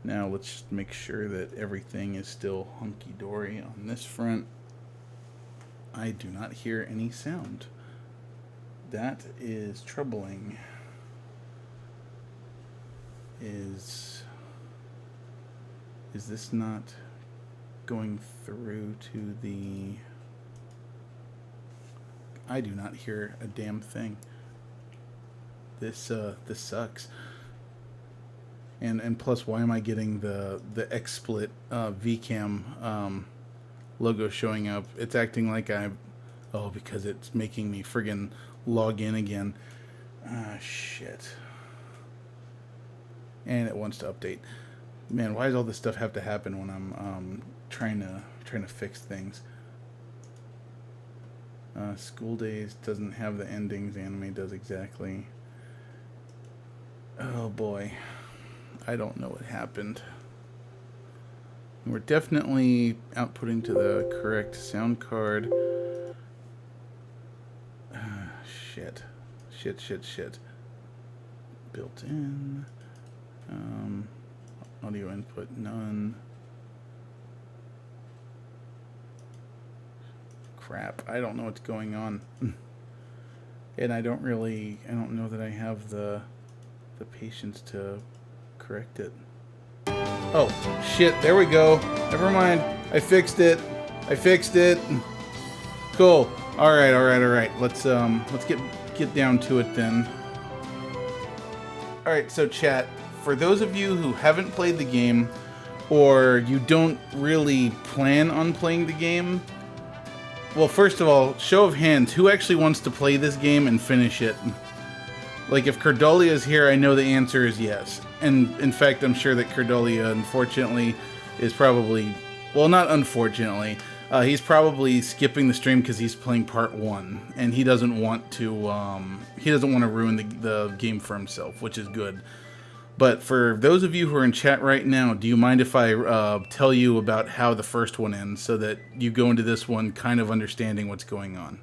Now let's just make sure that everything is still hunky-dory on this front. I do not hear any sound. That is troubling. Is this not going through to the... I do not hear a damn thing. This sucks. And plus, why am I getting the XSplit VCam logo showing up? It's acting like oh, because it's making me friggin' log in again. Ah, shit. And it wants to update. Man, why does all this stuff have to happen when I'm trying to fix things? School Days doesn't have the endings. Anime does exactly. Oh boy, I don't know what happened. We're definitely outputting to the correct sound card. Shit. Built in. Audio input none. Crap, I don't know what's going on. And I don't know that I have the patience to correct it. Oh, shit, there we go. Never mind. I fixed it. Cool. All right. Let's get down to it then. All right, so chat, for those of you who haven't played the game or you don't really plan on playing the game, well, first of all, show of hands, who actually wants to play this game and finish it? Like, if Cordolia is here, I know the answer is yes. And, in fact, I'm sure that Cordolia, unfortunately, is probably... Well, not unfortunately. He's probably skipping the stream because he's playing part 1. And he doesn't want to ruin the game for himself, which is good. But for those of you who are in chat right now, do you mind if I tell you about how the first one ends so that you go into this one kind of understanding what's going on?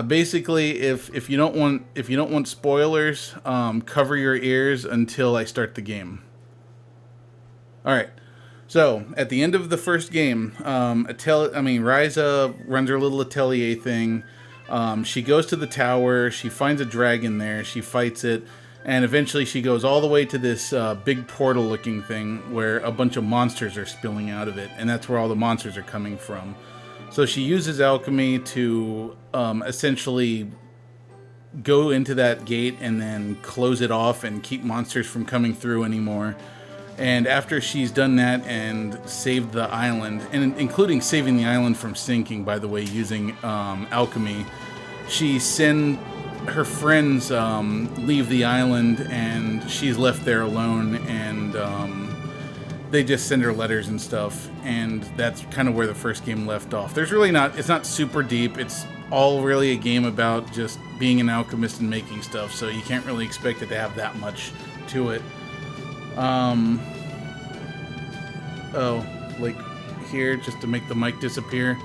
Basically, if you don't want spoilers, cover your ears until I start the game. All right. So at the end of the first game, Ryza runs her little atelier thing. She goes to the tower. She finds a dragon there. She fights it. And eventually she goes all the way to this big portal-looking thing where a bunch of monsters are spilling out of it. And that's where all the monsters are coming from. So she uses alchemy to essentially go into that gate and then close it off and keep monsters from coming through anymore. And after she's done that and saved the island, and including saving the island from sinking, by the way, using alchemy, she her friends leave the island and she's left there alone, and they just send her letters and stuff, and that's kind of where the first game left off. It's not super deep. It's all really a game about just being an alchemist and making stuff, so you can't really expect it to have that much to it. Oh, like here, just to make the mic disappear?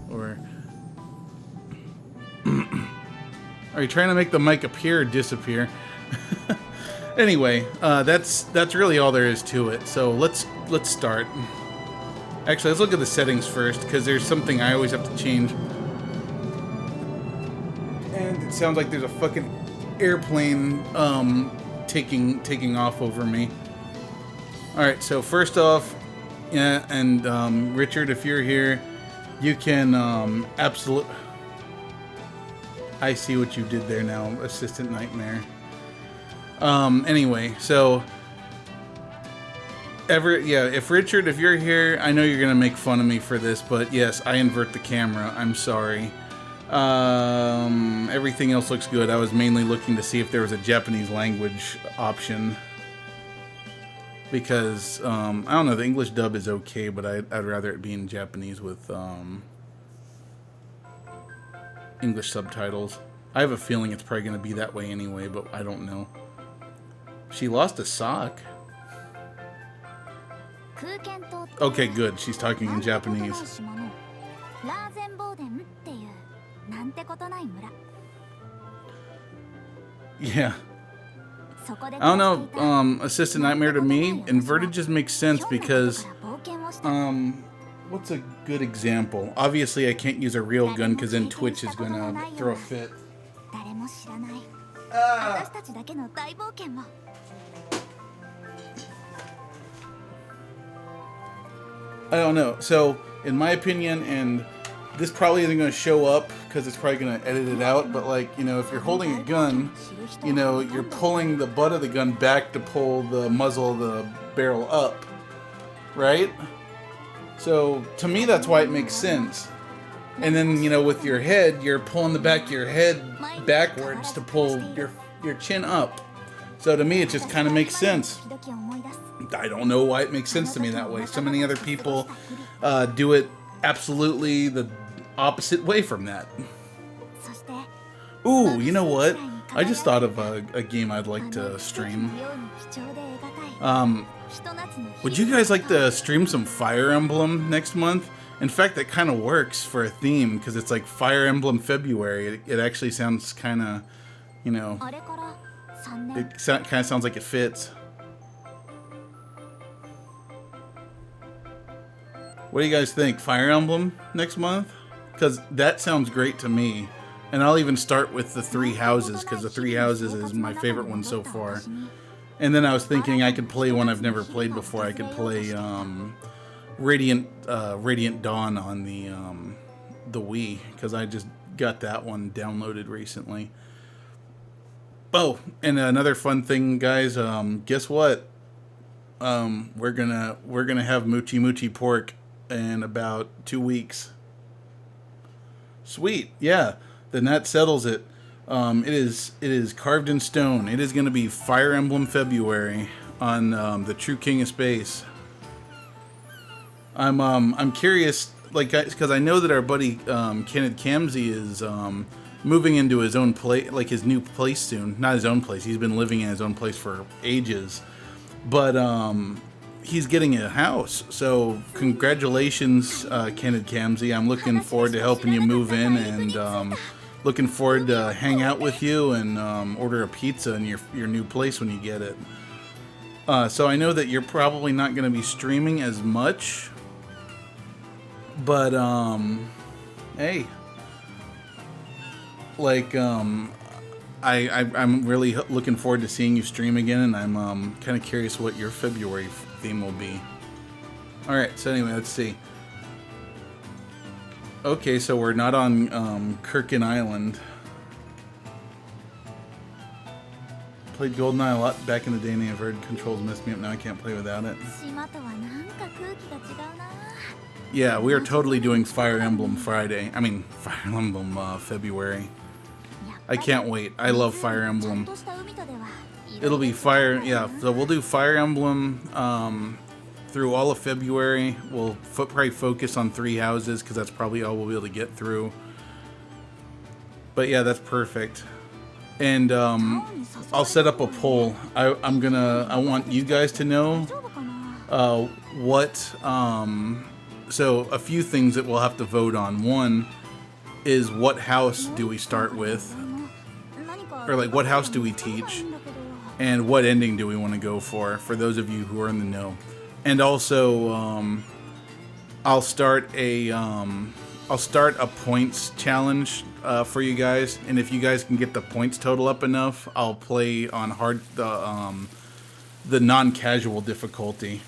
Or... Are you trying to make the mic appear or disappear? Anyway, that's really all there is to it. So let's start. Actually, let's look at the settings first, because there's something I always have to change. And it sounds like there's a fucking airplane taking off over me. Alright, so first off, yeah, and Richard, if you're here, you can absolutely... I see what you did there now, Assistant Nightmare. Anyway, so... if Richard, if you're here, I know you're gonna make fun of me for this, but yes, I invert the camera. I'm sorry. Everything else looks good. I was mainly looking to see if there was a Japanese language option. Because, I don't know, the English dub is okay, but I'd rather it be in Japanese with, English subtitles. I have a feeling it's probably going to be that way anyway, but I don't know. She lost a sock? Okay, good. She's talking in Japanese. Yeah. I don't know, Assistant Nightmare to me, inverted just makes sense because, what's a good example? Obviously, I can't use a real gun because then Twitch is gonna throw a fit. I don't know. So, in my opinion, and this probably isn't going to show up because it's probably going to edit it out, but like, you know, if you're holding a gun, you know, you're pulling the butt of the gun back to pull the muzzle of the barrel up, right? So, to me, that's why it makes sense. And then, you know, with your head, you're pulling the back of your head backwards to pull your chin up. So, to me, it just kind of makes sense. I don't know why it makes sense to me that way. So many other people do it absolutely the opposite way from that. Ooh, you know what? I just thought of a game I'd like to stream. Would you guys like to stream some Fire Emblem next month? In fact, that kind of works for a theme because it's like Fire Emblem February. It actually sounds kind of, you know, it kind of sounds like it fits. What do you guys think? Fire Emblem next month? Because that sounds great to me. And I'll even start with the 3 houses, because the 3 houses is my favorite one so far. And then I was thinking I could play one I've never played before. I could play Radiant Dawn on the Wii, because I just got that one downloaded recently. Oh, and another fun thing, guys. Guess what? We're gonna have Mochi Mochi pork in about 2 weeks. Sweet, yeah. Then that settles it. It is carved in stone. It is going to be Fire Emblem February on the True King of Space. I'm curious, like, because I know that our buddy Kenneth Kamsey is moving into his own place, like his new place soon. Not his own place. He's been living in his own place for ages, but he's getting a house. So congratulations, Kenneth Kamsey. I'm looking forward to helping you move in, and looking forward to hang out with you and order a pizza in your new place when you get it. So I know that you're probably not going to be streaming as much, but hey, like I'm really looking forward to seeing you stream again, and I'm kind of curious what your February theme will be. Alright, so anyway, let's see. Okay, so we're not on Kirkin Island. Played GoldenEye a lot back in the day, and I've heard controls messed me up. Now I can't play without it. Yeah, we are totally doing Fire Emblem Friday. I mean, Fire Emblem February. I can't wait. I love Fire Emblem. It'll be Fire, yeah, so we'll do Fire Emblem through all of February. We'll probably focus on 3 houses, because that's probably all we'll be able to get through. But yeah, that's perfect. And I'll set up a poll. I want you guys to know so a few things that we'll have to vote on. One is, what house do we start with? Or like, what house do we teach? And what ending do we want to go for those of you who are in the know. And also, I'll start a points challenge for you guys, and if you guys can get the points total up enough, I'll play on the non-casual difficulty.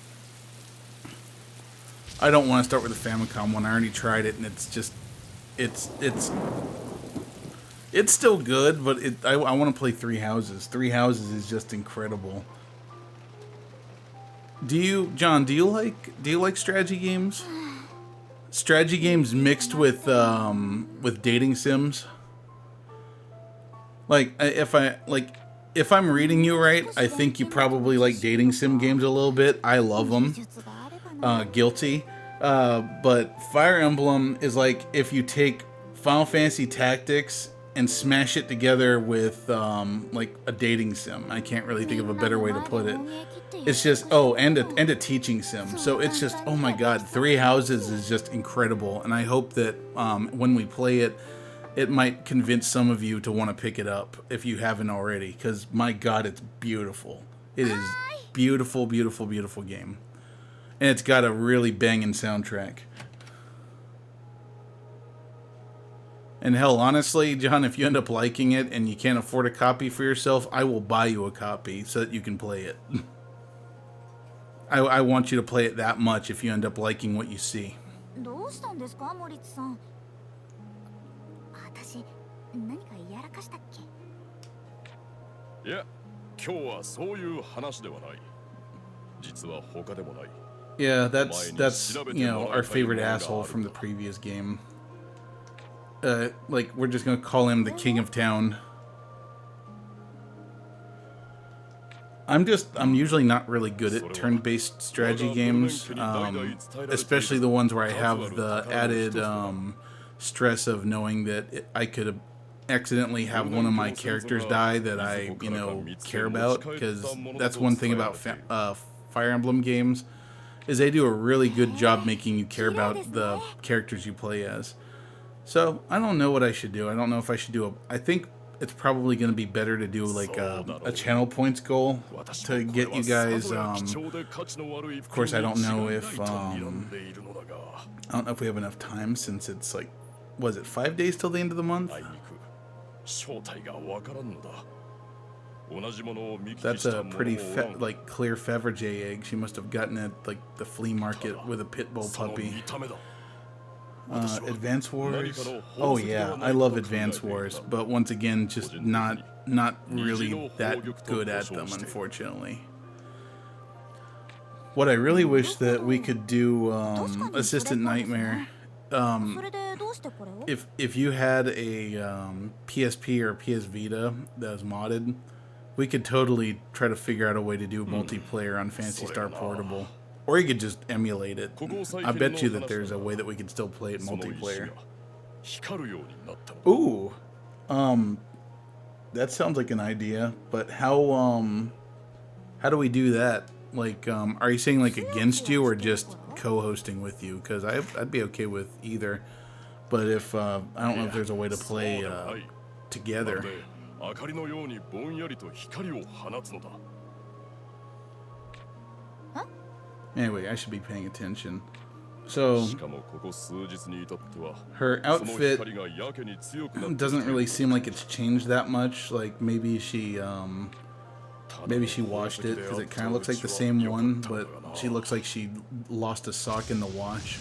I don't want to start with the Famicom one. I already tried it, and it's just it's still good, but I want to play 3 houses. 3 houses is just incredible. John, do you like strategy games? Strategy games mixed with dating sims? Like, if I'm reading you right, I think you probably like dating sim games a little bit. I love them. Guilty. But Fire Emblem is like if you take Final Fantasy Tactics and smash it together with like a dating sim. I can't really think of a better way to put it. It's just, and a teaching sim. So it's just, oh my god, 3 houses is just incredible. And I hope that when we play it, it might convince some of you to want to pick it up if you haven't already, because my god, it's beautiful. It is beautiful, beautiful, beautiful game. And it's got a really banging soundtrack. And hell, honestly, John, if you end up liking it and you can't afford a copy for yourself, I will buy you a copy so that you can play it. I want you to play it that much if you end up liking what you see. Yeah, that's you know, our favorite asshole from the previous game. Like, we're just gonna call him the King of Town. I'm usually not really good at turn-based strategy games, especially the ones where I have the added stress of knowing that I could accidentally have one of my characters die that I, you know, care about, because that's one thing about Fire Emblem games, is they do a really good job making you care about the characters you play as. So, I don't know what I should do. I don't know if I should do I think it's probably going to be better to do like a channel points goal to get you guys, of course I don't know if we have enough time, since it's like, was it 5 days till the end of the month? That's a pretty like clear Fabergé egg. She must have gotten it like the flea market with a pit bull puppy. Advance Wars. Oh yeah, I love Advance Wars, but once again, just not really that good at them, unfortunately. What I really wish that we could do, Assistant Nightmare. If you had a PSP or PS Vita that was modded, we could totally try to figure out a way to do multiplayer on Phantasy Star Portable. Or you could just emulate it. I bet you that there's a way that we could still play it multiplayer. Ooh. That sounds like an idea, but how do we do that? Like, are you saying like against you or just co-hosting with you? Because I'd be okay with either. But if, I don't know if there's a way to play together. Anyway, I should be paying attention. So, her outfit doesn't really seem like it's changed that much. Like, maybe she washed it, because it kind of looks like the same one, but she looks like she lost a sock in the wash.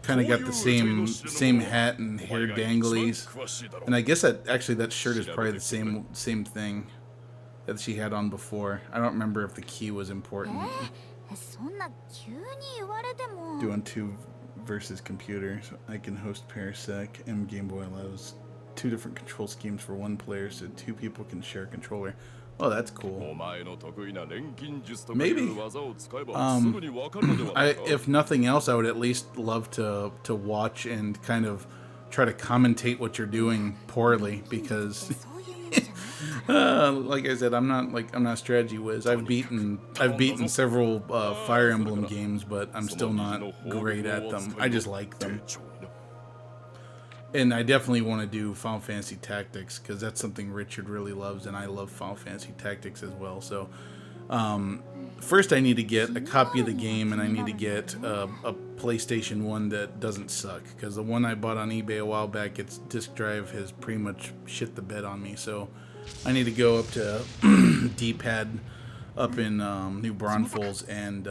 Kind of got the same hat and hair danglies. And I guess that shirt is probably the same thing that she had on before. I don't remember if the key was important. Doing 2 versus computers. I can host Parsec and Game Boy allows 2 different control schemes for 1 player, so 2 people can share a controller. Oh, that's cool. Maybe. If nothing else, I would at least love to watch and kind of try to commentate what you're doing poorly, because like I said, I'm not strategy whiz. I've beaten several Fire Emblem games, but I'm still not great at them. I just like them. And I definitely want to do Final Fantasy Tactics, because that's something Richard really loves, and I love Final Fantasy Tactics as well. So, first I need to get a copy of the game, and I need to get a PlayStation 1 that doesn't suck, because the one I bought on eBay a while back, its disk drive has pretty much shit the bed on me. So, I need to go up to D-Pad up in New Braunfels and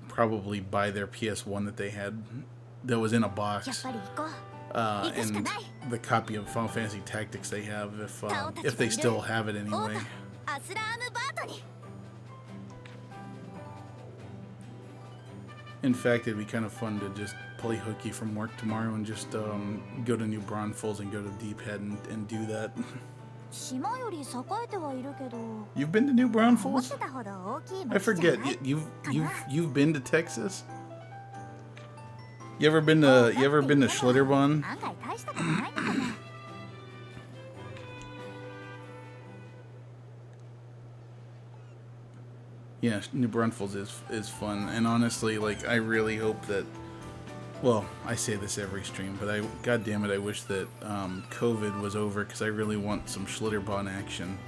probably buy their PS1 that they had that was in a box. And the copy of Final Fantasy Tactics they have, if they still have it anyway. In fact, it'd be kind of fun to just play hooky from work tomorrow and just go to New Braunfels and go to D-Pad and do that. You've been to New Braunfels? I forget. You've been to Texas? You ever been to Schlitterbahn? Yeah, New Braunfels is fun, and honestly, like, I really hope that Well, I say this every stream, but God damn it, I wish that COVID was over because I really want some Schlitterbahn action.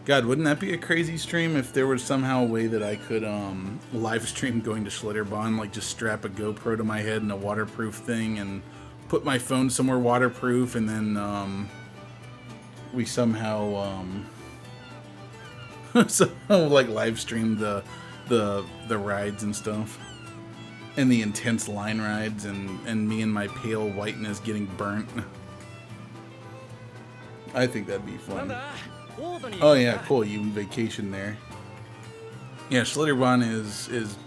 God, wouldn't that be a crazy stream if there was somehow a way that I could live stream going to Schlitterbahn, like just strap a GoPro to my head and a waterproof thing and put my phone somewhere waterproof, and then we somehow like live stream the rides and stuff. And the intense line rides, and me and my pale whiteness getting burnt. I think that'd be fun. Oh yeah, cool, you vacation there. Yeah, Schlitterbahn is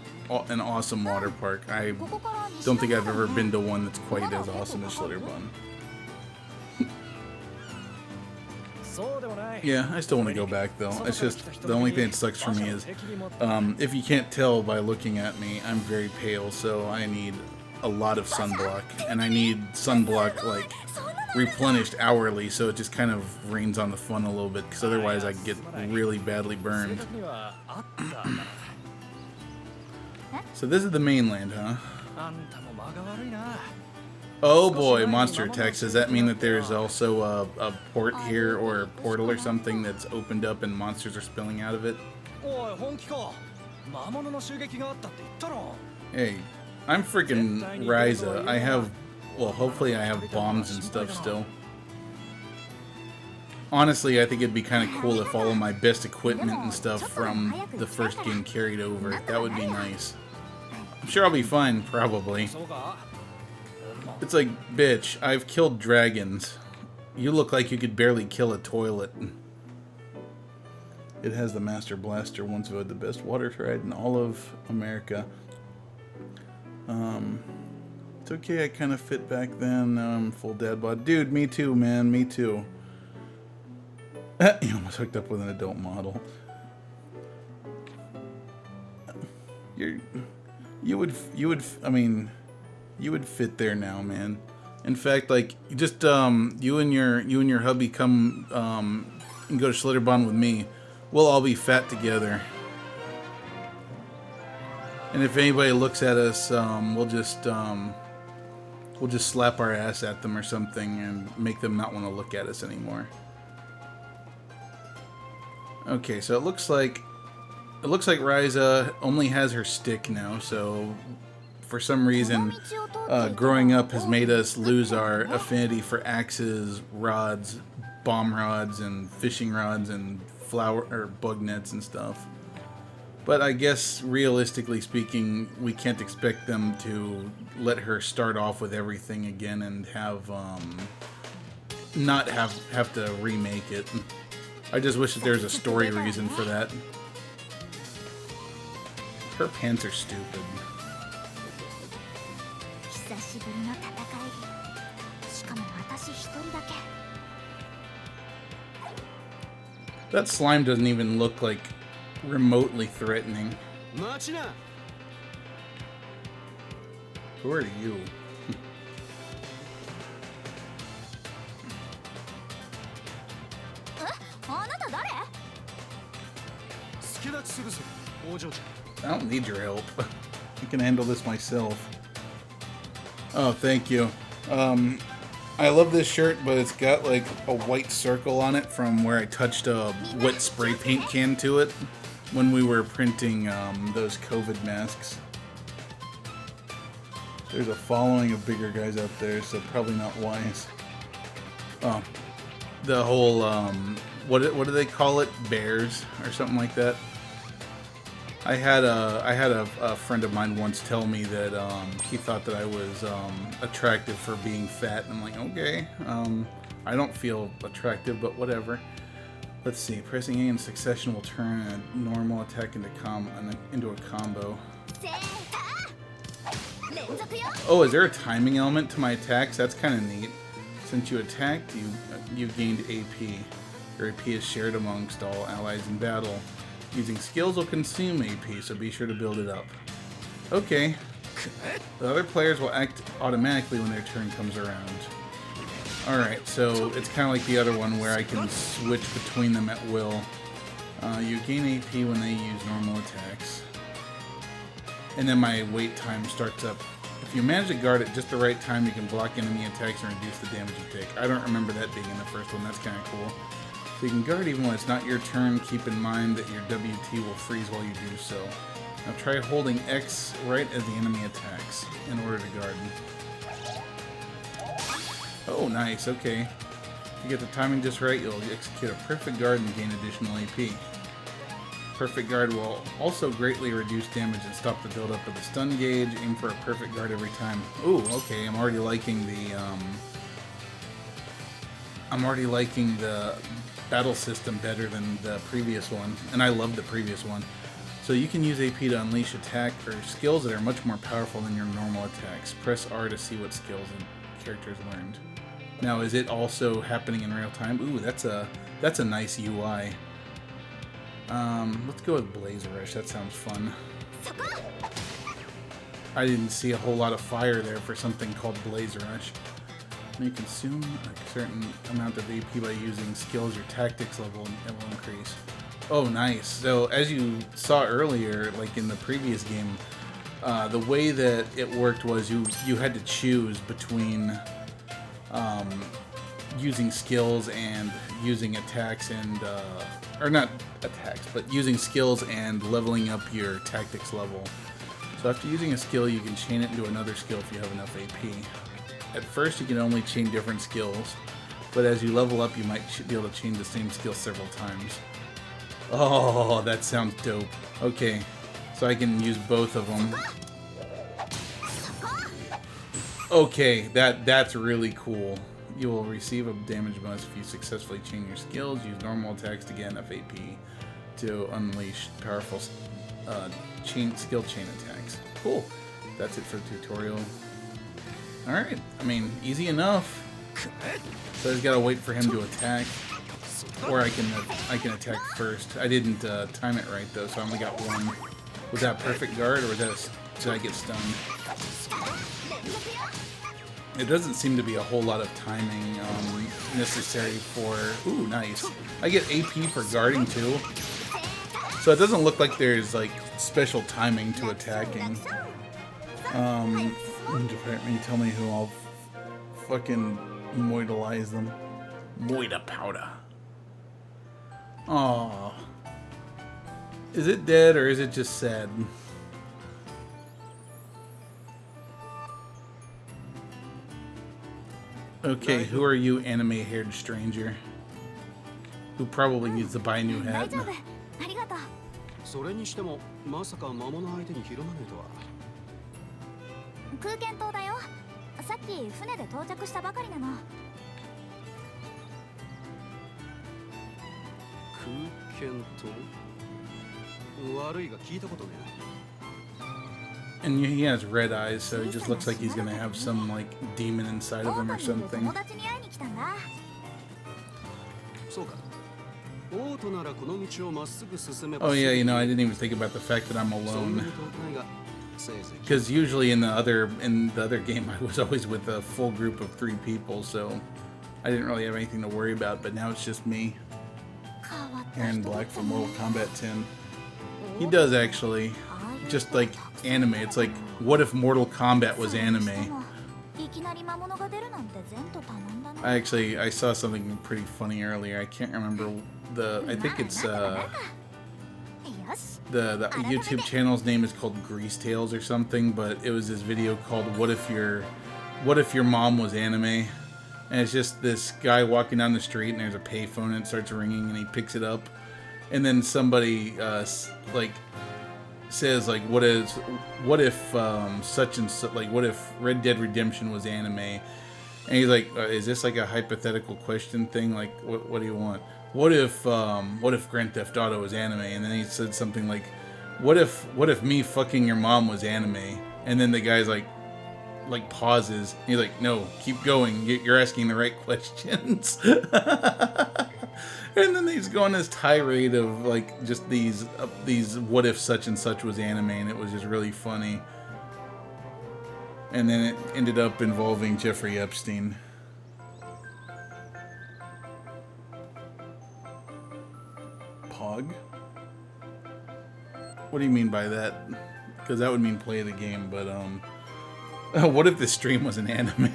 an awesome water park. I don't think I've ever been to one that's quite as awesome as Schlitterbahn. Yeah, I still want to go back though. It's just the only thing that sucks for me is if you can't tell by looking at me, I'm very pale, so I need a lot of sunblock, and I need sunblock like replenished hourly, so it just kind of rains on the fun a little bit, because otherwise I get really badly burned. So this is the mainland, huh? Oh boy, monster attacks. Does that mean that there's also a port here, or a portal or something that's opened up and monsters are spilling out of it? Hey, I'm freaking Ryza. I have, well, hopefully I have bombs and stuff still. Honestly, I think it'd be kind of cool if all of my best equipment and stuff from the first game carried over. That would be nice. I'm sure I'll be fine, probably. It's like, bitch, I've killed dragons. You look like you could barely kill a toilet. It has the Master Blaster, once voted the best water ride in all of America. It's okay, I kind of fit back then. Now I'm full dad bod. Dude, me too, man, me too. You almost hooked up with an adult model. You would fit there now, man. In fact, like, just you and your hubby come and go to Schlitterbahn with me. We'll all be fat together. And if anybody looks at us, we'll just slap our ass at them or something and make them not want to look at us anymore. Okay, so it looks like Ryza only has her stick now, so for some reason, growing up has made us lose our affinity for axes, rods, bomb rods, and fishing rods, and flower or bug nets and stuff. But I guess, realistically speaking, we can't expect them to let her start off with everything again and have not have to remake it. I just wish that there's a story reason for that. Her pants are stupid. That slime doesn't even look like remotely threatening. Who are you? I don't need your help. I can handle this myself. Oh, thank you. I love this shirt, but it's got like a white circle on it from where I touched a wet spray paint can to it when we were printing those COVID masks. There's a following of bigger guys out there, so probably not wise. Oh, the whole what do they call it? Bears or something like that. I had a friend of mine once tell me that he thought that I was attractive for being fat, and I'm like, okay, I don't feel attractive, but whatever. Let's see, pressing A in succession will turn a normal attack into a combo. Oh, is there a timing element to my attacks? That's kind of neat. Since you attacked, you gained AP. Your AP is shared amongst all allies in battle. Using skills will consume AP, so be sure to build it up. Okay. The other players will act automatically when their turn comes around. Alright, so it's kind of like the other one where I can switch between them at will. You gain AP when they use normal attacks. And then my wait time starts up If you manage to guard at just the right time, you can block enemy attacks and reduce the damage you take. I don't remember that being in the first one. That's kind of cool. So you can guard even when it's not your turn. Keep in mind that your WT will freeze while you do so. Now try holding X right as the enemy attacks in order to guard. Oh, nice. Okay. If you get the timing just right, you'll execute a perfect guard and gain additional AP. Perfect guard will also greatly reduce damage and stop the buildup of the stun gauge. Aim for a perfect guard every time. Ooh, okay. I'm already liking the battle system better than the previous one, and I love the previous one. So you can use AP to unleash attack or skills that are much more powerful than your normal attacks. Press R to see what skills and characters learned. Now, is it also happening in real time? Ooh, that's a nice UI. Let's go with Blaze Rush. That sounds fun. I didn't see a whole lot of fire there for something called Blaze Rush. When you consume a certain amount of AP by using skills, your tactics level will increase. Oh, nice. So, as you saw earlier, like in the previous game, the way that it worked was you had to choose between using skills and using attacks and or not attacks, but using skills and leveling up your tactics level. So after using a skill, you can chain it into another skill if you have enough AP. At first, you can only chain different skills, but as you level up, you might be able to chain the same skill several times. Oh, that sounds dope. Okay, so I can use both of them. Okay, that's really cool. You will receive a damage bonus if you successfully chain your skills. Use normal attacks to get enough AP to unleash powerful skill chain attacks. Cool. That's it for the tutorial. Alright, I mean, easy enough. So I just gotta wait for him to attack. Or I can attack first. I didn't time it right though, so I only got one. Was that perfect guard, or did I get stunned? It doesn't seem to be a whole lot of timing necessary for... Ooh, nice. I get AP for guarding too. So it doesn't look like there's like special timing to attacking. Can you tell me who I'll fucking moidalize them? Moida powder. Aww. Is it dead or is it just sad? Okay, who are you, anime-haired stranger? Who probably needs to buy a new hat. And he has red eyes, so he just looks like he's gonna have some like demon inside of him or something. Oh yeah, you know, I didn't even think about the fact that I'm alone. Because usually in the other game, I was always with a full group of 3 people, so I didn't really have anything to worry about. But now it's just me. Aaron Black from Mortal Kombat 10. He does actually, just like anime. It's like, what if Mortal Kombat was anime? I saw something pretty funny earlier. I can't remember I think it's the YouTube channel's name is called Grease Tales or something, but it was this video called What If Your Mom Was Anime? And it's just this guy walking down the street and there's a payphone and it starts ringing and he picks it up, and then somebody like says like, what if such and such, like what if Red Dead Redemption was anime? And he's like, is this like a hypothetical question thing? Like, what do you want? What if Grand Theft Auto was anime? And then he said something like, what if me fucking your mom was anime? And then the guy's like pauses. He's like, no, keep going. You're asking the right questions. And then he's going this tirade of like just these what if such and such was anime, and it was just really funny. And then it ended up involving Jeffrey Epstein. Pog? What do you mean by that? Because that would mean play the game, but What if this stream was an anime?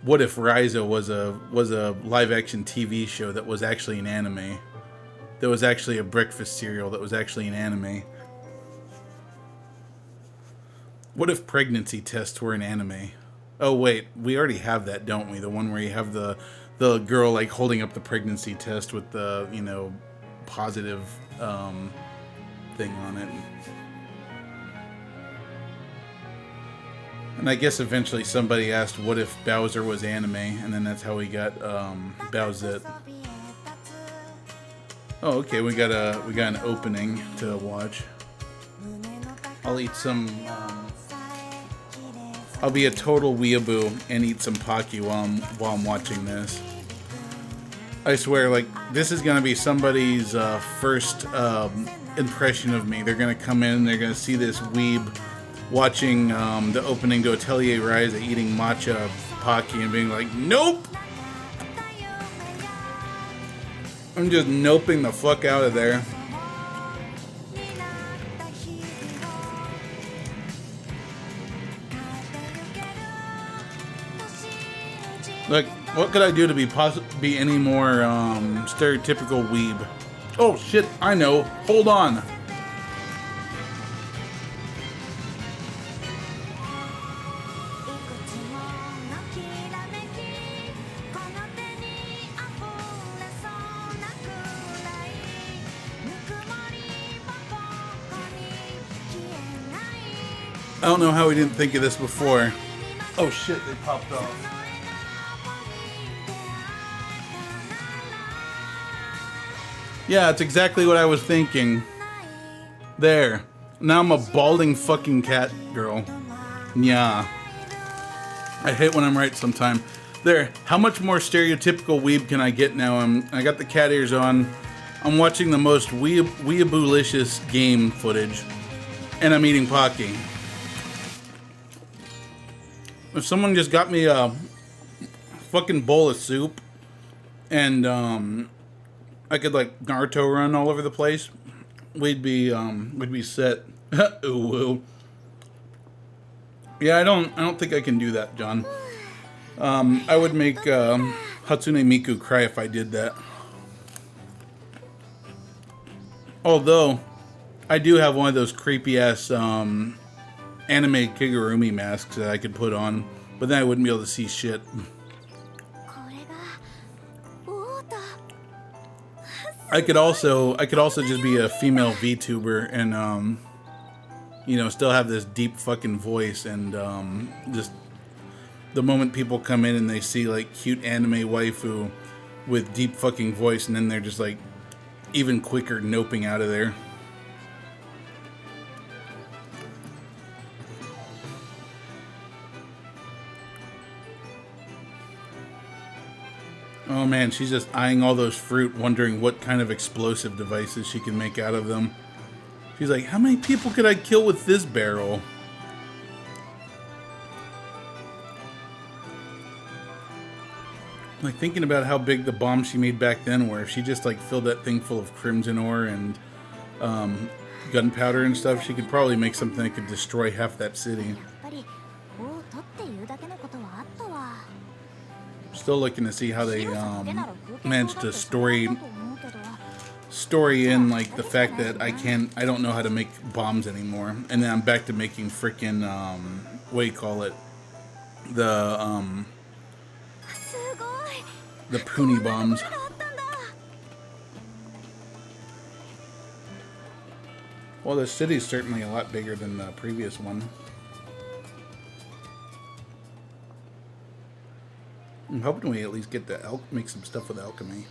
What if Ryza was a live action TV show that was actually an anime? That was actually a breakfast cereal that was actually an anime? What if pregnancy tests were an anime? Oh wait, we already have that, don't we? The one where you have the girl like holding up the pregnancy test with the, you know, positive thing on it. And I guess eventually somebody asked what if Bowser was anime, and then that's how we got Bowsette. Oh, okay, we got an opening to watch. I'll eat some. I'll be a total weeaboo and eat some Pocky while I'm watching this. I swear, like, this is gonna be somebody's first impression of me. They're gonna come in, they're gonna see this weeb watching the opening to Atelier Ryza, eating matcha Pocky, and being like, nope! I'm just noping the fuck out of there. Like, what could I do to be any more stereotypical weeb? Oh shit, I know. Hold on. I don't know how we didn't think of this before. Oh shit, they popped off. Yeah, it's exactly what I was thinking. There. Now I'm a balding fucking cat girl. Yeah. I hate when I'm right sometime. There. How much more stereotypical weeb can I get now? I got the cat ears on. I'm watching the most weeaboolicious game footage. And I'm eating Pocky. If someone just got me a fucking bowl of soup and I could like Naruto run all over the place, we'd be set. Ooh. Yeah, I don't think I can do that, John. I would make Hatsune Miku cry if I did that. Although I do have one of those creepy ass anime Kigurumi masks that I could put on, but then I wouldn't be able to see shit. I could also just be a female VTuber and you know, still have this deep fucking voice, and just the moment people come in and they see like cute anime waifu with deep fucking voice, and then they're just like even quicker noping out of there. Oh man, she's just eyeing all those fruit, wondering what kind of explosive devices she can make out of them. She's like, how many people could I kill with this barrel? Like, thinking about how big the bombs she made back then were, if she just like filled that thing full of crimson ore and gunpowder and stuff, she could probably make something that could destroy half that city. Still looking to see how they managed to story in like the fact that I don't know how to make bombs anymore, and then I'm back to making freaking what do you call it, the puny bombs. Well, the city's certainly a lot bigger than the previous one. I'm hoping we at least get to make some stuff with alchemy.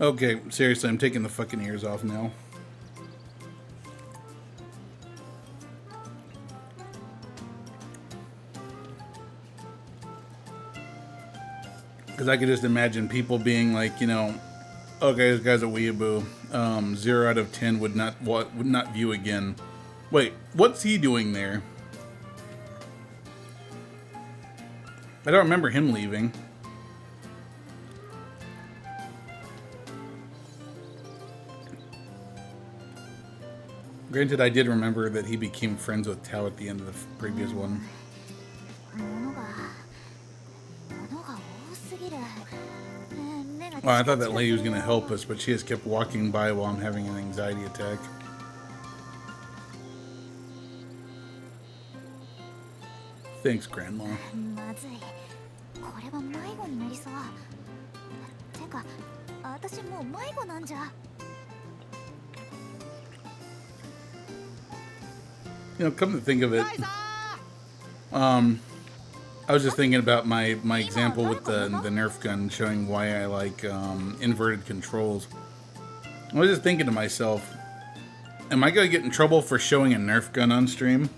Okay, seriously, I'm taking the fucking ears off now. Because I could just imagine people being like, you know, okay, this guy's a weeaboo. 0 out of 10 would not view again. Wait, what's he doing there? I don't remember him leaving. Granted, I did remember that he became friends with Tao at the end of the previous one. Well, I thought that lady was going to help us, but she just kept walking by while I'm having an anxiety attack. Thanks, Grandma. You know, come to think of it, I was just thinking about my example with the Nerf gun, showing why I like inverted controls. I was just thinking to myself, am I going to get in trouble for showing a Nerf gun on stream?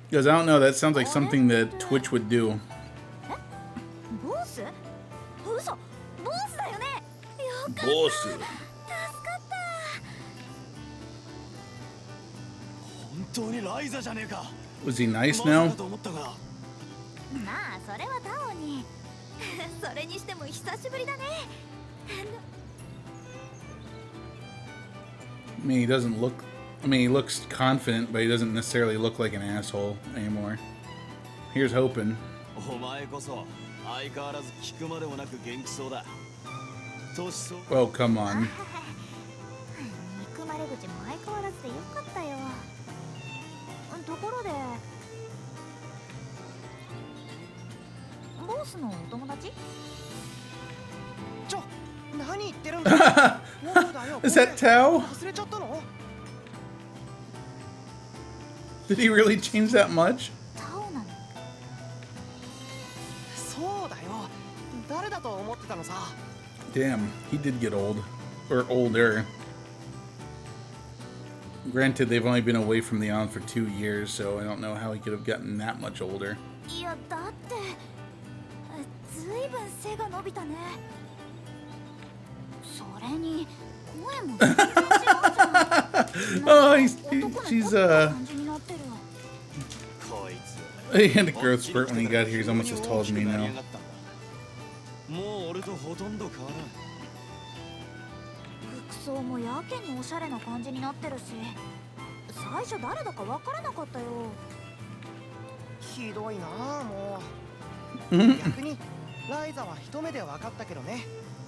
Because I don't know, that sounds like something that Twitch would do. Boss. Was he nice now? I mean, he doesn't look... I mean, he looks confident, but he doesn't necessarily look like an asshole anymore. Here's hoping. Oh, come on. Is that Tao? Did he really change that much? Damn, he did get old. Or older. Granted, they've only been away from the island for 2 years, so I don't know how he could have gotten that much older. Oh, she's he had a growth spurt when he got here. He's almost as tall as me now.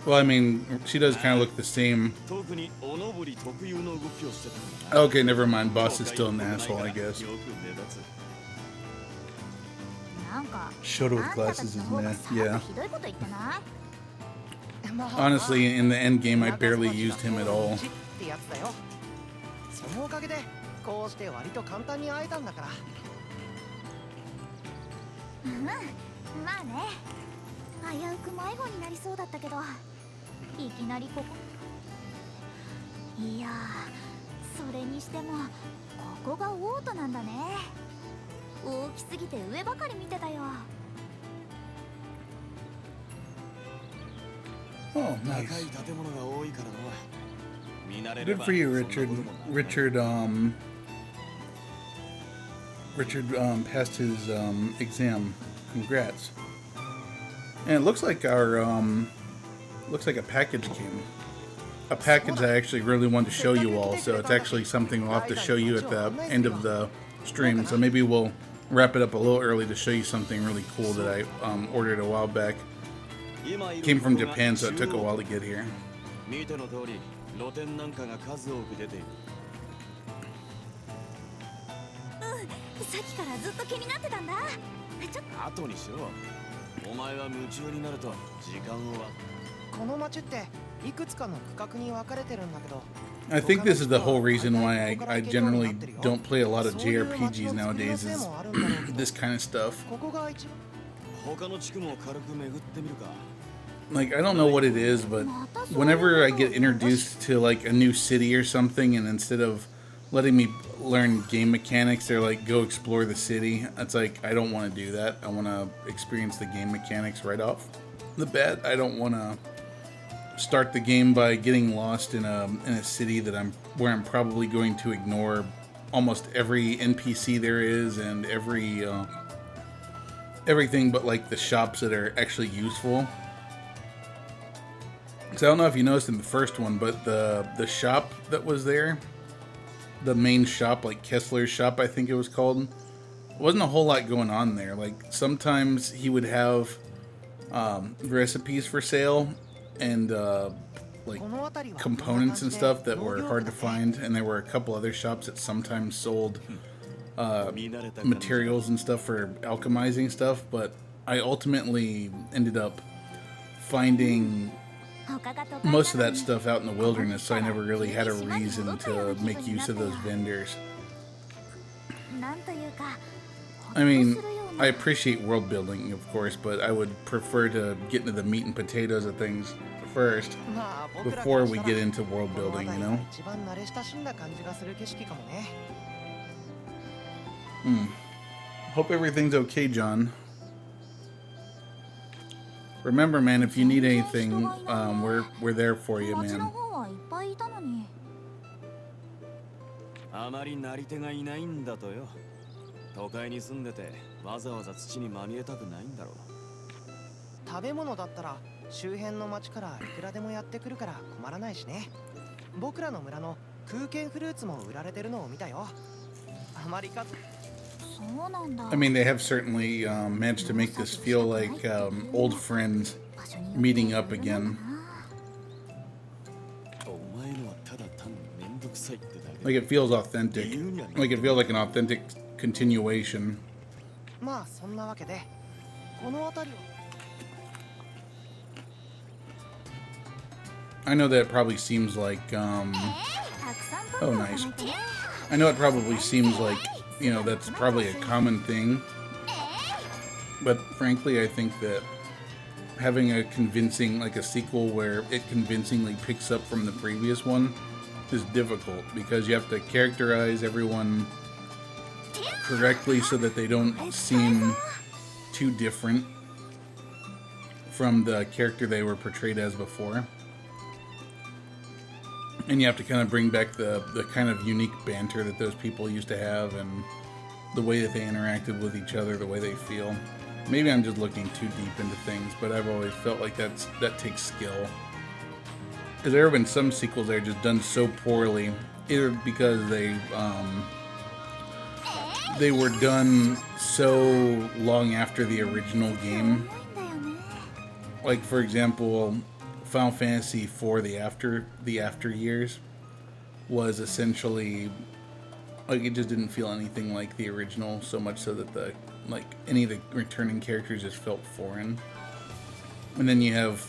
Well, I mean, she does kind of look the same. Okay, never mind. Boss is still an asshole, I guess. Shoto with glasses is meh. Yeah. Honestly, in the end game, I barely used him at all. Oh, nice. Good for you, Richard. Richard passed his exam. Congrats. And it looks like our looks like a package came. A package I actually really wanted to show you all, so it's actually something we'll have to show you at the end of the stream. So maybe we'll wrap it up a little early to show you something really cool that I ordered a while back. Came from Japan, so it took a while to get here. I think this is the whole reason why I generally don't play a lot of JRPGs nowadays, is this kind of stuff. Like, I don't know what it is, but whenever I get introduced to like a new city or something, and instead of letting me learn game mechanics, they're like, go explore the city. It's like, I don't want to do that. I want to experience the game mechanics right off the bat. I don't want to start the game by getting lost in a city that where I'm probably going to ignore almost every NPC there is, and everything but like the shops that are actually useful. So I don't know if you noticed in the first one, but the shop that was there, the main shop, like Kessler's shop, I think it was called. Wasn't a whole lot going on there. Like sometimes he would have recipes for sale and like components and stuff that were hard to find, and there were a couple other shops that sometimes sold materials and stuff for alchemizing stuff, but I ultimately ended up finding most of that stuff out in the wilderness, so I never really had a reason to make use of those vendors. I mean, I appreciate world building, of course, but I would prefer to get into the meat and potatoes of things first before we get into world building, you know? Hope everything's okay, John. Remember, man, if you need anything, we're there for you, man. I mean, they have certainly managed to make this feel like old friends meeting up again. Like it feels authentic. Like it feels like an authentic continuation. I know that it probably seems like, oh, nice. I know it probably seems like, you know, that's probably a common thing. But frankly, I think that having a convincing, like a sequel where it convincingly picks up from the previous one is difficult, because you have to characterize everyone correctly so that they don't seem too different from the character they were portrayed as before. And you have to kind of bring back the kind of unique banter that those people used to have, and the way that they interacted with each other, the way they feel. Maybe I'm just looking too deep into things, but I've always felt like that takes skill. Because there have been some sequels that are just done so poorly, either because they were done so long after the original game. Like, for example, Final Fantasy IV, the after years, was essentially like, it just didn't feel anything like the original, so much so that any of the returning characters just felt foreign. And then you have,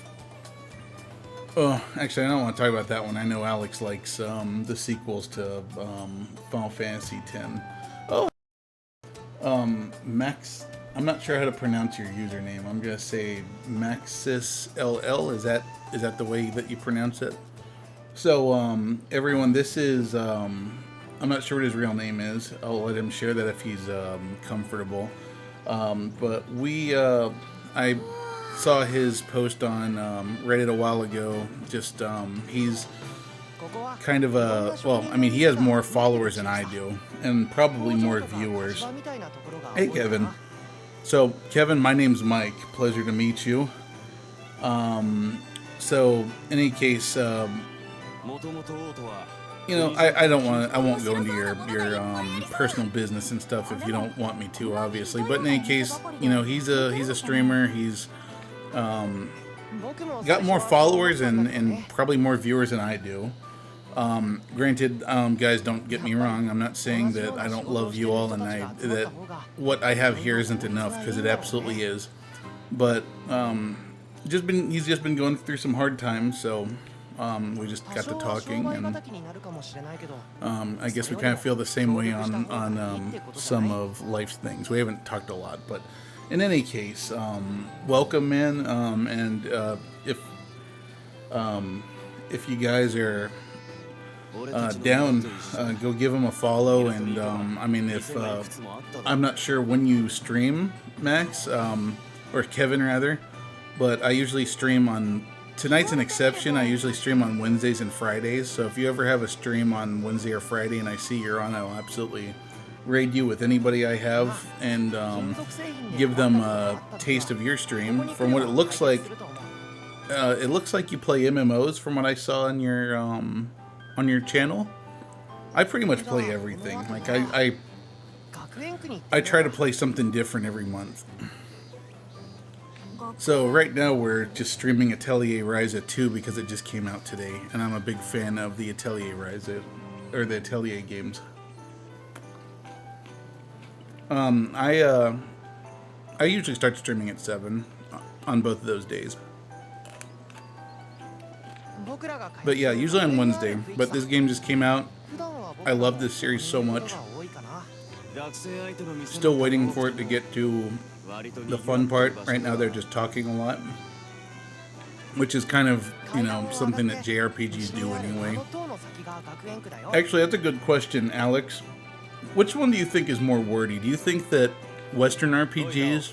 oh, actually I don't want to talk about that one. I know Alex likes the sequels to Final Fantasy X. Oh, Max. I'm not sure how to pronounce your username. I'm gonna say MaxisLL. Is that the way that you pronounce it? So everyone, this is I'm not sure what his real name is. I'll let him share that if he's comfortable. But I saw his post on Reddit a while ago. Just he's kind of he has more followers than I do, and probably more viewers. Hey, Kevin. So, Kevin, my name's Mike. Pleasure to meet you. So, in any case, I won't go into your personal business and stuff if you don't want me to, obviously. But in any case, he's a streamer. He's got more followers and probably more viewers than I do. Granted, guys, don't get me wrong. I'm not saying that I don't love you all and that what I have here isn't enough, because it absolutely is. But he's just been going through some hard times, so we just got to talking, and I guess we kind of feel the same way on some of life's things. We haven't talked a lot, but in any case, welcome, man. And if you guys are down, go give him a follow. And if I'm not sure when you stream, Max, or Kevin rather, but I usually stream on, tonight's an exception, I usually stream on Wednesdays and Fridays. So if you ever have a stream on Wednesday or Friday and I see you're on, I'll absolutely raid you with anybody I have and give them a taste of your stream. From what it looks like you play MMOs from what I saw on your channel. I pretty much play everything. Like I try to play something different every month. So right now we're just streaming Atelier Ryza 2 because it just came out today, and I'm a big fan of the Atelier Ryza, or the Atelier games. I usually start streaming at 7 on both of those days. But yeah, usually on Wednesday. But this game just came out. I love this series so much. Still waiting for it to get to the fun part. Right now they're just talking a lot, which is kind of, you know, something that JRPGs do anyway. Actually, that's a good question, Alex. Which one do you think is more wordy? Do you think that Western RPGs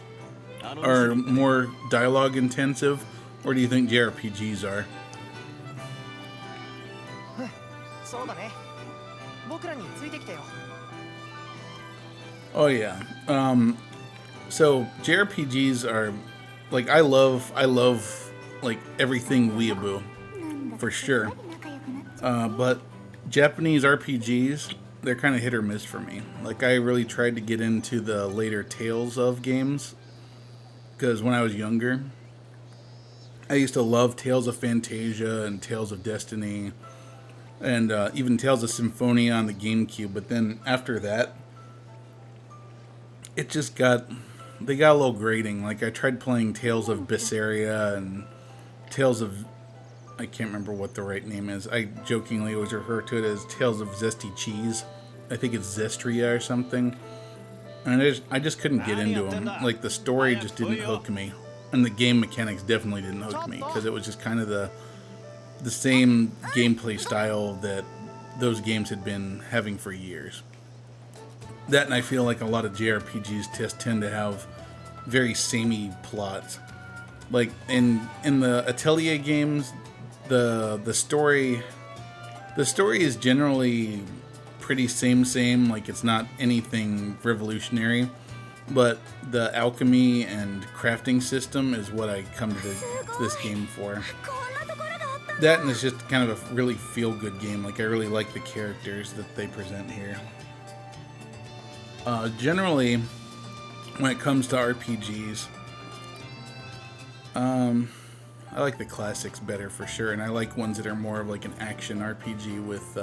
are more dialogue intensive, or do you think JRPGs are? Oh yeah. So JRPGs are like I love like everything weeaboo for sure. But Japanese RPGs, they're kind of hit or miss for me. Like I really tried to get into the later Tales of games because when I was younger, I used to love Tales of Phantasia and Tales of Destiny and even Tales of Symphonia on the GameCube. But then after that, it just they got a little grating. Like I tried playing Tales of Berseria and Tales of, I can't remember what the right name is. I jokingly always refer to it as Tales of Zesty Cheese. I think it's Zestria or something. And I just couldn't get into them. Like the story just didn't hook me, and the game mechanics definitely didn't hook me because it was just kind of the same gameplay style that those games had been having for years. That, and I feel like a lot of JRPGs just tend to have very samey plots. Like in the Atelier games, the story is generally pretty same. Like it's not anything revolutionary, but the alchemy and crafting system is what I come to this game for. That, and it's just kind of a really feel-good game. Like I really like the characters that they present here. Generally, when it comes to RPGs, I like the classics better for sure, and I like ones that are more of like an action RPG with,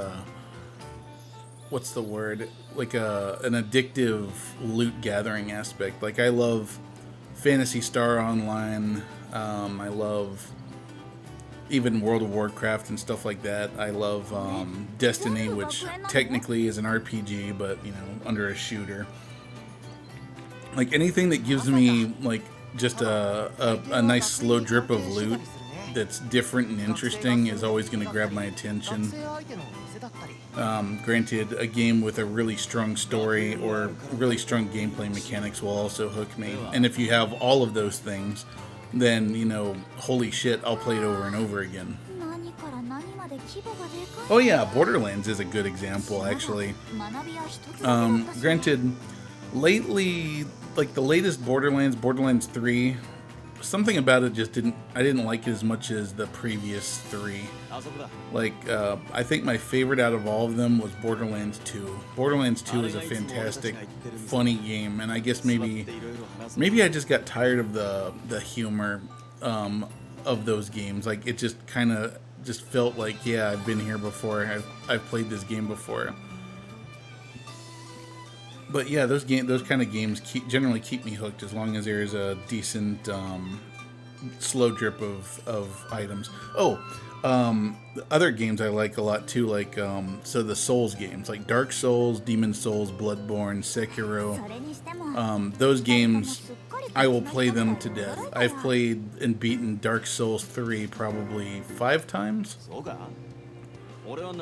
what's the word? Like an addictive loot gathering aspect. Like I love Phantasy Star Online. I love even World of Warcraft and stuff like that. I love Destiny, which technically is an RPG, but, you know, under a shooter. Like anything that gives me like just a nice slow drip of loot that's different and interesting is always going to grab my attention. Granted, a game with a really strong story or really strong gameplay mechanics will also hook me. And if you have all of those things, then, you know, holy shit, I'll play it over and over again. Oh yeah, Borderlands is a good example, actually. Granted, lately, like the latest Borderlands 3, something about it just I didn't like it as much as the previous 3. Like, I think my favorite out of all of them was Borderlands 2. Borderlands 2 is a fantastic, funny game, and I guess maybe I just got tired of the humor of those games. Like, it just kind of just felt like, yeah, I've been here before. I've played this game before. But yeah, those kind of games generally keep me hooked as long as there's a decent slow drip of items. Other games I like a lot too, like so the Souls games, like Dark Souls, Demon Souls, Bloodborne, Sekiro. Those games, I will play them to death. I've played and beaten Dark Souls 3 probably 5 times.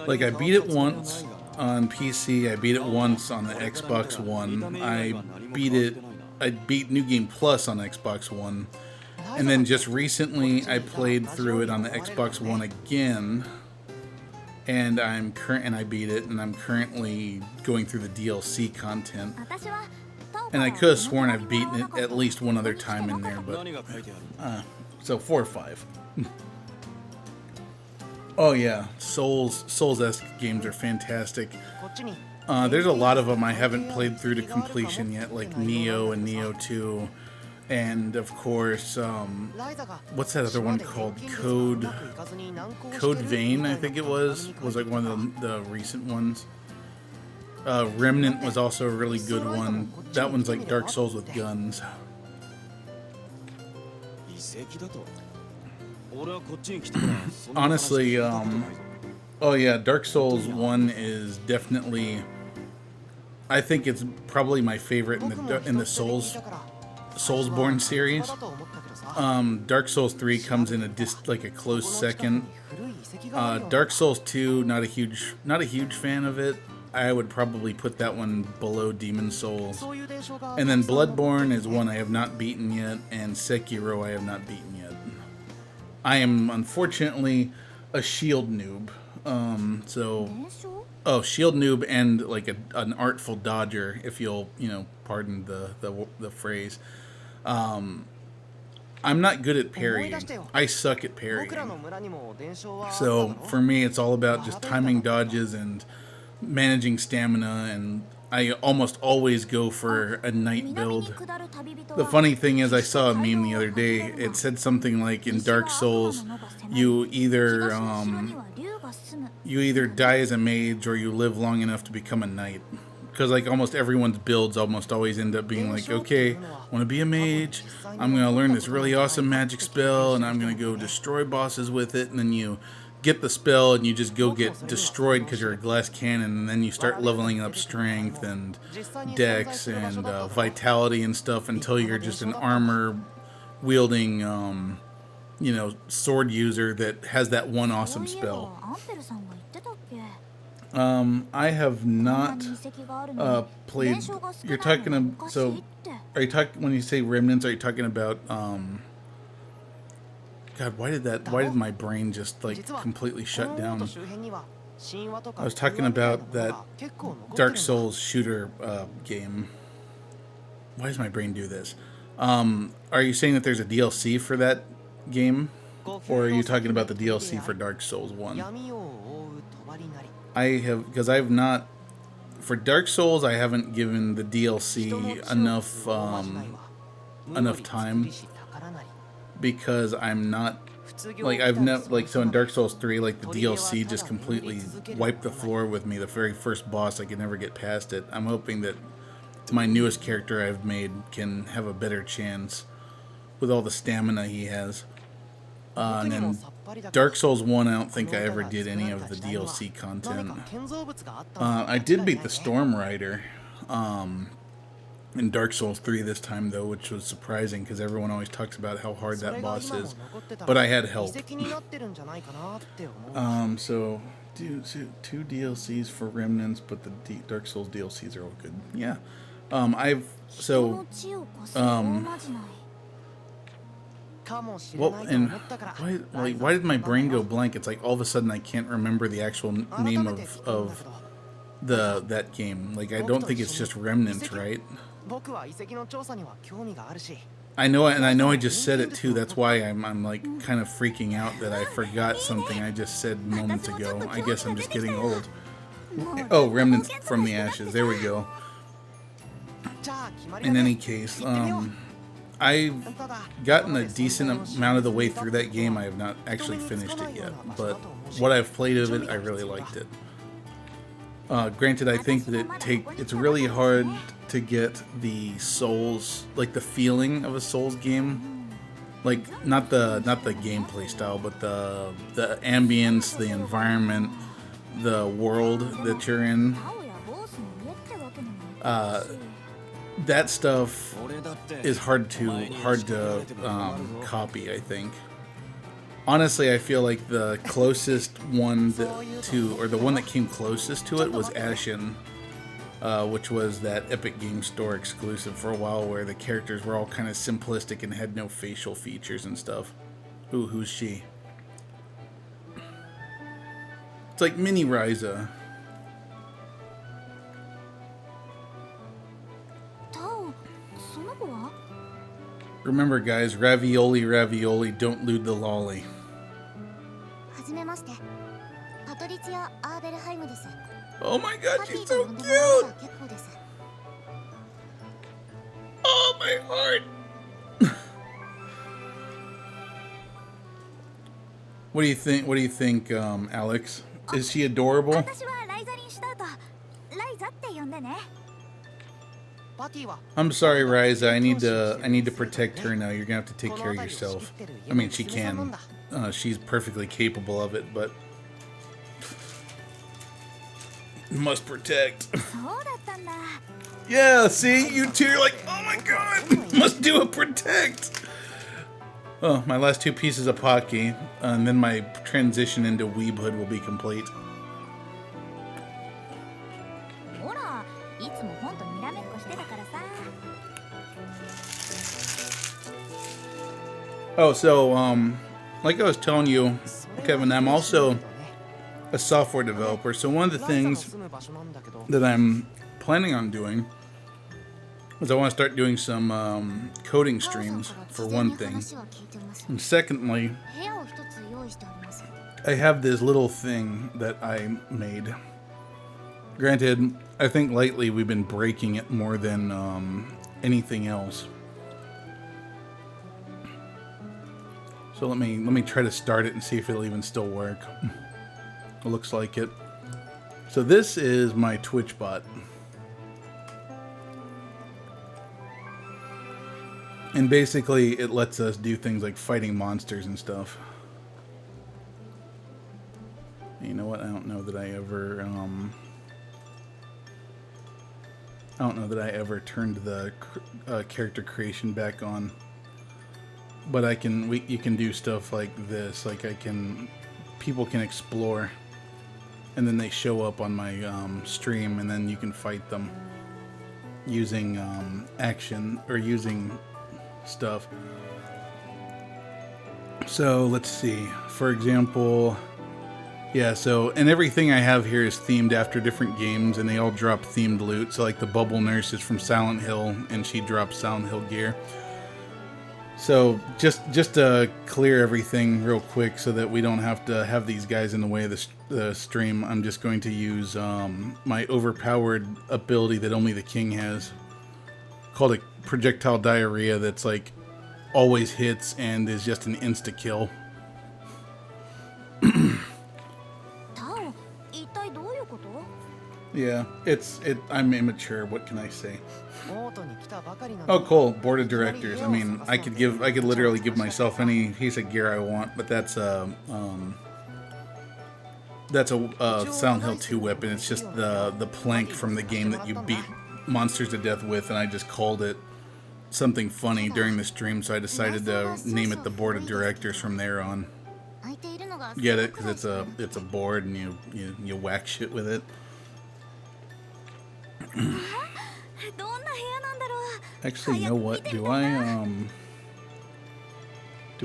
Like I beat it once on PC, I beat it once on the Xbox One. I beat New Game Plus on Xbox One. And then just recently I played through it on the Xbox One again. And I beat it, and I'm currently going through the DLC content. And I could have sworn I've beaten it at least one other time in there, but so 4 or 5. Oh yeah, Souls-esque games are fantastic. There's a lot of them I haven't played through to completion yet, like Neo and Neo 2, and of course, what's that other one called? Code Vein, I think it was like one of the recent ones. Remnant was also a really good one. That one's like Dark Souls with guns. Honestly, oh yeah, Dark Souls 1 is definitely, I think it's probably my favorite in the Soulsborne series. Dark Souls 3 comes in like a close second. Dark Souls 2, not a huge fan of it. I would probably put that one below Demon Souls. And then Bloodborne is one I have not beaten yet, and Sekiro I have not beaten yet. I am unfortunately a shield noob. Shield noob and like an artful dodger, if you'll pardon the phrase. I'm not good at parrying. I suck at parrying. So for me, it's all about just timing dodges and managing stamina, and I almost always go for a knight build. The funny thing is, I saw a meme the other day. It said something like, in Dark Souls, you either die as a mage or you live long enough to become a knight. Because like almost everyone's builds almost always end up being like, okay, I want to be a mage, I'm going to learn this really awesome magic spell, and I'm going to go destroy bosses with it, and then you get the spell and you just go get destroyed because you're a glass cannon, and then you start leveling up strength and dex and vitality and stuff until you're just an armor wielding sword user that has that one awesome spell. I have not played. You're talking so are you talking, when you say remnants, are you talking about God, why did my brain just like completely shut down? I was talking about that Dark Souls shooter game. Why does my brain do this? Are you saying that there's a DLC for that game? Or are you talking about the DLC for Dark Souls 1? I have, because I have not, for Dark Souls, I haven't given the DLC enough time, because I'm not, like, I've never, like, so in Dark Souls 3, like, the DLC just completely wiped the floor with me. The very first boss, I could never get past it. I'm hoping that my newest character I've made can have a better chance with all the stamina he has. And then Dark Souls 1, I don't think I ever did any of the DLC content. I did beat the Storm Rider in Dark Souls 3 this time, though, which was surprising because everyone always talks about how hard that boss is. But I had help. So, two DLCs for Remnants, but the Dark Souls DLCs are all good. Yeah. Well, and why did my brain go blank? It's like all of a sudden I can't remember the actual name of that game. Like, I don't think it's just Remnant, right? I know, and I know I just said it too. That's why I'm like kind of freaking out that I forgot something I just said moments ago. I guess I'm just getting old. Oh, Remnants from the Ashes. There we go. In any case, I've gotten a decent amount of the way through that game. I have not actually finished it yet, but what I've played of it, I really liked it. Granted, I think that it's really hard to get the Souls, like the feeling of a Souls game, like not the gameplay style, but the ambience, the environment, the world that you're in. That stuff is hard to copy, I think. Honestly, I feel like the closest one or the one that came closest to it was Ashen, which was that Epic Games Store exclusive for a while, where the characters were all kind of simplistic and had no facial features and stuff. Ooh, who's she? It's like mini Ryza. Remember, guys, ravioli, ravioli, don't lewd the lolly. Oh my god, she's so cute! Oh, my heart! What do you think? What do you think, Alex? Is she adorable? I'm sorry, Ryza. I need to protect her now. You're gonna have to take care of yourself. I mean, she can. She's perfectly capable of it, but must protect. Yeah, see, you two are like, oh my god, must do a protect. Oh, my last 2 pieces of Pocky, and then my transition into weebhood will be complete. Oh, so, like I was telling you, Kevin, I'm also a software developer, so one of the things that I'm planning on doing is I want to start doing some coding streams, for one thing. And secondly, I have this little thing that I made. Granted, I think lately we've been breaking it more than anything else. So let me try to start it and see if it'll even still work. It looks like it. So this is my Twitch bot. And basically it lets us do things like fighting monsters and stuff. You know what? I don't know that I ever turned the character creation back on. But you can do stuff like this. Like people can explore, and then they show up on my stream, and then you can fight them using action or using stuff. So let's see. For example, yeah. So and everything I have here is themed after different games, and they all drop themed loot. So like the Bubble Nurse is from Silent Hill, and she drops Silent Hill gear. So just to clear everything real quick so that we don't have to have these guys in the way of the stream, I'm just going to use my overpowered ability that only the king has, called a projectile diarrhea, that's like always hits and is just an insta kill. Yeah, I'm immature, what can I say? Oh, cool. Board of directors. I mean, I could literally give myself any piece of gear I want, but that's a Silent Hill 2 weapon. It's just the plank from the game that you beat monsters to death with, and I just called it something funny during the stream, so I decided to name it the Board of Directors from there on. Get it? Because it's a board, and you whack shit with it. Actually, you know what? Do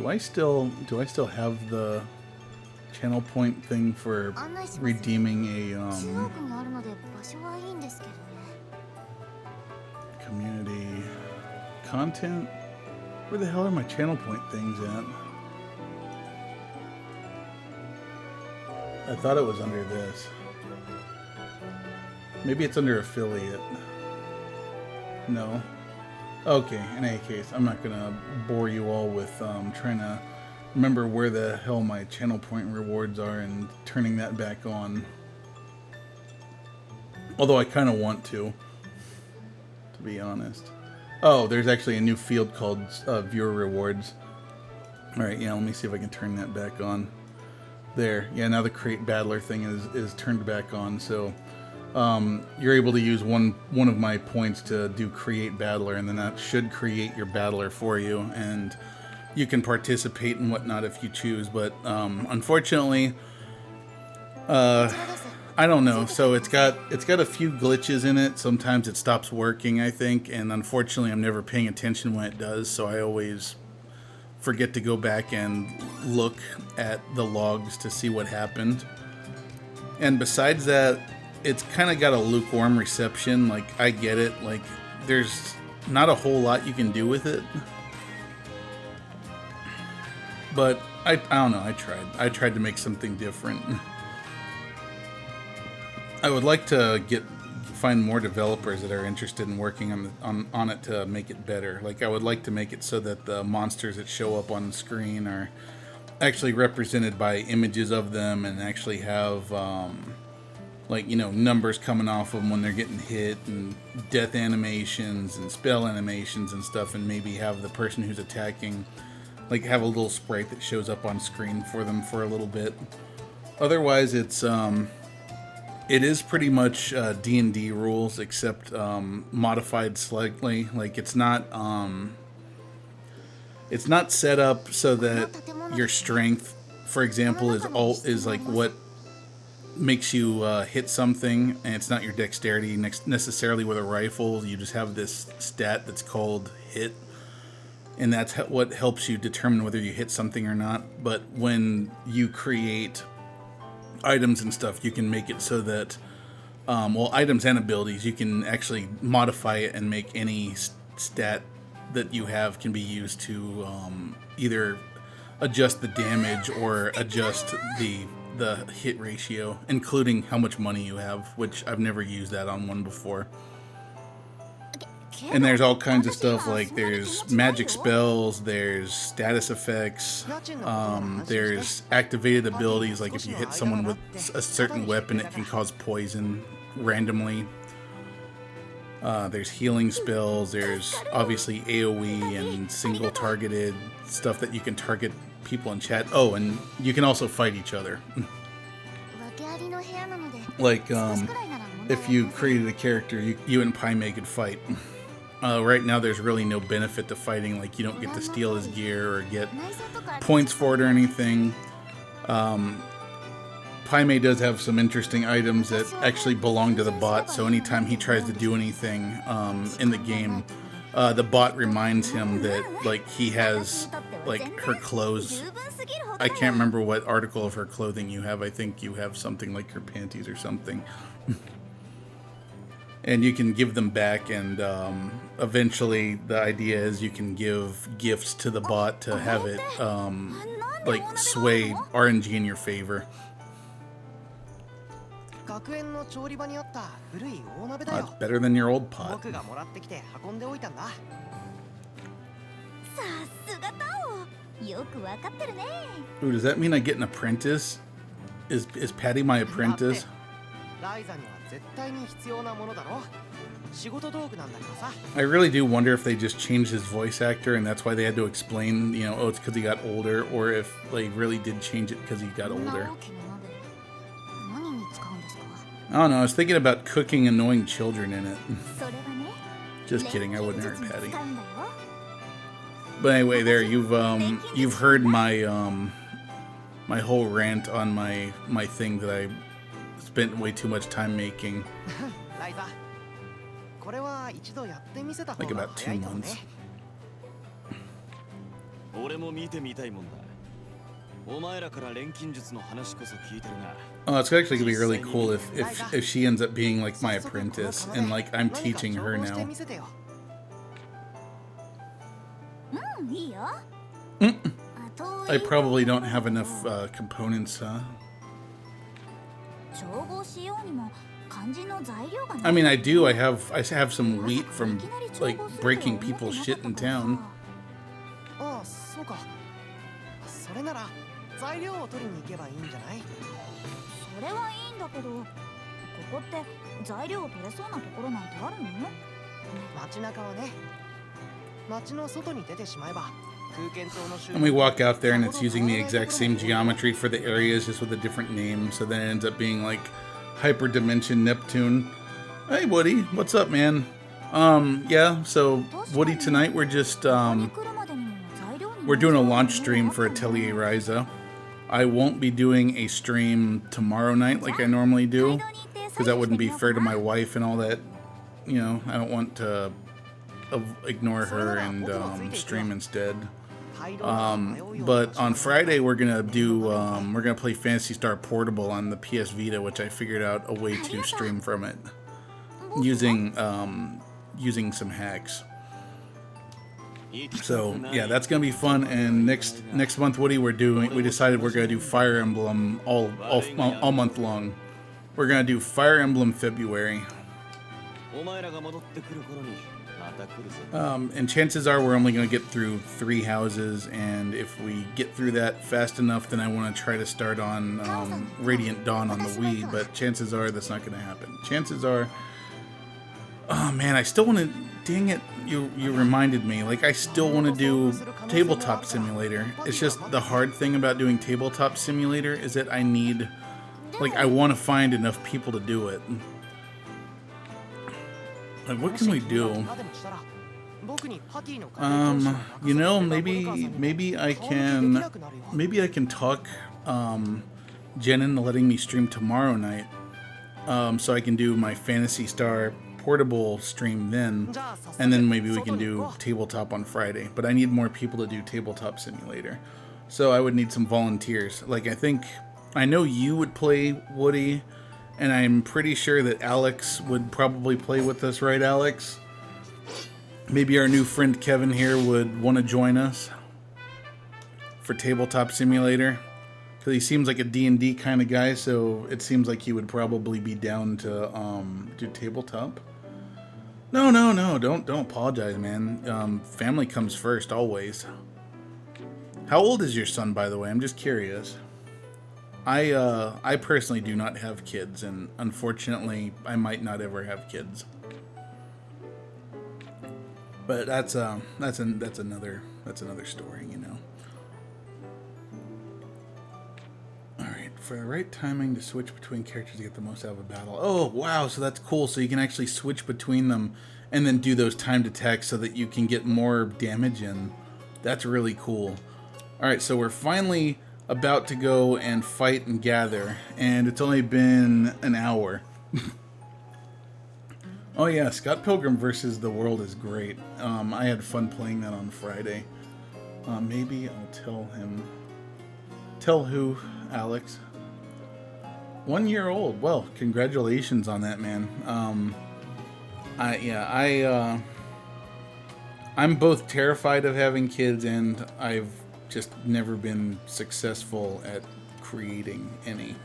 I still have the channel point thing for redeeming a community content? Where the hell are my channel point things at? I thought it was under this. Maybe it's under affiliate. No. Okay, in any case, I'm not gonna bore you all with trying to remember where the hell my channel point rewards are and turning that back on. Although I kind of want to be honest. Oh, there's actually a new field called viewer rewards. Alright, yeah, let me see if I can turn that back on. There, yeah, now the create battler thing is turned back on, so you're able to use one of my points to do create battler, and then that should create your battler for you, and you can participate and whatnot if you choose. But unfortunately, I don't know. So it's got a few glitches in it. Sometimes it stops working, I think, and unfortunately, I'm never paying attention when it does. So I always forget to go back and look at the logs to see what happened. And besides that, it's kind of got a lukewarm reception. Like, I get it. Like, there's not a whole lot you can do with it. But I don't know. I tried to make something different. I would like to find more developers that are interested in working on it to make it better. Like, I would like to make it so that the monsters that show up on the screen are actually represented by images of them, and actually have like, you know, numbers coming off of them when they're getting hit, and death animations and spell animations and stuff, and maybe have the person who's attacking, like, have a little sprite that shows up on screen for them for a little bit. Otherwise, it is pretty much D&D rules, except modified slightly. Like, it's not set up so that your strength, for example, is like what makes you hit something, and it's not your dexterity necessarily with a rifle. You just have this stat that's called hit, and that's what helps you determine whether you hit something or not. But when you create items and stuff, you can make it so that well, items and abilities, you can actually modify it and make any stat that you have can be used to either adjust the damage or adjust the hit ratio, including how much money you have, which I've never used that on one before. And there's all kinds of stuff, like there's magic spells, there's status effects, there's activated abilities, like if you hit someone with a certain weapon, it can cause poison randomly. There's healing spells, there's obviously AoE and single targeted stuff that you can target people in chat. Oh, and you can also fight each other. Like, if you created a character, you and Paimei could fight. Right now there's really no benefit to fighting, like you don't get to steal his gear or get points for it or anything. Paimei does have some interesting items that actually belong to the bot, so anytime he tries to do anything in the game, the bot reminds him that, like, he has, like, her clothes. I can't remember what article of her clothing you have. I think you have something like her panties or something. And you can give them back, and eventually the idea is you can give gifts to the bot to have it like sway RNG in your favor. It's better than your old pot. Ooh, does that mean I get an apprentice? Is Patty my apprentice? I really do wonder if they just changed his voice actor and that's why they had to explain, you know, oh, it's because he got older, or if they really did change it because he got older. I don't know, I was thinking about cooking annoying children in it. Just kidding, I wouldn't hurt Patty. But anyway, there, you've heard my my whole rant on my thing that I spent way too much time making. Like about 2 months. Oh, it's actually gonna be really cool if she ends up being like my apprentice and like I'm teaching her now. I probably don't have enough components, huh? I mean, I do. I have some wheat from like breaking people's shit in town. And we walk out there and it's using the exact same geometry for the areas, just with a different name, so then it ends up being like Hyperdimension Neptune. Hey Woody, what's up, man? Yeah, so Woody, tonight we're just we're doing a launch stream for Atelier Ryza. I won't be doing a stream tomorrow night like I normally do, because that wouldn't be fair to my wife and all that. You know, I don't want to ignore her and stream instead. But on Friday we're gonna play Phantasy Star Portable on the PS Vita, which I figured out a way to stream from it using some hacks. So yeah, that's gonna be fun. And next month, Woody, we decided we're gonna do Fire Emblem all month long. We're gonna do Fire Emblem February. And chances are we're only going to get through 3 houses, and if we get through that fast enough, then I want to try to start on Radiant Dawn on the Wii, but chances are that's not going to happen. Chances are... Oh man, I still want to... Dang it, you reminded me. Like, I still want to do Tabletop Simulator. It's just the hard thing about doing Tabletop Simulator is that I need... Like, I want to find enough people to do it. Like, what can we do? You know, maybe I can talk Jen into letting me stream tomorrow night, so I can do my Phantasy Star portable stream then, and then maybe we can do tabletop on Friday. But I need more people to do Tabletop Simulator, so I would need some volunteers. Like, I know you would play, Woody. And I'm pretty sure that Alex would probably play with us, right, Alex? Maybe our new friend Kevin here would want to join us for Tabletop Simulator. Because he seems like a D&D kind of guy, so it seems like he would probably be down to do tabletop. No, don't apologize, man. Family comes first, always. How old is your son, by the way? I'm just curious. I personally do not have kids, and unfortunately, I might not ever have kids. But that's another story, you know. All right, for the right timing to switch between characters to get the most out of a battle. Oh wow, so that's cool. So you can actually switch between them, and then do those timed attacks so that you can get more damage in. That's really cool. All right, so we're finally about to go and fight and gather, and it's only been an hour. Oh yeah, Scott Pilgrim versus the World is great. I had fun playing that on Friday. Maybe I'll tell him. Tell who, Alex? 1 year old. Well, congratulations on that, man. I'm both terrified of having kids, and I've just never been successful at creating any.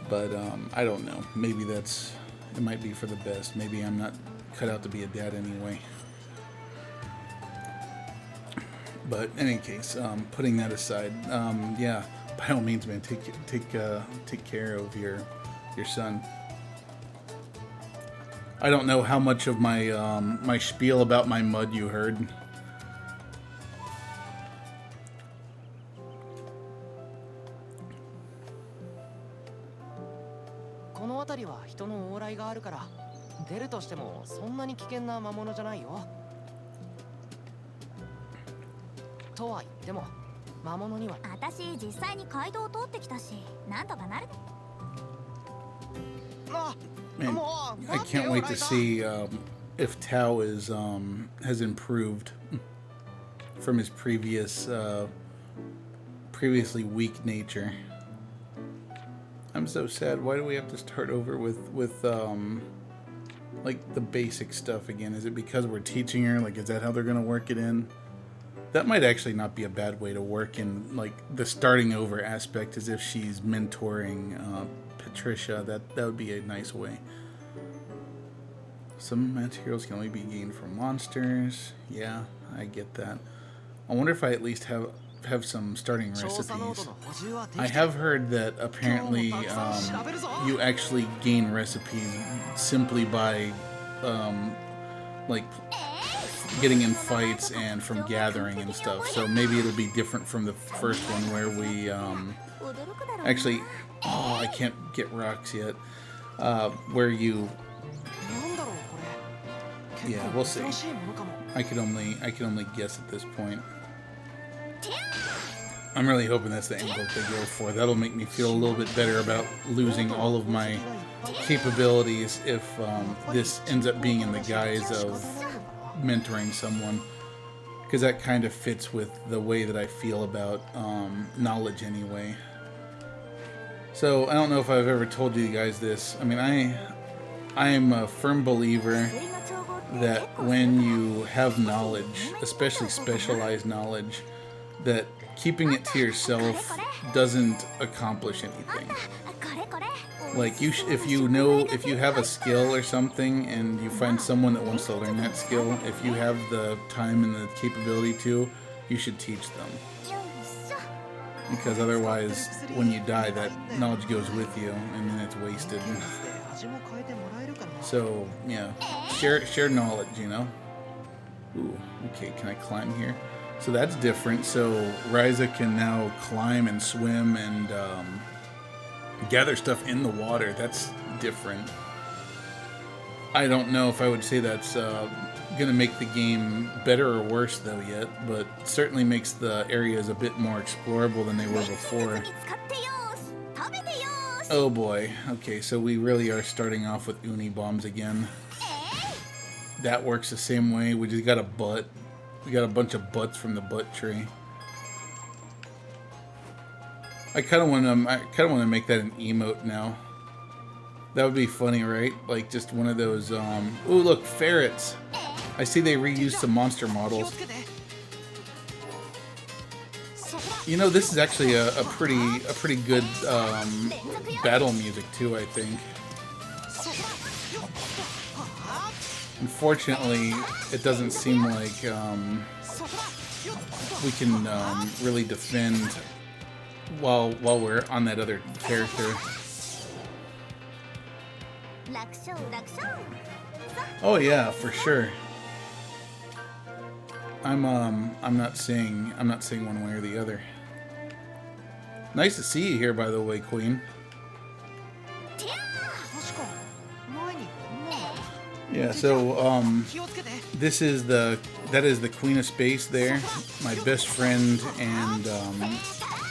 But I don't know. Maybe it might be for the best. Maybe I'm not cut out to be a dad anyway. But in any case, putting that aside, yeah, by all means, man, take care of your son. I don't know how much of my my spiel about my mud you heard. Man, I can't wait to see if Tao has improved from his previously weak nature. I'm so sad. Why do we have to start over with like the basic stuff again? Is it because we're teaching her? Like, is that how they're gonna work it in? That might actually not be a bad way to work in, like, the starting over aspect, as if she's mentoring Patricia. That would be a nice way. Some materials can only be gained from monsters. Yeah, I get that. I wonder if I at least have some starting recipes. I have heard that apparently you actually gain recipes simply by like getting in fights and from gathering and stuff. So maybe it'll be different from the first one where we actually, oh, I can't get rocks yet. Where you, yeah, we'll see. I can only guess at this point. I'm really hoping that's the angle they go for. That'll make me feel a little bit better about losing all of my capabilities if this ends up being in the guise of mentoring someone, because that kind of fits with the way that I feel about knowledge anyway. So I don't know if I've ever told you guys this. I mean, I am a firm believer that when you have knowledge, especially specialized knowledge, that keeping it to yourself doesn't accomplish anything. Like if you have a skill or something and you find someone that wants to learn that skill, if you have the time and the capability to, you should teach them. Because otherwise, when you die, that knowledge goes with you and then it's wasted. So, yeah, share knowledge, you know? Ooh, okay, can I climb here? So that's different. So Ryza can now climb and swim and gather stuff in the water. That's different. I don't know if I would say that's going to make the game better or worse though yet, but certainly makes the areas a bit more explorable than they were before. Oh boy. Okay, so we really are starting off with uni bombs again. That works the same way. We just got a butt. We got a bunch of butts from the butt tree. I kind of want to make that an emote now. That would be funny, right? Like just one of those ooh, look, ferrets. I see they reused some monster models. You know, this is actually a pretty good battle music too, I think. Unfortunately, it doesn't seem like we can really defend while we're on that other character. Oh yeah, for sure. I'm not saying one way or the other. Nice to see you here, by the way, Queen. Yeah, so that is the Queen of Space there, my best friend and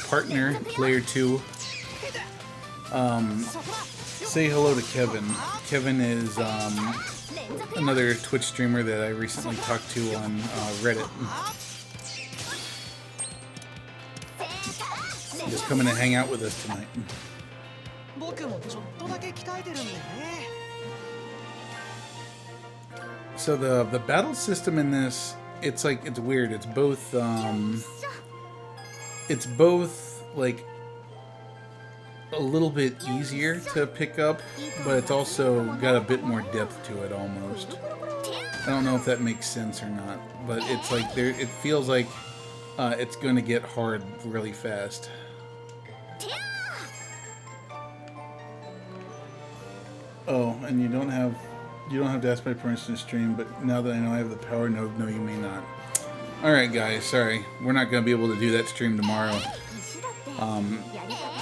partner, player 2. Say hello to Kevin. Kevin is another Twitch streamer that I recently talked to on Reddit. Just coming to hang out with us tonight. So the battle system in this, it's weird. It's both like a little bit easier to pick up, but it's also got a bit more depth to it almost. I don't know if that makes sense or not, but it's like it feels like it's going to get hard really fast. Oh, and you don't have to ask my permission to stream, but now that I know I have the power, no, you may not. Alright guys, sorry. We're not going to be able to do that stream tomorrow.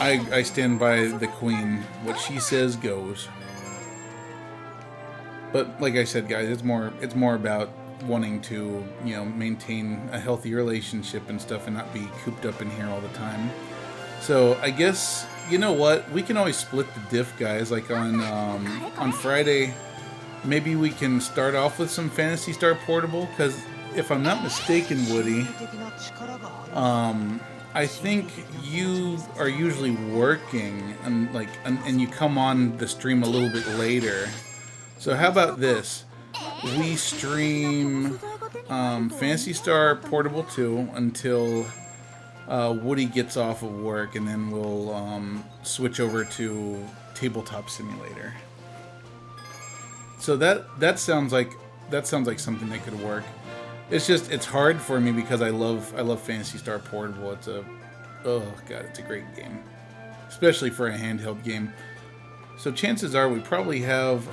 I stand by the Queen. What she says goes. But like I said, guys, it's more about wanting to, you know, maintain a healthy relationship and stuff and not be cooped up in here all the time. So I guess, you know what? We can always split the diff, guys. Like on Friday, maybe we can start off with some Phantasy Star Portable, because if I'm not mistaken, Woody, I think you are usually working and you come on the stream a little bit later. So how about this? We stream Phantasy Star Portable 2 until Woody gets off of work, and then we'll switch over to Tabletop Simulator. So that sounds like something that could work. It's hard for me because I love Phantasy Star Portable. It's a great game, especially for a handheld game. So chances are we've probably gathered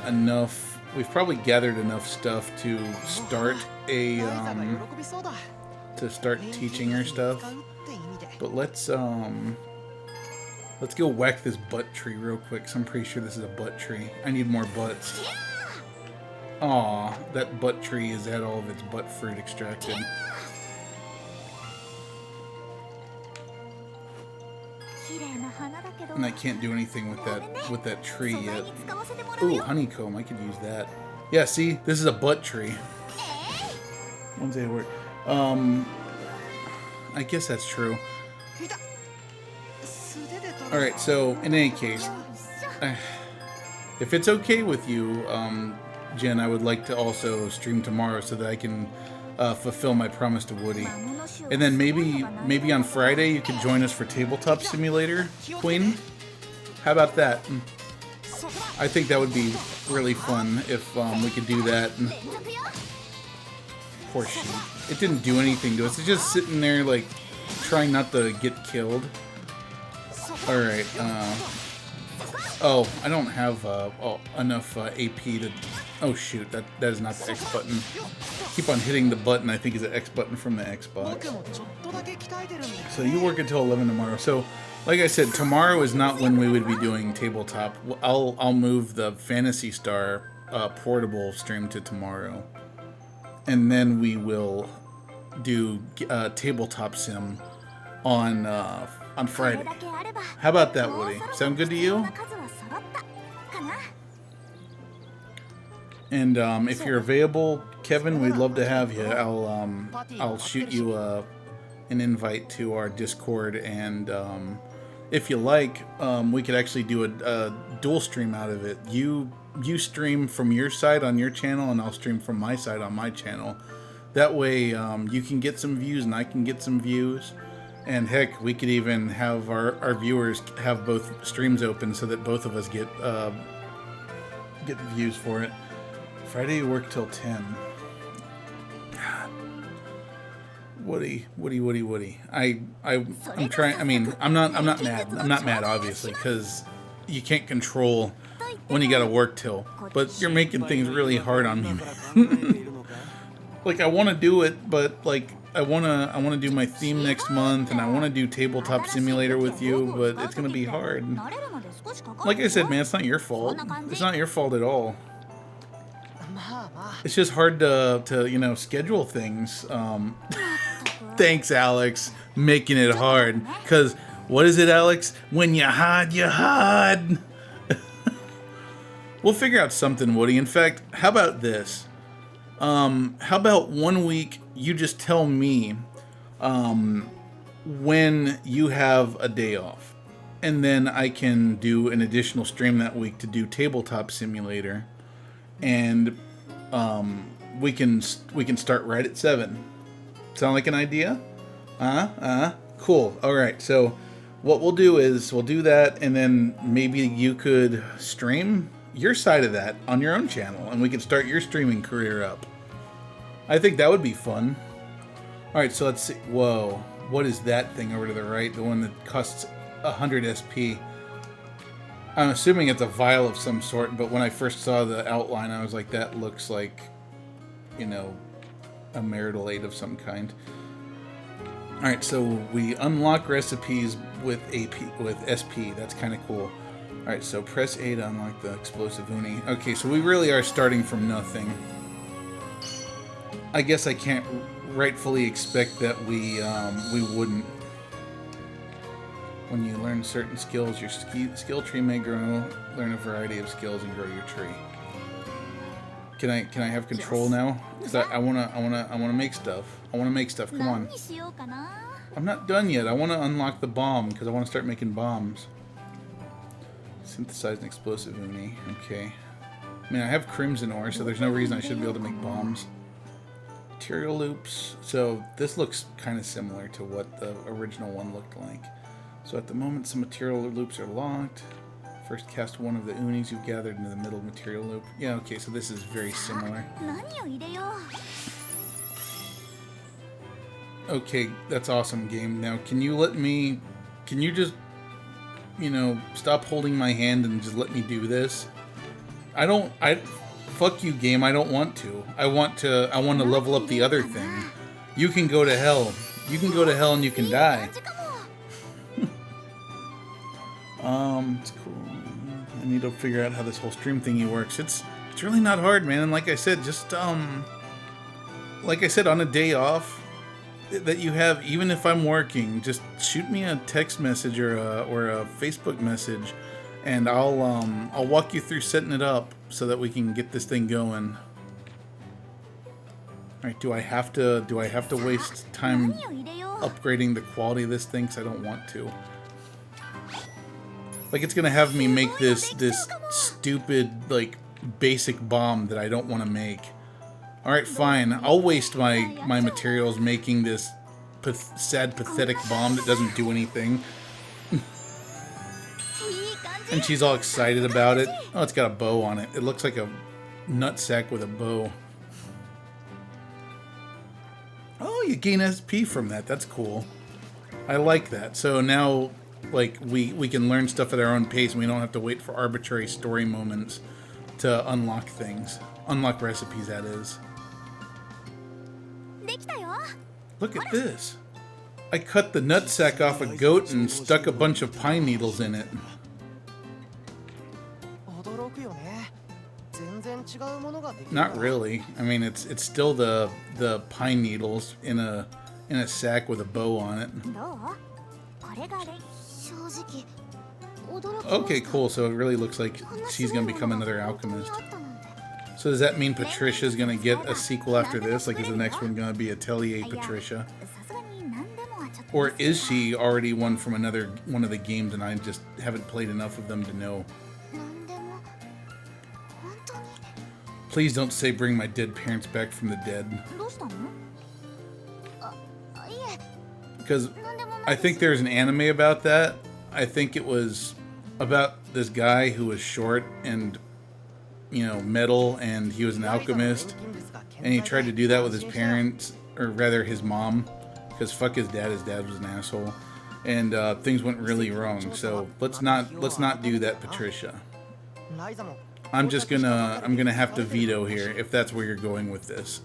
enough stuff to start teaching her stuff. But let's go whack this butt tree real quick. So I'm pretty sure this is a butt tree. I need more butts. Aw, that butt tree has had all of its butt fruit extracted. And I can't do anything with that tree yet. Ooh, honeycomb, I could use that. Yeah, see? This is a butt tree. One day work. I guess that's true. Alright, so in any case, If it's okay with you, Jen, I would like to also stream tomorrow so that I can fulfill my promise to Woody. And then maybe on Friday you could join us for Tabletop Simulator, Queen. How about that? I think that would be really fun if we could do that. Poor sheep. It didn't do anything to us. It's just sitting there, like, trying not to get killed. Alright, oh, I don't have enough AP to... Oh shoot, that is not the X button. Keep on hitting the button, I think is the X button from the Xbox. So you work until 11 tomorrow. So, like I said, tomorrow is not when we would be doing tabletop. I'll move the Phantasy Star portable stream to tomorrow. And then we will do tabletop sim on Friday. How about that, Woody? Sound good to you? And if you're available, Kevin, we'd love to have you. I'll shoot you an invite to our Discord, and if you like, we could actually do a dual stream out of it. You stream from your side on your channel, and I'll stream from my side on my channel. That way, you can get some views, and I can get some views. And heck, we could even have our viewers have both streams open so that both of us get views for it. Friday you work till 10. God. Woody. I'm trying. I mean, I'm not mad. I'm not mad, obviously, because you can't control when you gotta work till. But you're making things really hard on me, man. Like, I want to do it, but like I wanna do my theme next month, and I want to do Tabletop Simulator with you, but it's gonna be hard. Like I said, man, it's not your fault. It's not your fault at all. It's just hard to schedule things. Thanks, Alex, making it hard. Cause what is it, Alex? When you hide, you hide. We'll figure out something, Woody. In fact, how about this? How about 1 week you just tell me when you have a day off, and then I can do an additional stream that week to do Tabletop Simulator, and we can start right at 7. Sound like an idea? Cool. All right. So what we'll do is we'll do that, and then maybe you could stream your side of that on your own channel, and we can start your streaming career up. I think that would be fun. All right. So let's see. Whoa. What is that thing over to the right? The one that costs 100 SP. I'm assuming it's a vial of some sort, but when I first saw the outline, I was like, that looks like, a marital aid of some kind. Alright, so we unlock recipes with SP. That's kind of cool. Alright, so press A to unlock the explosive uni. Okay, so we really are starting from nothing. I guess I can't rightfully expect that we wouldn't. When you learn certain skills, your skill tree may grow. Learn a variety of skills and grow your tree. Can I have control now? Because I wanna make stuff. I wanna make stuff. Come on. I'm not done yet. I wanna unlock the bomb because I wanna start making bombs. Synthesize an explosive uni. Okay. I mean, I have crimson ore, so there's no reason I shouldn't be able to make bombs. Material loops. So this looks kind of similar to what the original one looked like. So at the moment, some material loops are locked. First cast one of the unis you've gathered into the middle material loop. Yeah, okay, so this is very similar. Okay, that's awesome, game. Now, can you just, stop holding my hand and just let me do this? Fuck you, game, I don't want to. I want to level up the other thing. You can go to hell. You can go to hell and you can die. It's cool. I need to figure out how this whole stream thingy works. It's really not hard, man. And like I said, just like I said, on a day off that you have, even if I'm working, just shoot me a text message or a Facebook message, and I'll walk you through setting it up so that we can get this thing going. All right, do I have to waste time upgrading the quality of this thing? Because I don't want to. Like it's gonna have me make this stupid like basic bomb that I don't want to make. All right, fine. I'll waste my materials making this sad, pathetic bomb that doesn't do anything. And she's all excited about it. Oh, it's got a bow on it. It looks like a nutsack with a bow. Oh, you gain SP from that. That's cool. I like that. So now, like, we can learn stuff at our own pace, and we don't have to wait for arbitrary story moments to unlock things. Unlock recipes, that is. Look at this. I cut the nutsack off a goat and stuck a bunch of pine needles in it. Not really. I mean, it's still the pine needles in a sack with a bow on it. Okay, cool. So it really looks like she's gonna become another alchemist. So does that mean Patricia's gonna get a sequel after this? Like, is the next one gonna be Atelier Patricia? Or is she already one from one of the games and I just haven't played enough of them to know? Please don't say bring my dead parents back from the dead. Because I think there's an anime about that. I think it was about this guy who was short and, you know, metal, and he was an alchemist. And he tried to do that with his parents, or rather his mom. Because fuck his dad was an asshole. And things went really wrong. So let's not do that, Patricia. I'm gonna have to veto here if that's where you're going with this.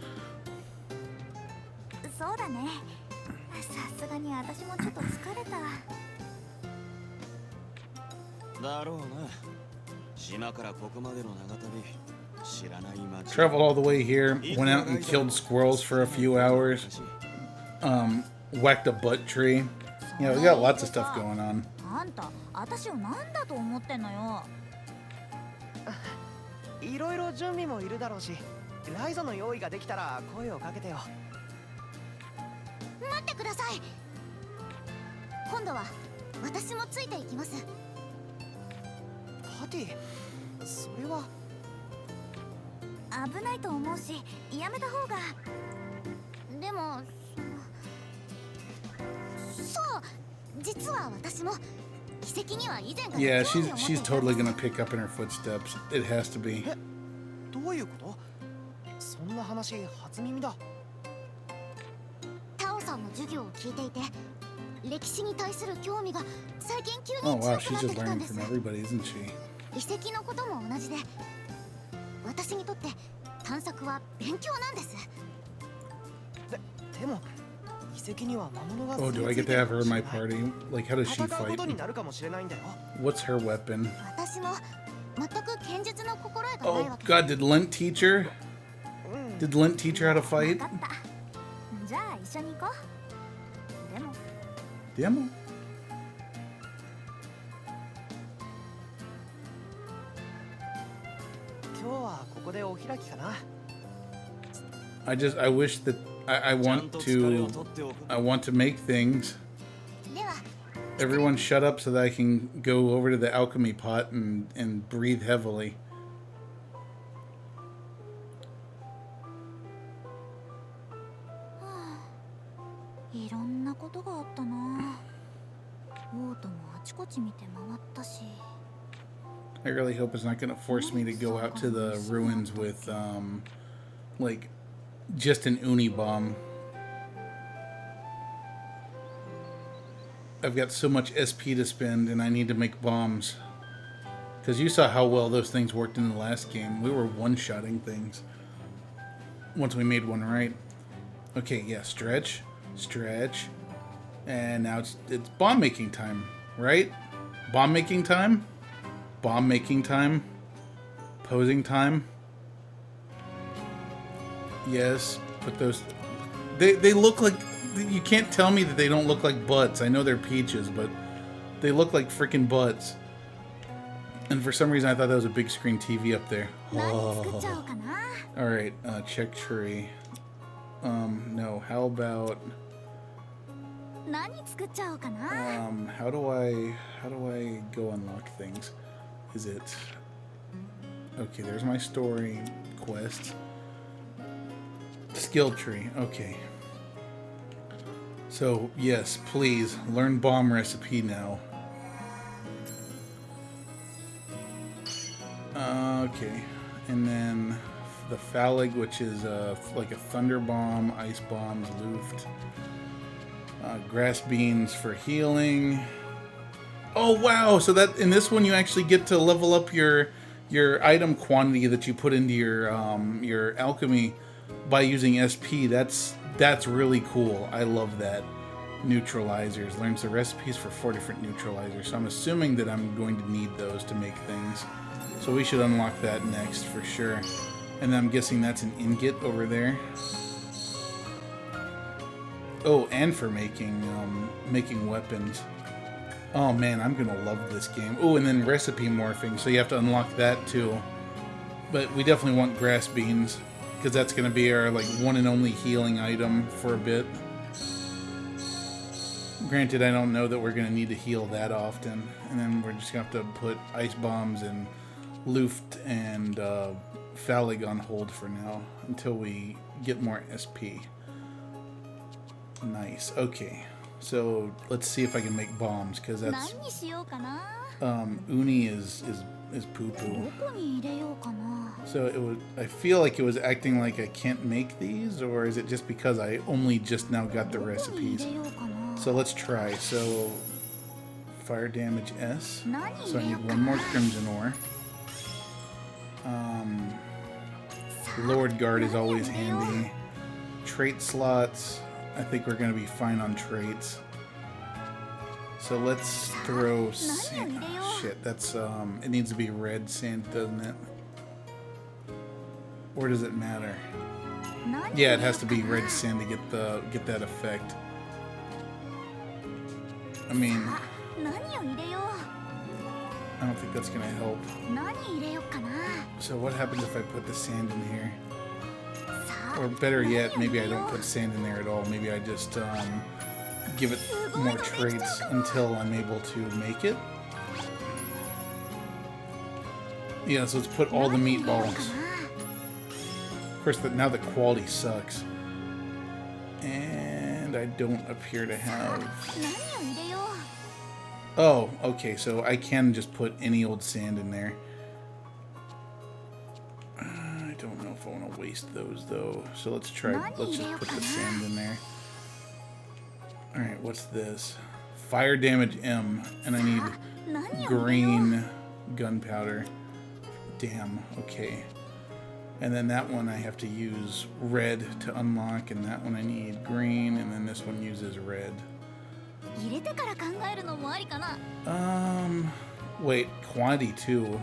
Traveled all the way here, went out and killed squirrels for a few hours, whacked a butt tree. You know, we got lots of stuff going on. Yeah, she's totally gonna pick up in her footsteps. It has to be. Oh wow, she's just learning from everybody, isn't she? Oh, do I get to have her in my party? Like, how does she fight? What's her weapon? Oh god, did Lent teach her? Did Lent teach her how to fight? Demo? I wish that I want to make things. Everyone shut up so that I can go over to the alchemy pot and breathe heavily. I really hope it's not going to force me to go out to the ruins with, like, just an uni bomb. I've got so much SP to spend, and I need to make bombs. Because you saw how well those things worked in the last game. We were one-shotting things once we made one right. Okay, yeah, stretch, stretch. And now it's bomb making time, right? Bomb making time? Bomb making time? Posing time? Yes, put those... They look like... You can't tell me that they don't look like butts. I know they're peaches, but they look like freaking butts. And for some reason I thought that was a big screen TV up there. Oh. Alright, check tree. No, how about... How do I go unlock things? Is it okay? There's my story quest. Skill tree. Okay. So yes, please learn bomb recipe now. Okay, and then the phallic, which is like a thunder bomb, ice bombs, luft. Grass beans for healing. Oh wow! So that in this one you actually get to level up your item quantity that you put into your alchemy by using SP. That's really cool. I love that. Neutralizers. Learns the recipes for 4 different neutralizers. So I'm assuming that I'm going to need those to make things. So we should unlock that next for sure. And I'm guessing that's an ingot over there. Oh, and for making weapons. Oh man, I'm gonna love this game. Oh, and then recipe morphing, so you have to unlock that too. But we definitely want grass beans, because that's gonna be our like one and only healing item for a bit. Granted, I don't know that we're gonna need to heal that often, and then we're just gonna have to put ice bombs and luft and phallic on hold for now until we get more SP. Nice. Okay, so let's see if I can make bombs, because that's uni is poo poo. So it would. I feel like it was acting like I can't make these, or is it just because I only just now got the recipes? So let's try. So fire damage S. So I need one more crimson ore. Lord guard is always handy. Trait slots. I think we're going to be fine on traits. So let's throw sand. Oh, shit, that's it needs to be red sand, doesn't it? Or does it matter? Yeah, it has to be red sand to get that effect. I mean, I don't think that's going to help. So what happens if I put the sand in here? Or better yet, maybe I don't put sand in there at all. Maybe I just give it more traits until I'm able to make it. Yeah, so let's put all the meatballs. Of course, now the quality sucks. And I don't appear to have... Oh, okay, so I can just put any old sand in there. I don't know if I want to waste those though. So let's try. Let's just put the sand in there. All right, what's this? Fire damage M, and I need green gunpowder. Damn. Okay. And then that one I have to use red to unlock, and that one I need green, and then this one uses red. Wait, quantity too.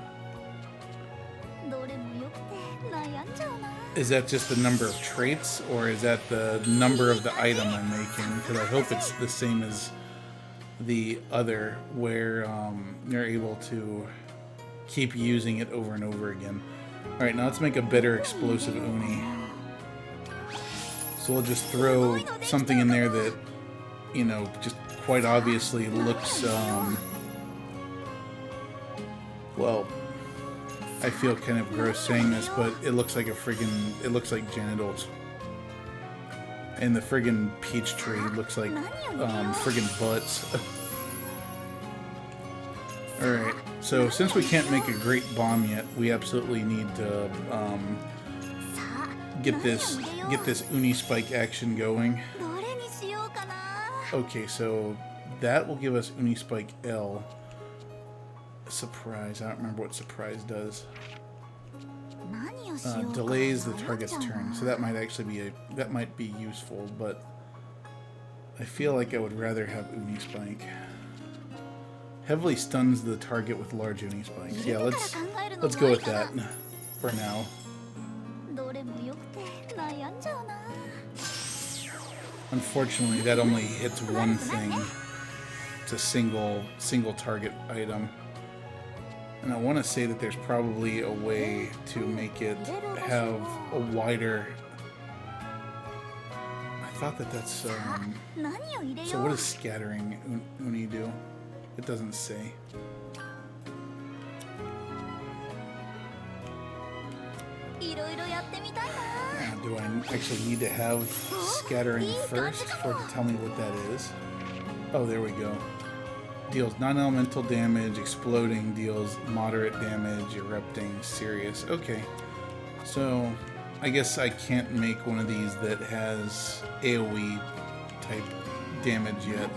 Is that just the number of traits, or is that the number of the item I'm making? Because I hope it's the same as the other, where you're able to keep using it over and over again. Alright, now let's make a better explosive uni. So we'll just throw something in there that, you know, just quite obviously looks, well, I feel kind of gross saying this, but it looks like it looks like genitals. And the friggin' peach tree looks like, friggin' butts. Alright, so since we can't make a great bomb yet, we absolutely need to, get this uni spike action going. Okay, so that will give us uni spike L. Surprise. I don't remember what surprise does. Delays the target's turn, so that might actually be that might be useful, but I feel like I would rather have uni spike. Heavily stuns the target with large uni spikes. Yeah, let's go with that for now. Unfortunately, that only hits one thing. It's a single target item. And I want to say that there's probably a way to make it have a wider... I thought that's so what does scattering uni do? It doesn't say. Do I actually need to have scattering first for it to tell me what that is? Oh, there we go. Deals non-elemental damage, exploding deals moderate damage, erupting, serious. Okay, so I guess I can't make one of these that has AoE type damage yet.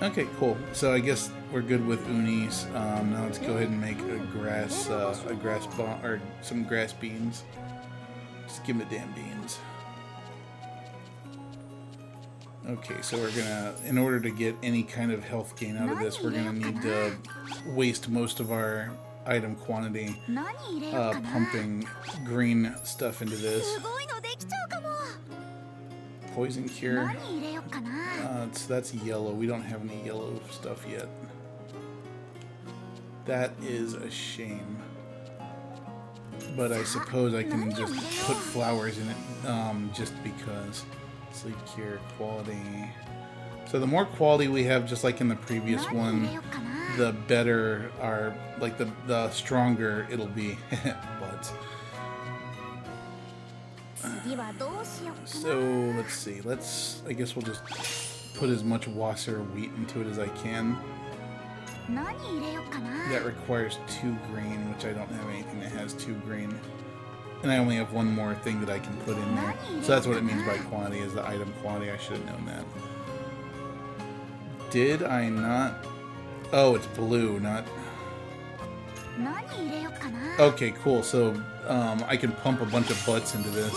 Okay, cool. So I guess we're good with unis. Now let's go ahead and make a grass bomb or some grass beans. Just give me the damn beans. Okay, so we're gonna, in order to get any kind of health gain out of this, we're gonna need to waste most of our item quantity pumping green stuff into this. Poison cure. That's yellow. We don't have any yellow stuff yet. That is a shame. But I suppose I can just put flowers in it just because. Sleep cure, quality. So the more quality we have, just like in the previous one, the better our, like the stronger it'll be. But so let's see. I guess we'll just put as much wasser wheat into it as I can. That requires 2 green, which I don't have anything that has 2 green. And I only have one more thing that I can put in there. So that's what it means by quantity, is the item quantity. I should have known that. Did I not? Oh, it's blue, not... Okay, cool. So I can pump a bunch of butts into this.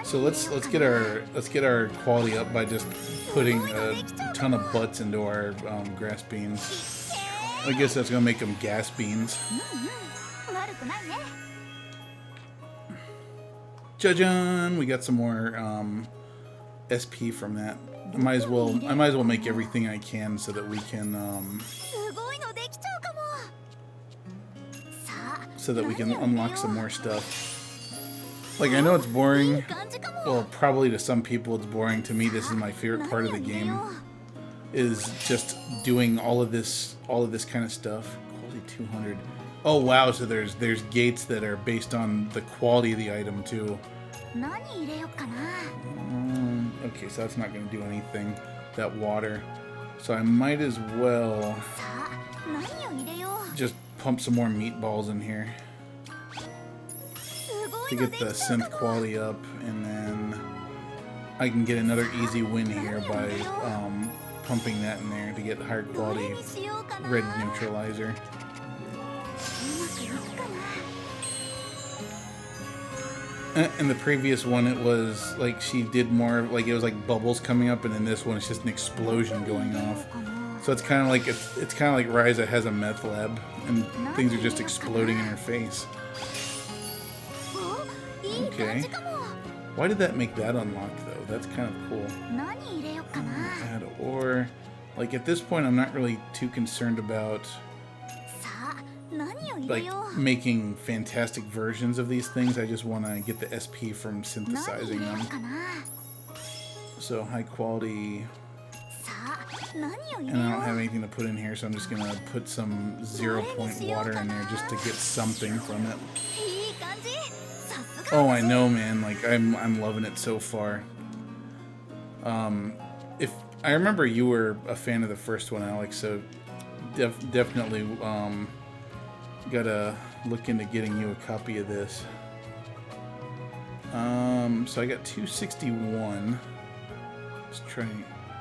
So let's get our quality up by just putting a ton of butts into our grass beans. I guess that's gonna make them gas beans. Jajan! We got some more SP from that. I might as well make everything I can so that we can unlock some more stuff. Like, I know it's boring. Well, probably to some people it's boring. To me, this is my favorite part of the game. Is just doing all of this kind of stuff. Quality 200. Oh wow! So there's gates that are based on the quality of the item too. Okay, so that's not going to do anything. That water. So I might as well just pump some more meatballs in here to get the synth quality up, and then I can get another easy win here by pumping that in there to get higher quality red neutralizer. In the previous one, it was like she did more, like it was like bubbles coming up, and in this one, it's just an explosion going off. So it's kind of like Ryza has a meth lab, and things are just exploding in her face. Okay. Why did that make that unlocked though? That's kind of cool. Add ore. Like at this point, I'm not really too concerned about like making fantastic versions of these things. I just want to get the SP from synthesizing them. So high quality. And I don't have anything to put in here, so I'm just gonna put some 0-point water in there just to get something from it. Oh, I know, man. Like I'm loving it so far. If I remember, you were a fan of the first one, Alex. So definitely gotta look into getting you a copy of this. So I got 261. Let's try.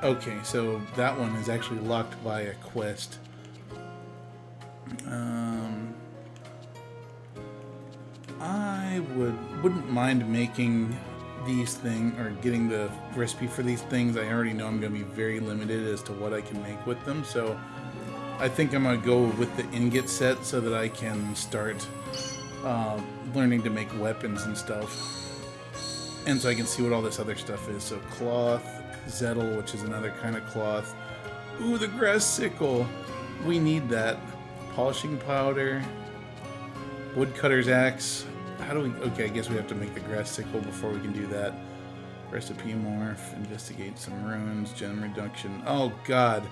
Okay, so that one is actually locked by a quest. I wouldn't mind making these things, or getting the recipe for these things. I already know I'm going to be very limited as to what I can make with them, so I think I'm going to go with the ingot set so that I can start learning to make weapons and stuff. And so I can see what all this other stuff is. So cloth, zettel, which is another kind of cloth. Ooh, the grass sickle. We need that. Polishing powder. Woodcutter's axe. how do we... Okay, I guess we have to make the grass sickle before we can do that. Recipe morph, investigate some runes, gem reduction. Oh god,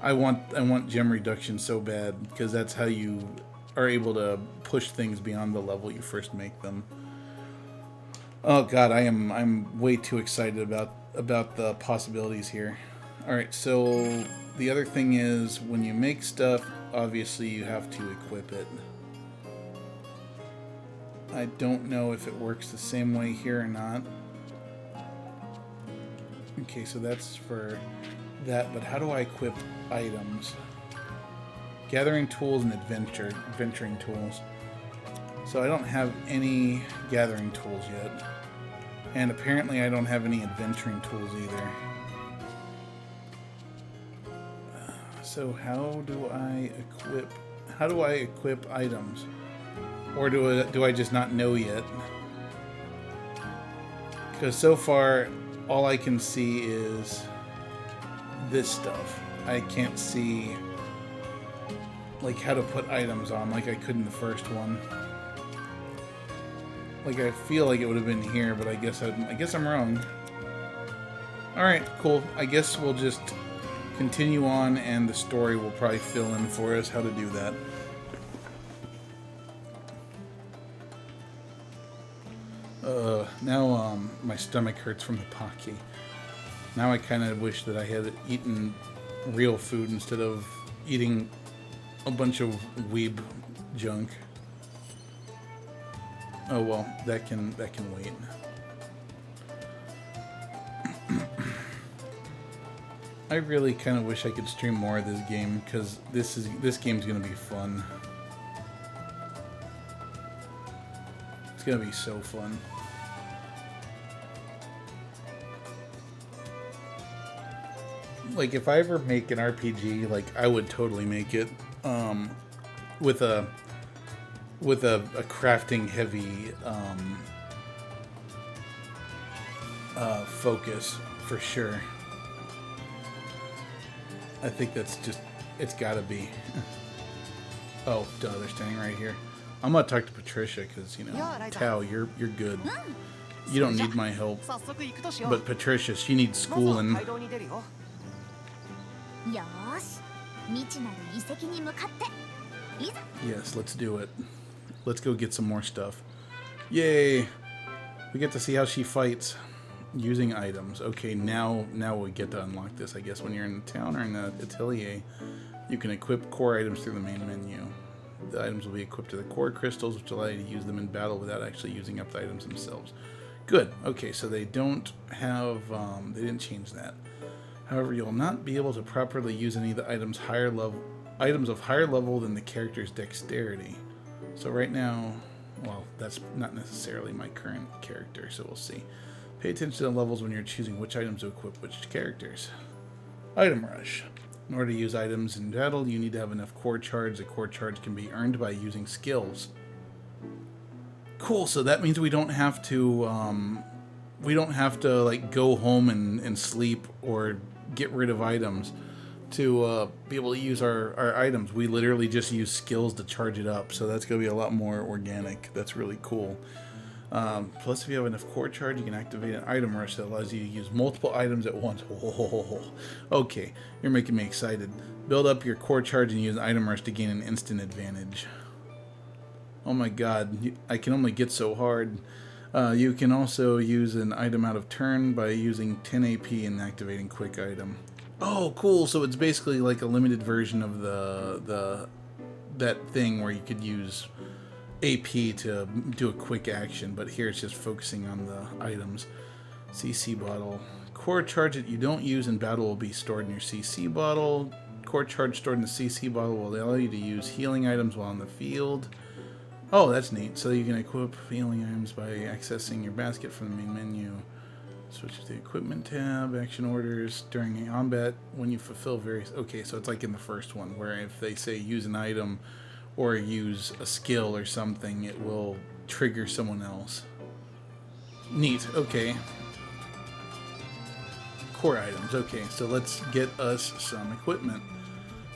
I want gem reduction so bad, because that's how you are able to push things beyond the level you first make them. Oh god, I'm way too excited about the possibilities here. All right, so the other thing is when you make stuff, obviously you have to equip it. I don't know if it works the same way here or not. Okay, so that's for that, but how do I equip items? Gathering tools and adventuring tools. So I don't have any gathering tools yet. And apparently I don't have any adventuring tools either. So how do I equip items? Or do I just not know yet? Because so far all I can see is this stuff. I can't see like how to put items on like I could in the first one. Like, I feel like it would have been here, but I guess I'm wrong. Alright, cool. I guess we'll just continue on, and the story will probably fill in for us how to do that. Now, my stomach hurts from the Pocky. Now I kind of wish that I had eaten real food instead of eating a bunch of weeb junk. Oh well, that can wait. I really kind of wish I could stream more of this game, because this game's gonna be fun. It's gonna be so fun. Like, if I ever make an RPG, like, I would totally make it with a crafting heavy focus for sure. I think that's just, it's gotta be. Oh, duh, they're standing right here. I'm gonna talk to Patricia because, you know, Tao, you're good. You don't need my help. But Patricia, she needs schooling. Yes, let's do it. Let's go get some more stuff. Yay! We get to see how she fights using items. Okay, now we get to unlock this. I guess when you're in the town or in the atelier, you can equip core items through the main menu. The items will be equipped to the core crystals, which allow you to use them in battle without actually using up the items themselves. Good. Okay, so they don't have, they didn't change that. However, you'll not be able to properly use any of the items of higher level than the character's dexterity. So right now, well, that's not necessarily my current character, so we'll see. Pay attention to the levels when you're choosing which items to equip which characters. Item rush. In order to use items in battle, you need to have enough core charge. The core charge can be earned by using skills. Cool, so that means we don't have to like go home and sleep or get rid of items to be able to use our items. We literally just use skills to charge it up, so that's going to be a lot more organic. That's really cool. Plus, if you have enough core charge, you can activate an item rush that allows you to use multiple items at once. Okay, you're making me excited. Build up your core charge and use item rush to gain an instant advantage. Oh my god, I can only get so hard. You can also use an item out of turn by using 10 AP and activating quick item. Oh, cool! So it's basically like a limited version of that thing where you could use AP to do a quick action, but here it's just focusing on the items. CC bottle. Core charge that you don't use in battle will be stored in your CC bottle. Core charge stored in the CC bottle will allow you to use healing items while in the field. Oh, that's neat. So you can equip healing items by accessing your basket from the main menu. Switch to the equipment tab, action orders during combat when you fulfill various... Okay, so it's like in the first one, where if they say use an item or use a skill or something, it will trigger someone else. Neat, okay. Core items, okay, so let's get us some equipment.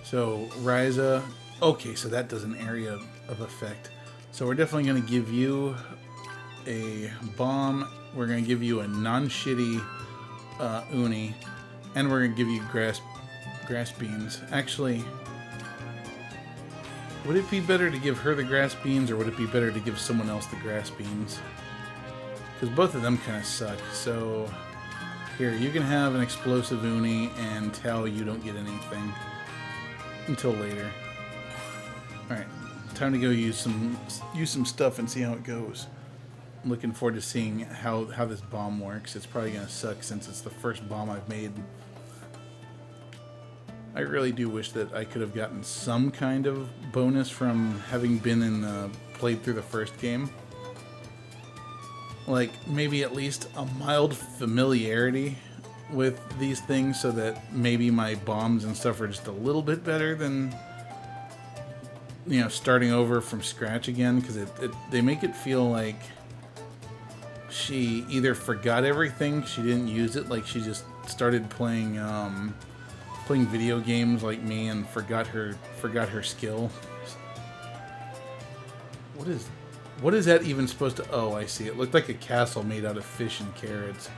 So, Ryza... Okay, so that does an area of effect. So we're definitely going to give you a bomb. We're gonna give you a non-shitty uni, and we're gonna give you grass beans. Actually, would it be better to give her the grass beans, or would it be better to give someone else the grass beans? Because both of them kind of suck. So here, you can have an explosive uni, and Tao, you don't get anything until later. All right, time to go use some stuff and see how it goes. I'm looking forward to seeing how this bomb works. It's probably gonna suck since it's the first bomb I've made. I really do wish that I could have gotten some kind of bonus from having been in played through the first game. Like maybe at least a mild familiarity with these things, so that maybe my bombs and stuff are just a little bit better than, you know, starting over from scratch again. Because they make it feel like she either forgot everything, she didn't use it, like she just started playing video games like me and forgot her skill. What is that even supposed to? Oh, I see. It looked like a castle made out of fish and carrots.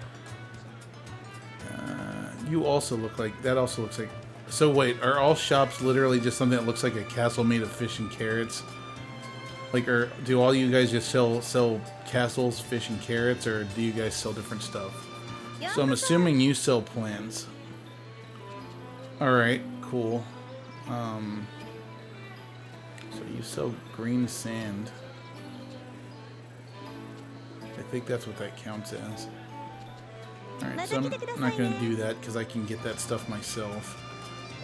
You also look like that. Also looks like. So wait, are all shops literally just something that looks like a castle made of fish and carrots? Like, do all you guys just sell castles, fish, and carrots, or do you guys sell different stuff? So I'm assuming you sell plants. Alright, cool. So you sell green sand. I think that's what that counts as. Alright, so I'm not going to do that because I can get that stuff myself.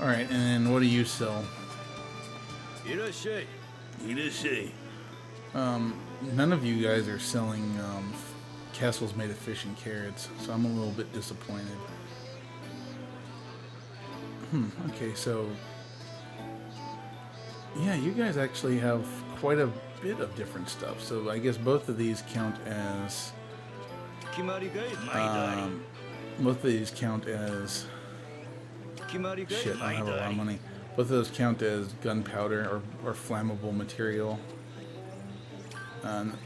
Alright, and then what do you sell? None of you guys are selling castles made of fish and carrots, so I'm a little bit disappointed. Okay, so yeah, you guys actually have quite a bit of different stuff. So I guess both of these count as shit, I don't have a lot of money. Both of those count as gunpowder or flammable material.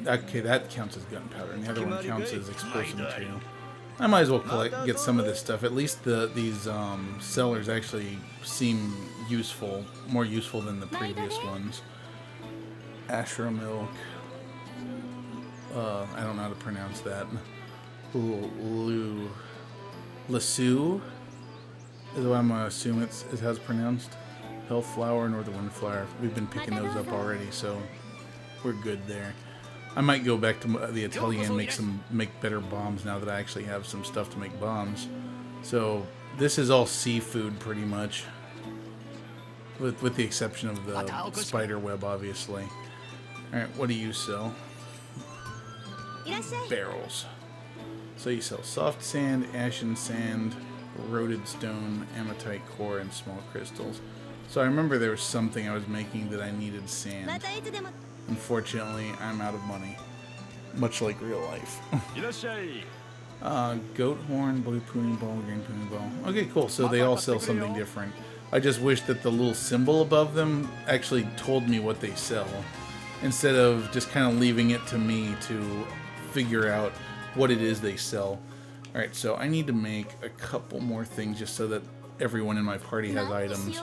Okay, that counts as gunpowder, and the other one counts as explosive material. I might as well get some of this stuff. At least these sellers actually seem useful, more useful than the previous ones. Ashra milk. I don't know how to pronounce that. Lasso is what I'm gonna assume it's how it's pronounced. Health flower, northern wind flower. We've been picking those up already, so we're good there. I might go back to the Atelier and make better bombs now that I actually have some stuff to make bombs. So this is all seafood pretty much, with the exception of the spider web, obviously. All right, what do you sell? Barrels. So you sell soft sand, ashen sand, eroded stone, ametite core, and small crystals. So I remember there was something I was making that I needed sand. Unfortunately, I'm out of money. Much like real life. Goat horn, blue pooning ball, green pooning ball. Okay, cool. So they all sell something different. I just wish that the little symbol above them actually told me what they sell, instead of just kind of leaving it to me to figure out what it is they sell. Alright, so I need to make a couple more things just so that everyone in my party has items.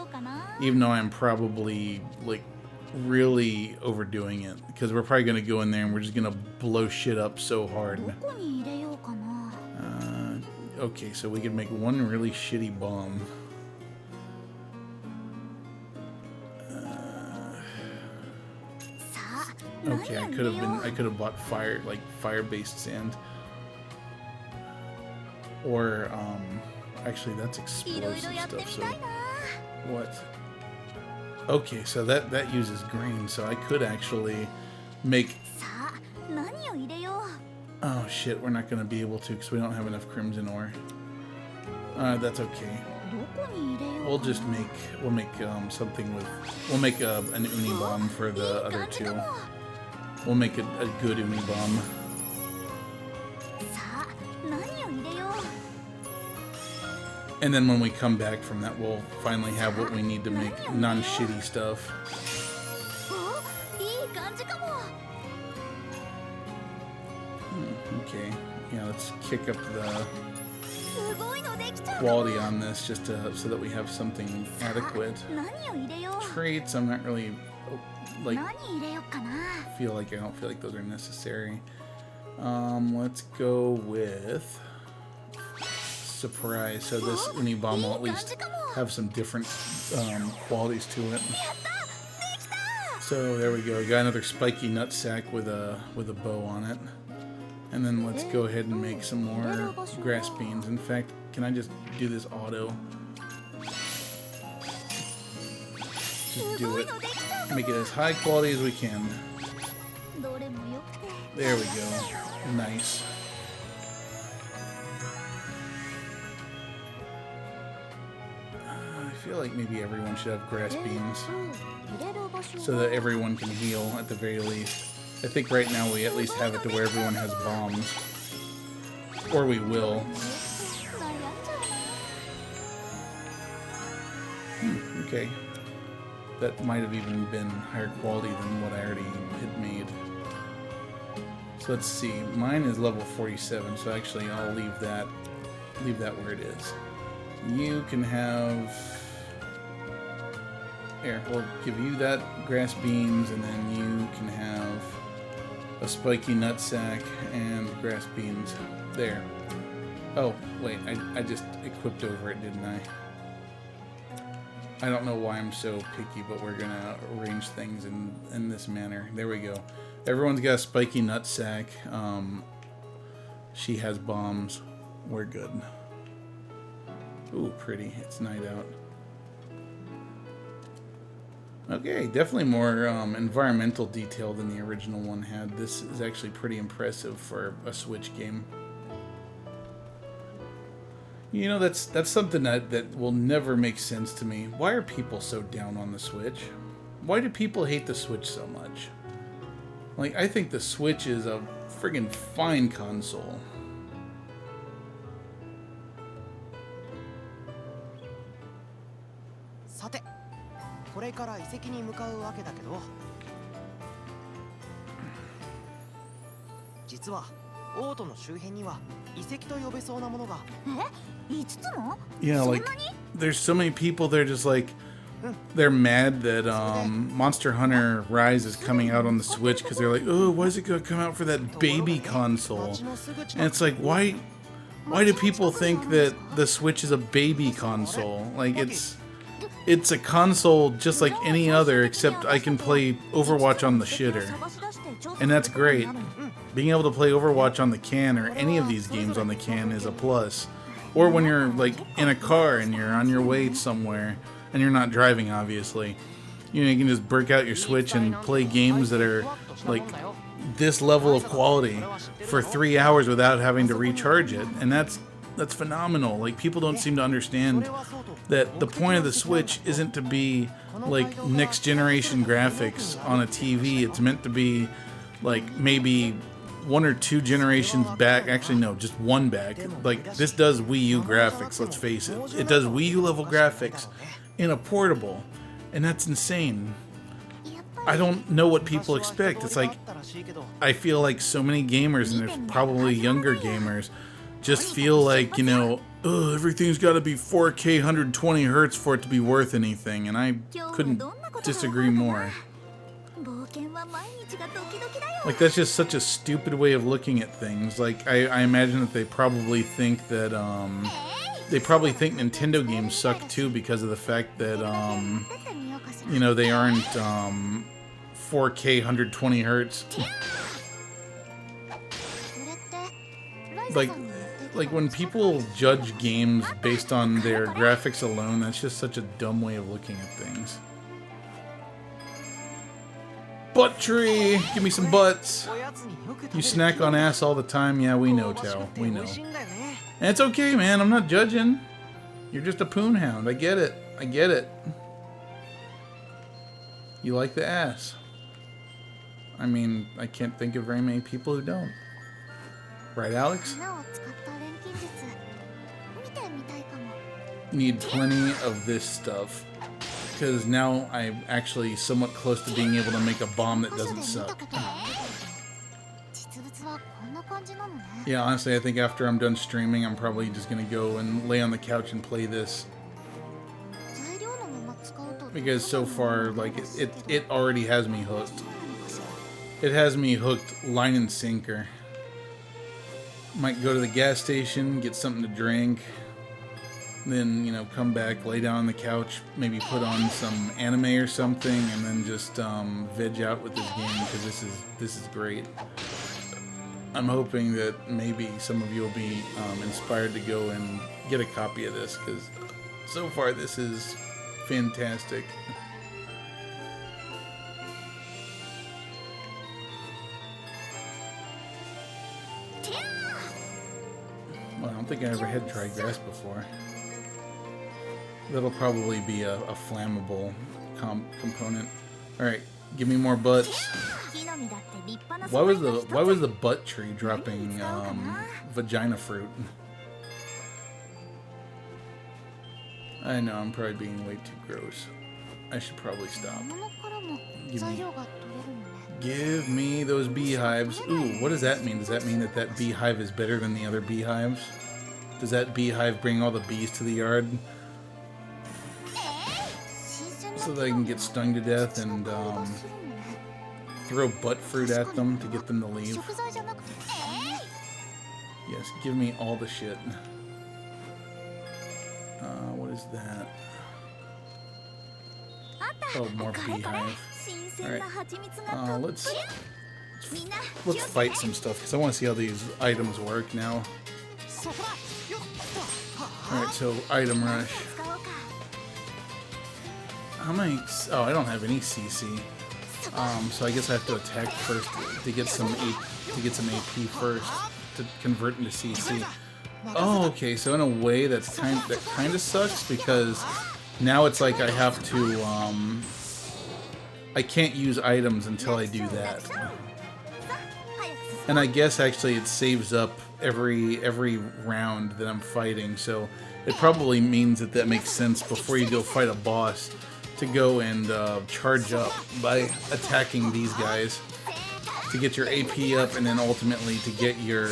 Even though I'm probably, like, really overdoing it, because we're probably going to go in there and we're just going to blow shit up so hard. Okay, so we could make one really shitty bomb. Okay, I could have bought fire-based sand. Or actually that's explosive stuff, so what? Okay, so that uses green, so I could actually make... Oh shit, we're not going to be able to because we don't have enough crimson ore. That's okay. We'll make something with... We'll make an uni bomb for the other two. We'll make a good uni bomb. And then when we come back from that, we'll finally have what we need to make non-shitty stuff. Okay. Yeah, let's kick up the quality on this just so that we have something adequate. Traits, I'm not really like I don't feel like those are necessary. Let's go with surprise. So this uni bomb will at least have some different qualities to it. So there we go. We got another spiky nutsack with a bow on it. And then let's go ahead and make some more grass beans. In fact, can I just do this auto? Just do it. Make it as high quality as we can. There we go. Nice. I feel like maybe everyone should have grass beans so that everyone can heal at the very least. I think right now we at least have it to where everyone has bombs. Or we will. Okay. That might have even been higher quality than what I already had made. So let's see. Mine is level 47, so actually I'll leave that where it is. You can have... Here, we'll give you that grass beans, and then you can have a spiky nutsack and grass beans. There. Oh, wait, I just equipped over it, didn't I? I don't know why I'm so picky, but we're gonna arrange things in this manner. There we go. Everyone's got a spiky nutsack. She has bombs. We're good. Ooh, pretty. It's night out. Okay, definitely more environmental detail than the original one had. This is actually pretty impressive for a Switch game. You know, that's something that will never make sense to me. Why are people so down on the Switch? Why do people hate the Switch so much? Like, I think the Switch is a friggin' fine console. Yeah, like, there's so many people, they're just like, they're mad that Monster Hunter Rise is coming out on the Switch because they're like, oh, why is it going to come out for that baby console? And it's like, why do people think that the Switch is a baby console? Like, it's a console just like any other, except I can play Overwatch on the shitter. And that's great. Being able to play Overwatch on the can, or any of these games on the can, is a plus. Or when you're like in a car and you're on your way somewhere and you're not driving, obviously, you know, you can just break out your Switch and play games that are like this level of quality for 3 hours without having to recharge it. And that's phenomenal. Like, people don't seem to understand that the point of the Switch isn't to be like next generation graphics on a TV. It's meant to be like maybe 1 or 2 generations back. Actually, no, just one back. Like, this does Wii U graphics, let's face it. It does Wii U level graphics in a portable, and that's insane. I don't know what people expect. It's like, I feel like so many gamers, and there's probably younger gamers, just feel like, you know, oh, everything's got to be 4K 120 hertz for it to be worth anything, and I couldn't disagree more. Like, that's just such a stupid way of looking at things. Like, I imagine that they probably think that, Nintendo games suck too, because of the fact that, you know, they aren't, 4K 120 hertz. Like, when people judge games based on their graphics alone, that's just such a dumb way of looking at things. Butt tree! Give me some butts! You snack on ass all the time? Yeah, we know, Tao. We know. And it's okay, man. I'm not judging. You're just a poon hound. I get it. I get it. You like the ass. I mean, I can't think of very many people who don't. Right, Alex? Need plenty of this stuff. Because now I'm actually somewhat close to being able to make a bomb that doesn't suck. Yeah, honestly, I think after I'm done streaming, I'm probably just gonna go and lay on the couch and play this. Because so far, like, it already has me hooked. It has me hooked line and sinker. Might go to the gas station, get something to drink, then, you know, come back, lay down on the couch, maybe put on some anime or something, and then just veg out with this game, because this is great. I'm hoping that maybe some of you will be inspired to go and get a copy of this, because so far this is fantastic. Well, I don't think I ever had dry grass before. That'll probably be a flammable component. All right, give me more butts. Why was the butt tree dropping vagina fruit? I know I'm probably being way too gross. I should probably stop. Give me those beehives. Ooh, what does that mean? Does that mean that that beehive is better than the other beehives? Does that beehive bring all the bees to the yard? So that I can get stung to death and throw butt fruit at them to get them to leave. Yes, give me all the shit. What is that? Oh, more beehive. Alright. Let's fight some stuff, because I want to see how these items work now. Alright, so item rush. How many? Oh, I don't have any CC. So I guess I have to attack first to get some AP first to convert into CC. Oh, okay. So in a way, that kind of sucks, because now it's like I have to. I can't use items until I do that. And I guess actually it saves up every round that I'm fighting. So it probably means that makes sense before you go fight a boss to go and charge up by attacking these guys to get your AP up, and then ultimately to get your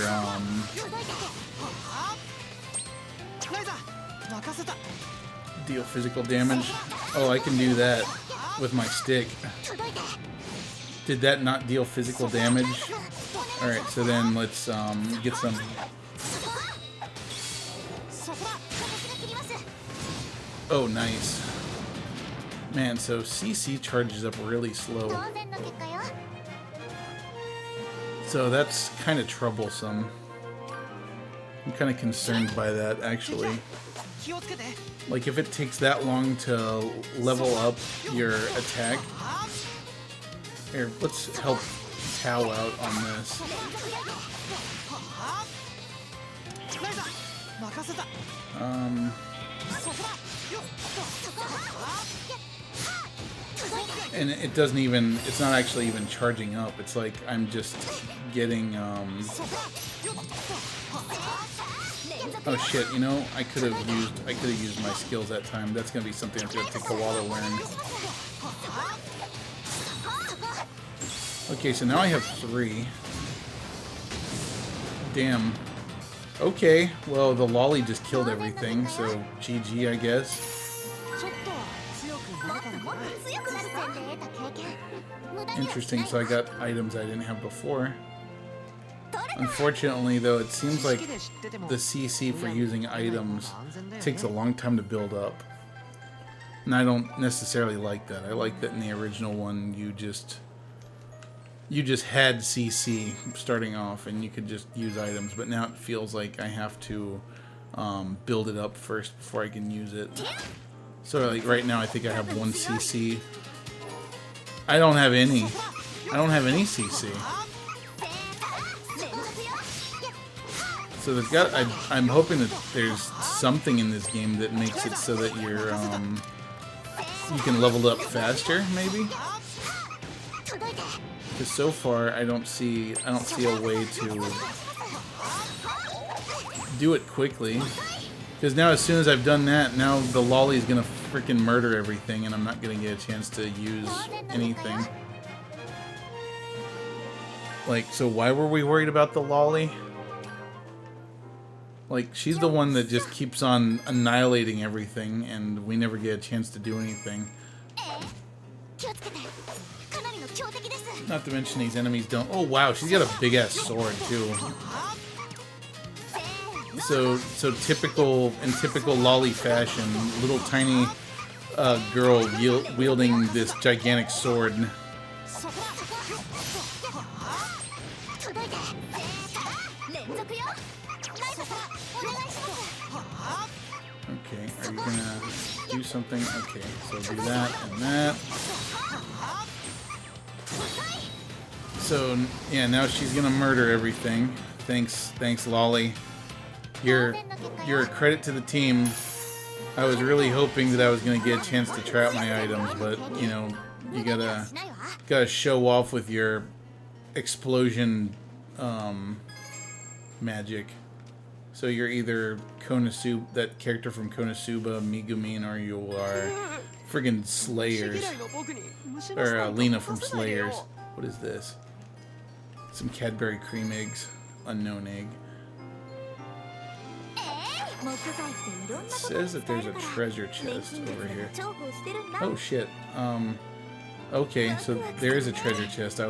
deal physical damage. Oh, I can do that with my stick. Did that not deal physical damage? Alright, so then let's get some. Oh, nice. Man, so CC charges up really slow. So that's kind of troublesome. I'm kind of concerned by that, actually. Like, if it takes that long to level up your attack. Here, let's help Tao out on this. And it doesn't even, it's not actually even charging up. It's like I'm just getting, oh shit, you know, I could have used my skills that time. That's gonna be something that's gonna take a while to learn. Okay, so now I have 3. Damn. Okay, well, the lolly just killed everything, so GG, I guess. Interesting, so I got items I didn't have before. Unfortunately, though, it seems like the CC for using items takes a long time to build up. And I don't necessarily like that. I like that in the original one, you just had CC starting off and you could just use items, but now it feels like I have to build it up first before I can use it. So like right now I think I have 1 CC. I don't have any. I don't have any CC. So they've got. I'm hoping that there's something in this game that makes it so that you're you can level up faster, maybe. Because so far I don't see a way to do it quickly. Because now as soon as I've done that, now the lolly is gonna freaking murder everything, and I'm not gonna get a chance to use anything. Like, so why were we worried about the lolly? Like, she's the one that just keeps on annihilating everything, and we never get a chance to do anything. Not to mention these enemies don't... Oh, wow, she's got a big-ass sword, too. So typical, in typical lolly fashion, little tiny girl wielding this gigantic sword. Okay, are you gonna do something? Okay, so do that and that. So, yeah, now she's gonna murder everything. Thanks, Lolly. You're a credit to the team. I was really hoping that I was gonna get a chance to try out my items, but you know, you gotta show off with your explosion magic. So you're either Konosuba, that character from Konosuba, Megumin, or you are friggin' Slayers, or Lena from Slayers. What is this? Some Cadbury cream eggs, unknown egg. It says that there's a treasure chest over here. Oh shit. Okay, so there is a treasure chest. I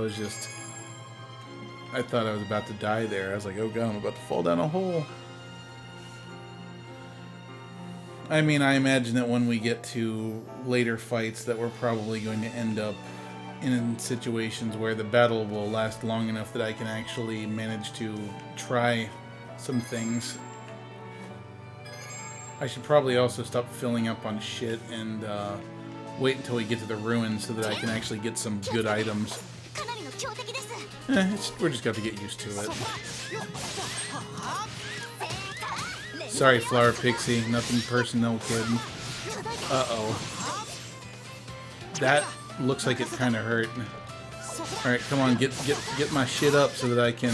thought I was about to die there. I was like, oh god, I'm about to fall down a hole. I mean, I imagine that when we get to later fights that we're probably going to end up in situations where the battle will last long enough that I can actually manage to try some things. I should probably also stop filling up on shit and wait until we get to the ruins so that I can actually get some good items. We're just got to get used to it. Sorry, Flower Pixie. Nothing personal, kid. Uh-oh. That looks like it kind of hurt. Alright, come on. Get my shit up so that I can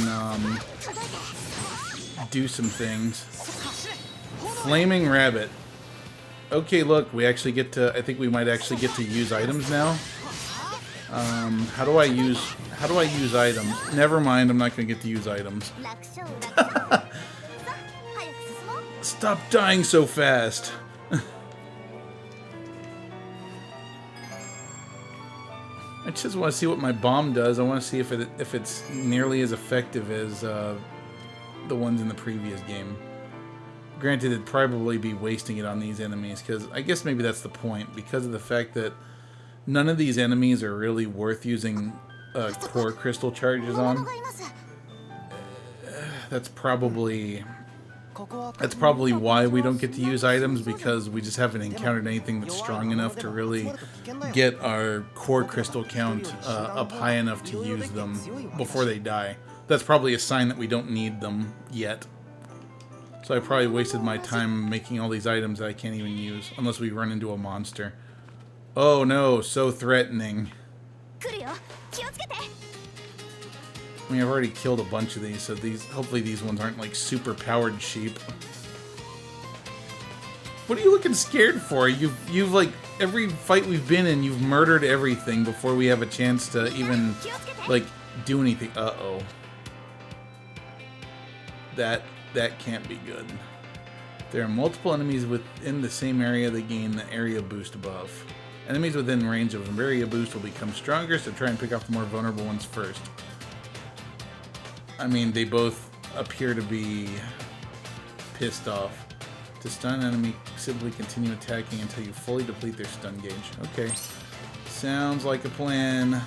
do some things. Flaming Rabbit. Okay, look. We actually get to... I think we might actually get to use items now. How do I use items? Never mind. I'm not going to get to use items. Stop dying so fast. I just want to see what my bomb does. I want to see if it's nearly as effective as the ones in the previous game. Granted, it'd probably be wasting it on these enemies, because I guess maybe that's the point, because of the fact that none of these enemies are really worth using core crystal charges on. That's probably why we don't get to use items, because we just haven't encountered anything that's strong enough to really get our core crystal count up high enough to use them before they die. That's probably a sign that we don't need them yet. So I probably wasted my time making all these items that I can't even use, unless we run into a monster. Oh no, so threatening. I mean, I've already killed a bunch of these, so hopefully these ones aren't like super powered sheep. What are you looking scared for? You've like, every fight we've been in, you've murdered everything before we have a chance to even like do anything. Uh-oh. That can't be good. There are multiple enemies within the same area that gain the area boost buff. Enemies within range of an area boost will become stronger, so try and pick off the more vulnerable ones first. I mean, they both appear to be pissed off. To stun an enemy, simply continue attacking until you fully deplete their stun gauge. Okay. Sounds like a plan.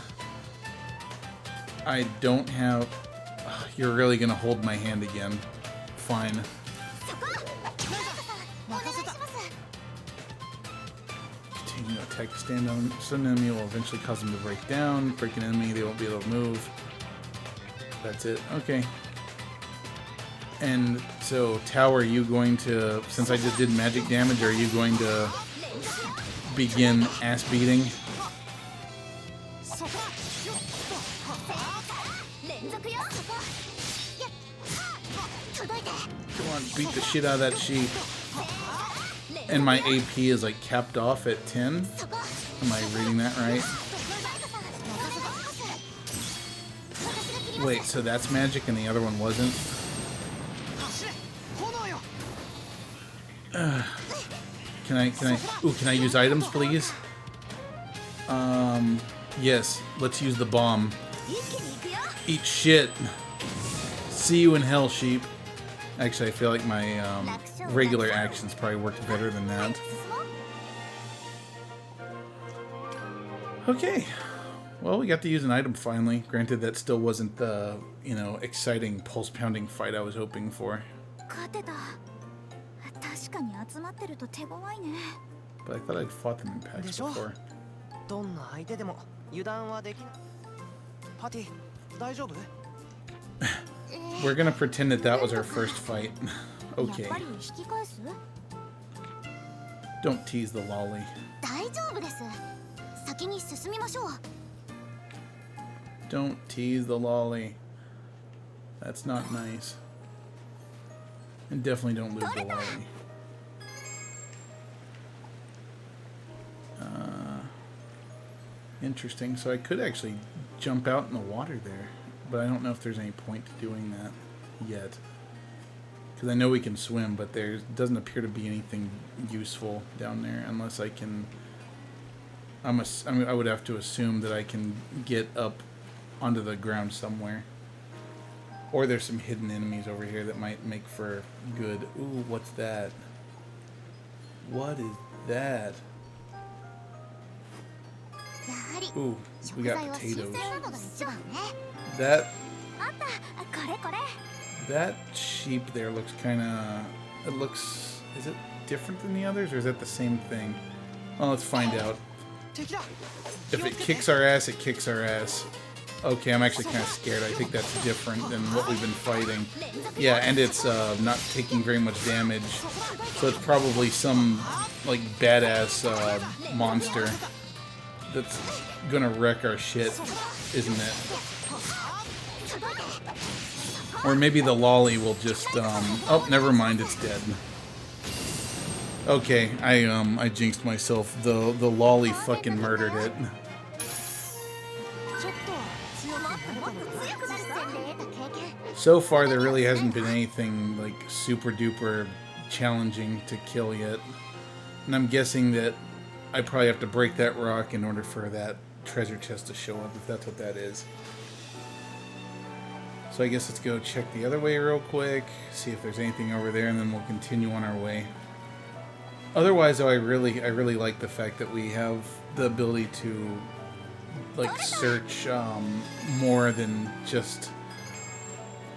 I don't have... You're really gonna hold my hand again. Fine. Continue to attack the stand on. Stun enemy will eventually cause them to break down. Break an enemy, they won't be able to move. That's it. Okay. And so, Tao, are you going to, since I just did magic damage, are you going to begin ass beating? Come on, beat the shit out of that sheep. And my AP is like capped off at 10. Am I reading that right? Wait, so that's magic and the other one wasn't? Can I use items, please? Yes, let's use the bomb. Eat shit. See you in hell, sheep. Actually, I feel like my regular actions probably worked better than that. Okay. Well, we got to use an item finally. Granted, that still wasn't the, exciting, pulse-pounding fight I was hoping for. But I thought I'd fought them in packs before. We're gonna pretend that that was our first fight. Okay. Don't tease the lolly. Don't tease the lolly. That's not nice. And definitely don't lose the lolly. Interesting. So I could actually jump out in the water there, but I don't know if there's any point to doing that yet. Because I know we can swim, but there doesn't appear to be anything useful down there unless I can... I would have to assume that I can get up onto the ground somewhere. Or there's some hidden enemies over here that might make for good... Ooh, what's that? What is that? Ooh, we got potatoes. That sheep there looks kind of... It looks... Is it different than the others, or is that the same thing? Well, let's find out. If it kicks our ass, it kicks our ass. Okay, I'm actually kind of scared. I think that's different than what we've been fighting. Yeah, and it's not taking very much damage. So it's probably some, like, badass monster that's gonna wreck our shit, isn't it? Or maybe the lolly will just, oh, never mind, it's dead. Okay, I jinxed myself. The lolly fucking murdered it. So far, there really hasn't been anything, like, super duper challenging to kill yet. And I'm guessing that I probably have to break that rock in order for that treasure chest to show up, if that's what that is. So I guess let's go check the other way real quick, see if there's anything over there, and then we'll continue on our way. Otherwise, though, I really like the fact that we have the ability to, like, search more than just,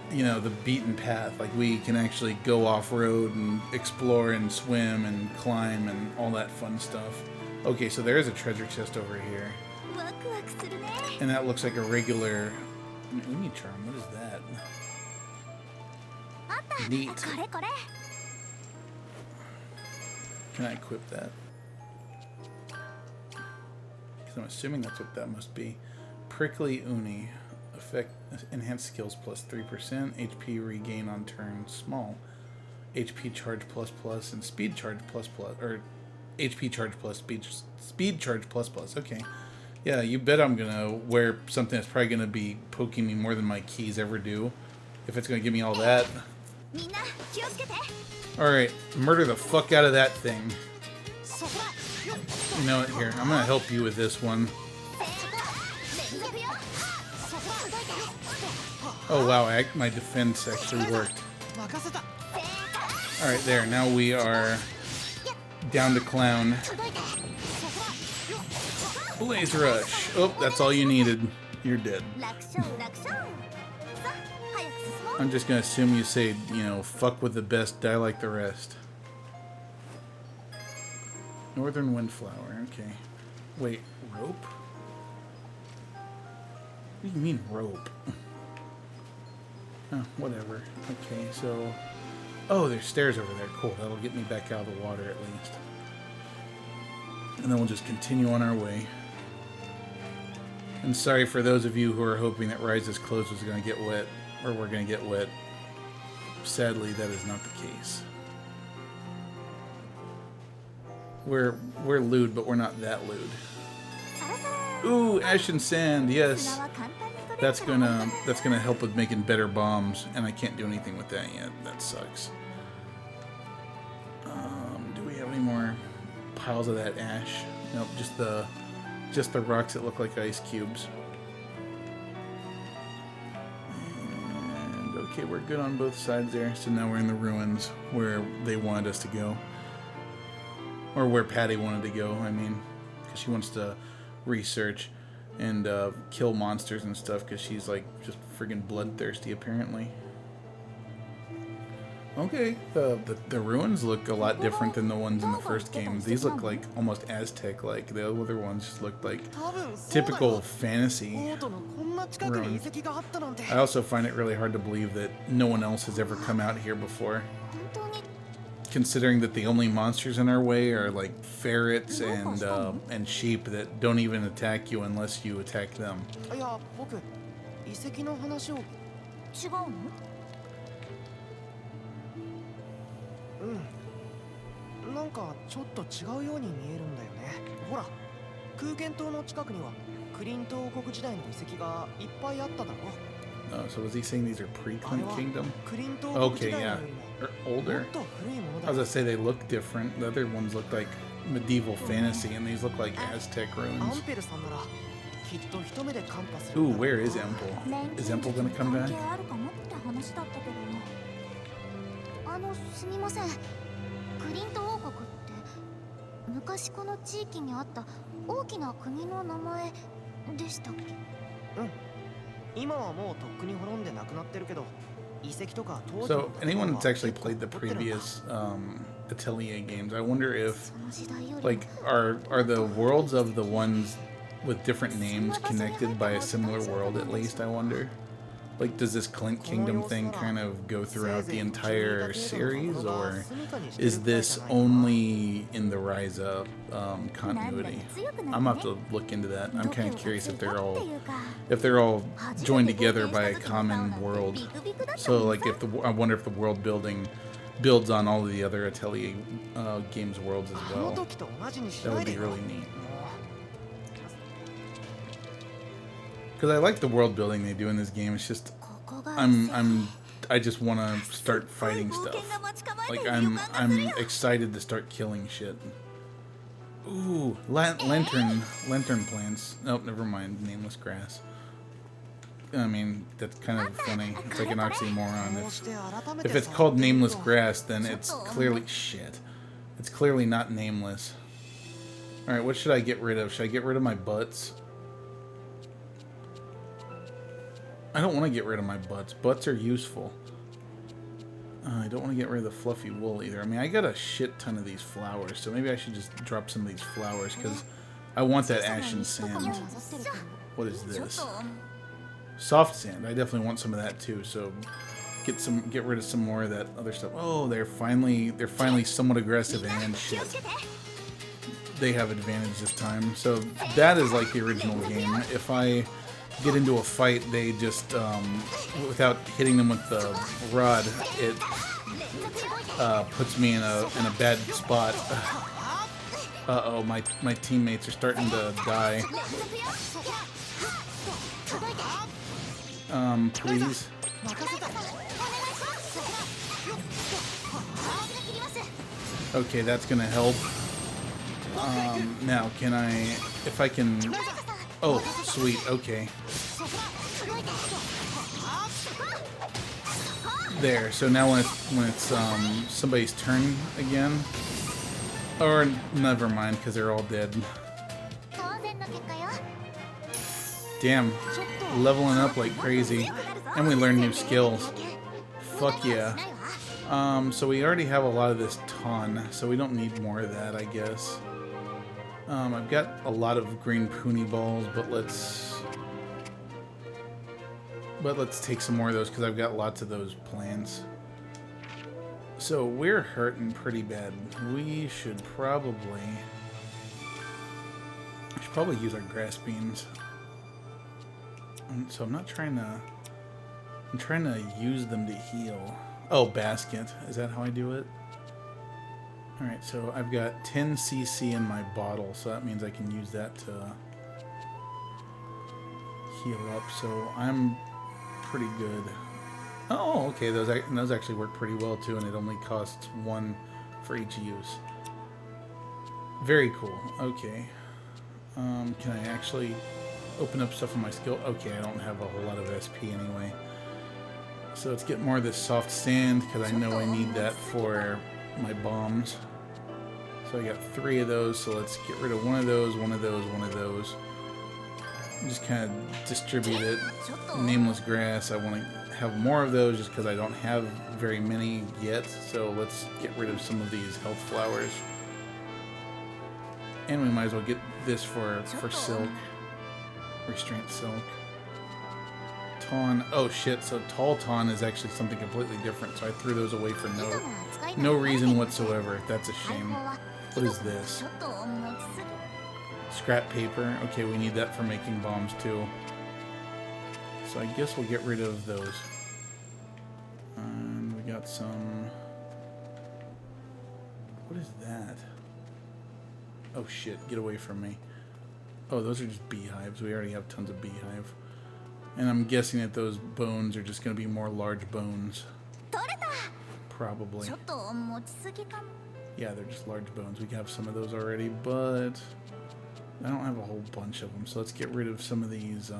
the beaten path. Like, we can actually go off-road and explore and swim and climb and all that fun stuff. Okay, so there is a treasure chest over here. And that looks like a regular... Uni charm, what is that? Neat. Can I equip that? Because I'm assuming that's what that must be. Prickly Uni. Effect enhanced skills plus 3%. HP regain on turn small. HP charge plus plus and speed charge plus plus. Or HP charge plus speed charge plus plus. Okay. Yeah, you bet I'm gonna wear something that's probably gonna be poking me more than my keys ever do. If it's gonna give me all that. Alright, murder the fuck out of that thing. You know what, here, I'm gonna help you with this one. Oh wow, my defense actually worked. Alright, there, now we are down to clown. Blaze Rush. Oh, that's all you needed. You're dead. I'm just gonna assume you say, fuck with the best, die like the rest. Northern Windflower, okay. Wait, rope? What do you mean, rope? Oh, whatever. Okay, so... Oh, there's stairs over there. Cool, that'll get me back out of the water at least. And then we'll just continue on our way. And sorry for those of you who are hoping that Ryza's clothes was going to get wet, or we're going to get wet. Sadly, that is not the case. We're lewd, but we're not that lewd. Ooh, ash and sand, yes. That's gonna help with making better bombs, and I can't do anything with that yet. That sucks. Do we have any more piles of that ash? Nope, just the rocks that look like ice cubes. And okay, we're good on both sides there. So now we're in the ruins where they wanted us to go, or where Patty wanted to go. I mean, because she wants to research and kill monsters and stuff because she's like just friggin' bloodthirsty apparently. Okay, the ruins look a lot different than the ones in the first game. These look like almost Aztec-like. The other ones just looked like typical fantasy ruins. I also find it really hard to believe that no one else has ever come out here before, considering that the only monsters in our way are like ferrets and sheep that don't even attack you unless you attack them. So was he saying these are pre-Clint Kingdom? Okay, yeah. Or older. I was gonna say they look different. The other ones look like medieval fantasy, and these look like Aztec ruins. Ooh, where is Empel? Is Empel gonna come back? すみません。クリント王国って昔この地域にあった大きな国の名前でしたっけ？うん。今はもうとっくに滅んでなくなってるけど、遺跡とか当時の So anyone that's actually played the previous Atelier games, I wonder if like are the worlds of the ones with different names connected by a similar world at least, I wonder? Like, does this Clint Kingdom thing kind of go throughout the entire series, or is this only in the Ryza continuity? I'm gonna have to look into that. I'm kind of curious if they're all joined together by a common world. So, like, I wonder if the world building builds on all of the other Atelier games worlds as well. That would be really neat. Because I like the world building they do in this game. It's just, I just want to start fighting stuff. Like I'm excited to start killing shit. Ooh, lantern plants. Nope, never mind. Nameless grass. I mean, that's kind of funny. It's like an oxymoron. If it's called nameless grass, then it's clearly shit. It's clearly not nameless. All right, what should I get rid of? Should I get rid of my butts? I don't want to get rid of my butts. Butts are useful. I don't want to get rid of the fluffy wool either. I mean, I got a shit ton of these flowers, so maybe I should just drop some of these flowers because I want that ashen sand. What is this? Soft sand. I definitely want some of that too. So get rid of some more of that other stuff. Oh, they're finally somewhat aggressive and shit. They have advantage this time. So that is like the original game. If I get into a fight, they just without hitting them with the rod, it puts me in a bad spot. Uh-oh, my teammates are starting to die. Please. Okay, that's gonna help. Now, can I, if I can, oh, sweet, okay. There, so now when it's somebody's turn again, or never mind, because they're all dead. Damn, leveling up like crazy, and we learn new skills. Fuck yeah. So we already have a lot of this ton, so we don't need more of that, I guess. I've got a lot of green puny balls, but let's take some more of those because I've got lots of those plants. So we're hurting pretty bad. We should probably use our grass beans. So I'm trying to use them to heal. Oh, basket. Is that how I do it? Alright, so I've got 10 CC in my bottle, so that means I can use that to heal up, so I'm pretty good. Oh, okay, those actually work pretty well too, and it only costs 1 for each use. Very cool. Okay. Can I actually open up stuff on my skill? Okay, I don't have a whole lot of SP anyway. So let's get more of this soft sand, because I know I need that for my bombs. So I got 3 of those, so let's get rid of one of those, one of those, one of those. Just kind of distribute it. Nameless grass, I want to have more of those just because I don't have very many yet. So let's get rid of some of these health flowers. And we might as well get this for silk. Restraint silk. Tawn. Oh shit, so tall tawn is actually something completely different. So I threw those away for no reason whatsoever. That's a shame. What is this? Scrap paper. Okay, we need that for making bombs too. So I guess we'll get rid of those. And we got some... What is that? Oh shit, get away from me. Oh, those are just beehives. We already have tons of beehive. And I'm guessing that those bones are just going to be more large bones. Probably. Yeah, they're just large bones. We have some of those already, but I don't have a whole bunch of them. So let's get rid of some of these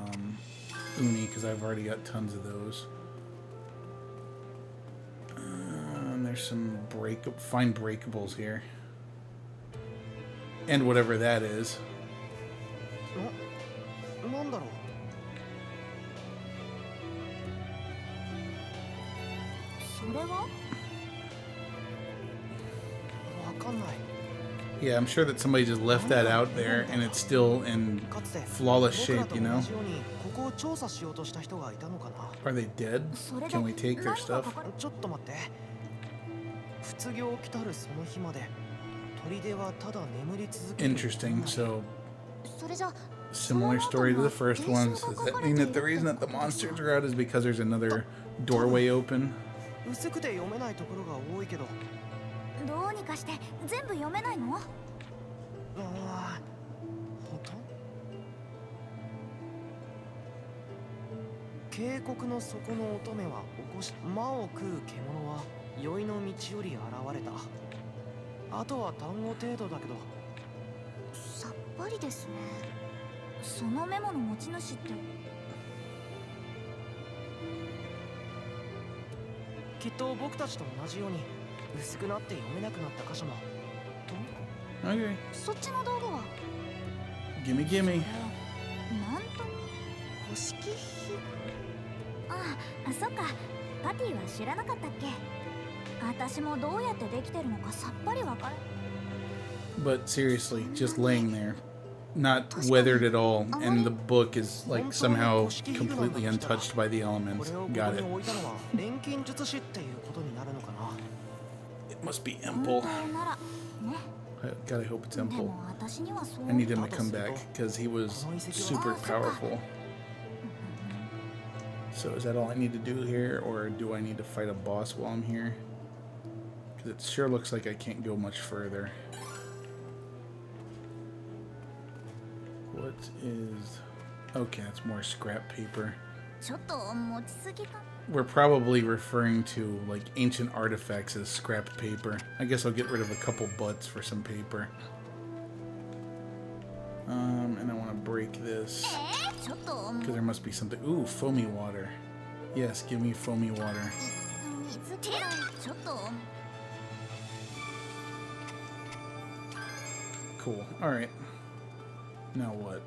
uni, because I've already got tons of those. And there's some fine breakables here. And whatever that is. Yeah, I'm sure that somebody just left that out there and it's still in flawless shape, you know? Are they dead? Can we take their stuff? Interesting, so similar story to the first one. So does that mean that the reason that the monsters are out is because there's another doorway open? Okay. Gimme, gimme. But seriously, just laying there, not weathered at all, and the book is like somehow completely untouched by the elements. Got it. It must be Empel. God, I hope it's Empel. I need him to come back because he was super powerful. So is that all I need to do here, or do I need to fight a boss while I'm here? Because it sure looks like I can't go much further. What is... Okay, that's more scrap paper. We're probably referring to like ancient artifacts as scrap paper. I guess I'll get rid of a couple butts for some paper. And I want to break this because there must be something. Ooh, foamy water. Yes, give me foamy water. Cool. All right. Now what?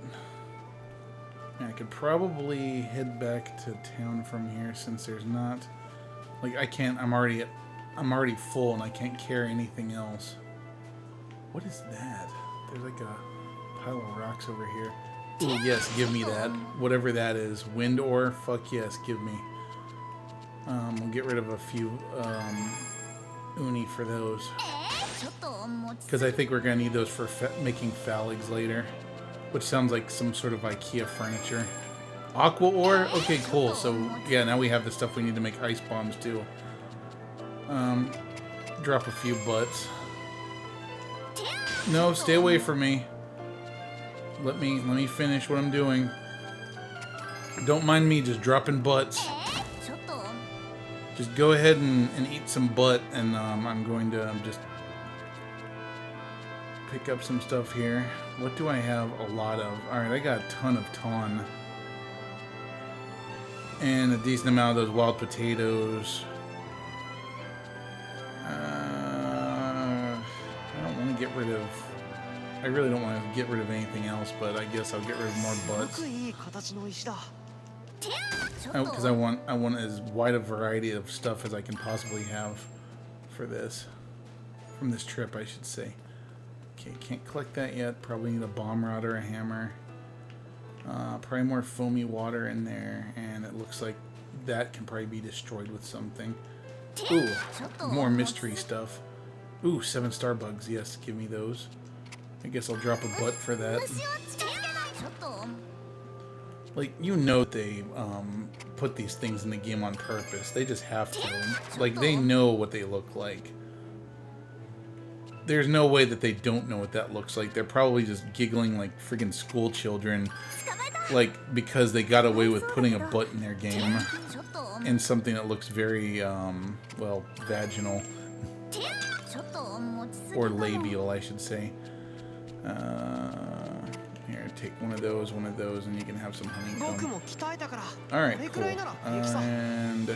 I could probably head back to town from here since there's not, like, I can't. I'm already full and I can't carry anything else. What is that? There's like a pile of rocks over here. Ooh, yes, give me that. Whatever that is. Wind ore? Fuck yes, give me. We'll get rid of a few uni for those. Because I think we're going to need those for making phalanx later. Which sounds like some sort of IKEA furniture. Aqua ore? Okay, cool. So, yeah, now we have the stuff we need to make ice bombs, too. Drop a few butts. No, stay away from me. Let me finish what I'm doing. Don't mind me just dropping butts. ちょっと Just go ahead and eat some butt, and I'm going to just pick up some stuff here. What do I have a lot of? Alright, I got a ton of ton. And a decent amount of those wild potatoes. I don't want to get rid of... I really don't want to get rid of anything else, but I guess I'll get rid of more butts. Because I want as wide a variety of stuff as I can possibly have for this. From this trip, I should say. Okay, can't collect that yet. Probably need a bomb rod or a hammer. Probably more foamy water in there, and it looks like that can probably be destroyed with something. Ooh, more mystery stuff. Ooh, 7-star bugs. Yes, give me those. I guess I'll drop a butt for that. Like, you know they put these things in the game on purpose. They just have to. Like, they know what they look like. There's no way that they don't know what that looks like. They're probably just giggling like friggin' school children. Like, because they got away with putting a butt in their game. And something that looks very, well, vaginal. Or labial, I should say. Here, take one of those, and you can have some honeycomb. Alright, cool. And...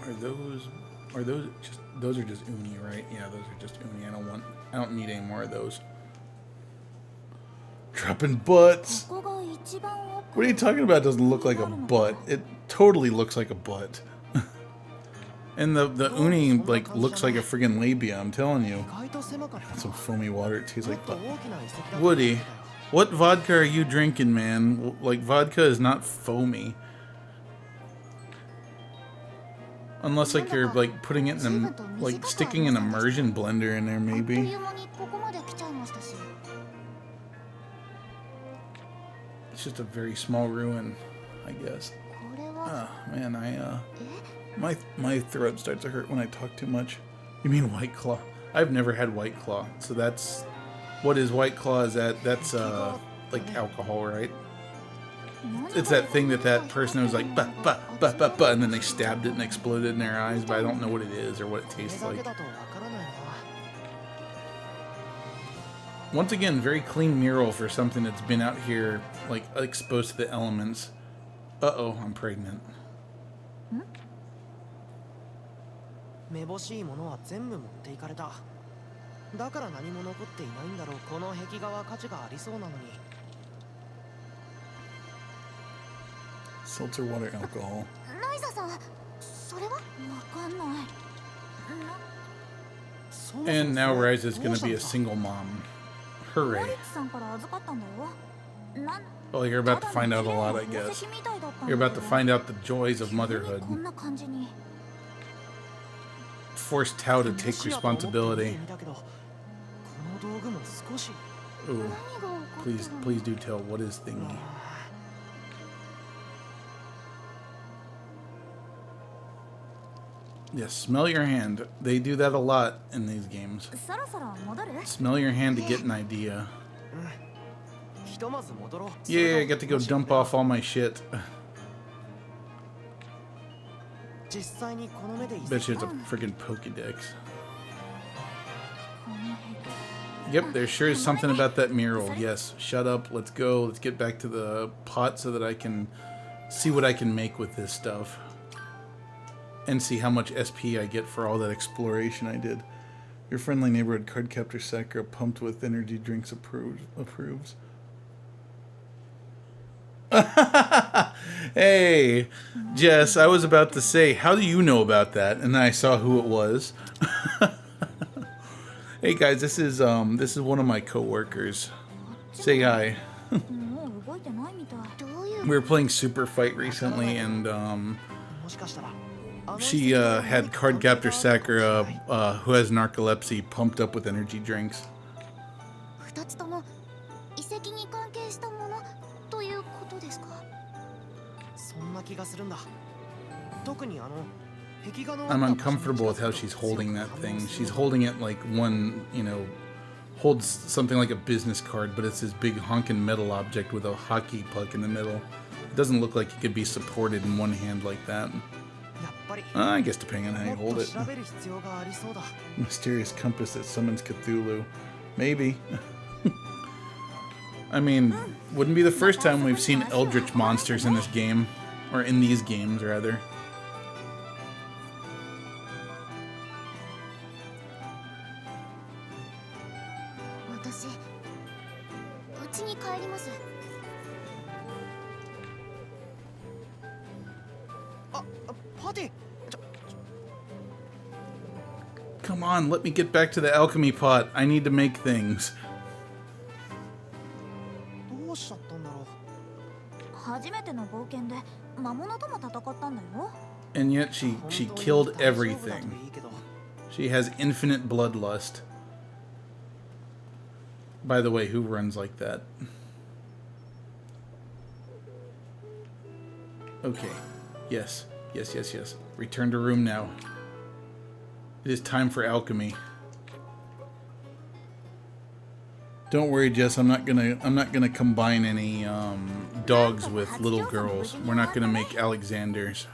Are those just... Those are just uni, right? Yeah, those are just uni. I don't need any more of those. Dropping butts! What are you talking about? It doesn't look like a butt. It totally looks like a butt. And the uni, like, looks like a friggin' labia, I'm telling you. Some foamy water, it tastes like butt. Woody, what vodka are you drinking, man? Like, vodka is not foamy. Unless, like, you're, like, putting it in a, like, sticking an immersion blender in there, maybe. It's just a very small ruin, I guess. Oh, man, my throat starts to hurt when I talk too much. You mean White Claw? I've never had White Claw, so that's... What is White Claw? Is that... That's, like, alcohol, right? It's that thing that person was like, bah, bah, bah, bah, bah, and then they stabbed it and exploded in their eyes, but I don't know what it is or what it tastes like. Once again, very clean mural for something that's been out here, like, exposed to the elements. Uh-oh, I'm pregnant. Hmm? めぼしいものは全部持っていかれた。だから何も残っていないんだろう。この壁画は価値がありそうなのに。Seltzer water alcohol. And now Ryza is going to be a single mom. Hooray. Oh, you're about to find out a lot, I guess. You're about to find out the joys of motherhood. Force Tao to take responsibility. Ooh, please do tell, what is thingy? Yes, smell your hand. They do that a lot in these games. Smell your hand to get an idea. Yeah, I got to go dump off all my shit. Bet you it's a freaking Pokédex. Yep, there sure is something about that mural. Yes, shut up. Let's go. Let's get back to the pot so that I can see what I can make with this stuff. And see how much SP I get for all that exploration I did. Your friendly neighborhood card captor Sakura pumped with energy drinks approves. Hey, Jess, I was about to say, how do you know about that? And then I saw who it was. Hey guys, this is one of my co-workers. Say hi. We were playing Super Fight recently, and she had card captor Sakura, who has narcolepsy, pumped up with energy drinks. I'm uncomfortable with how she's holding that thing. She's holding it like one, you know, holds something like a business card, but it's this big honking metal object with a hockey puck in the middle. It doesn't look like it could be supported in one hand like that. I guess depending on how you hold it. Mysterious compass that summons Cthulhu. Maybe. I mean, wouldn't be the first time we've seen eldritch monsters in this game. Or in these games, rather. Come on, let me get back to the alchemy pot. I need to make things. And yet she killed everything. She has infinite bloodlust. By the way, who runs like that? Okay. Yes. Yes, yes, yes. Return to room now. It is time for alchemy. Don't worry, Jess. I'm not gonna combine any dogs with little girls. We're not gonna make Alexanders.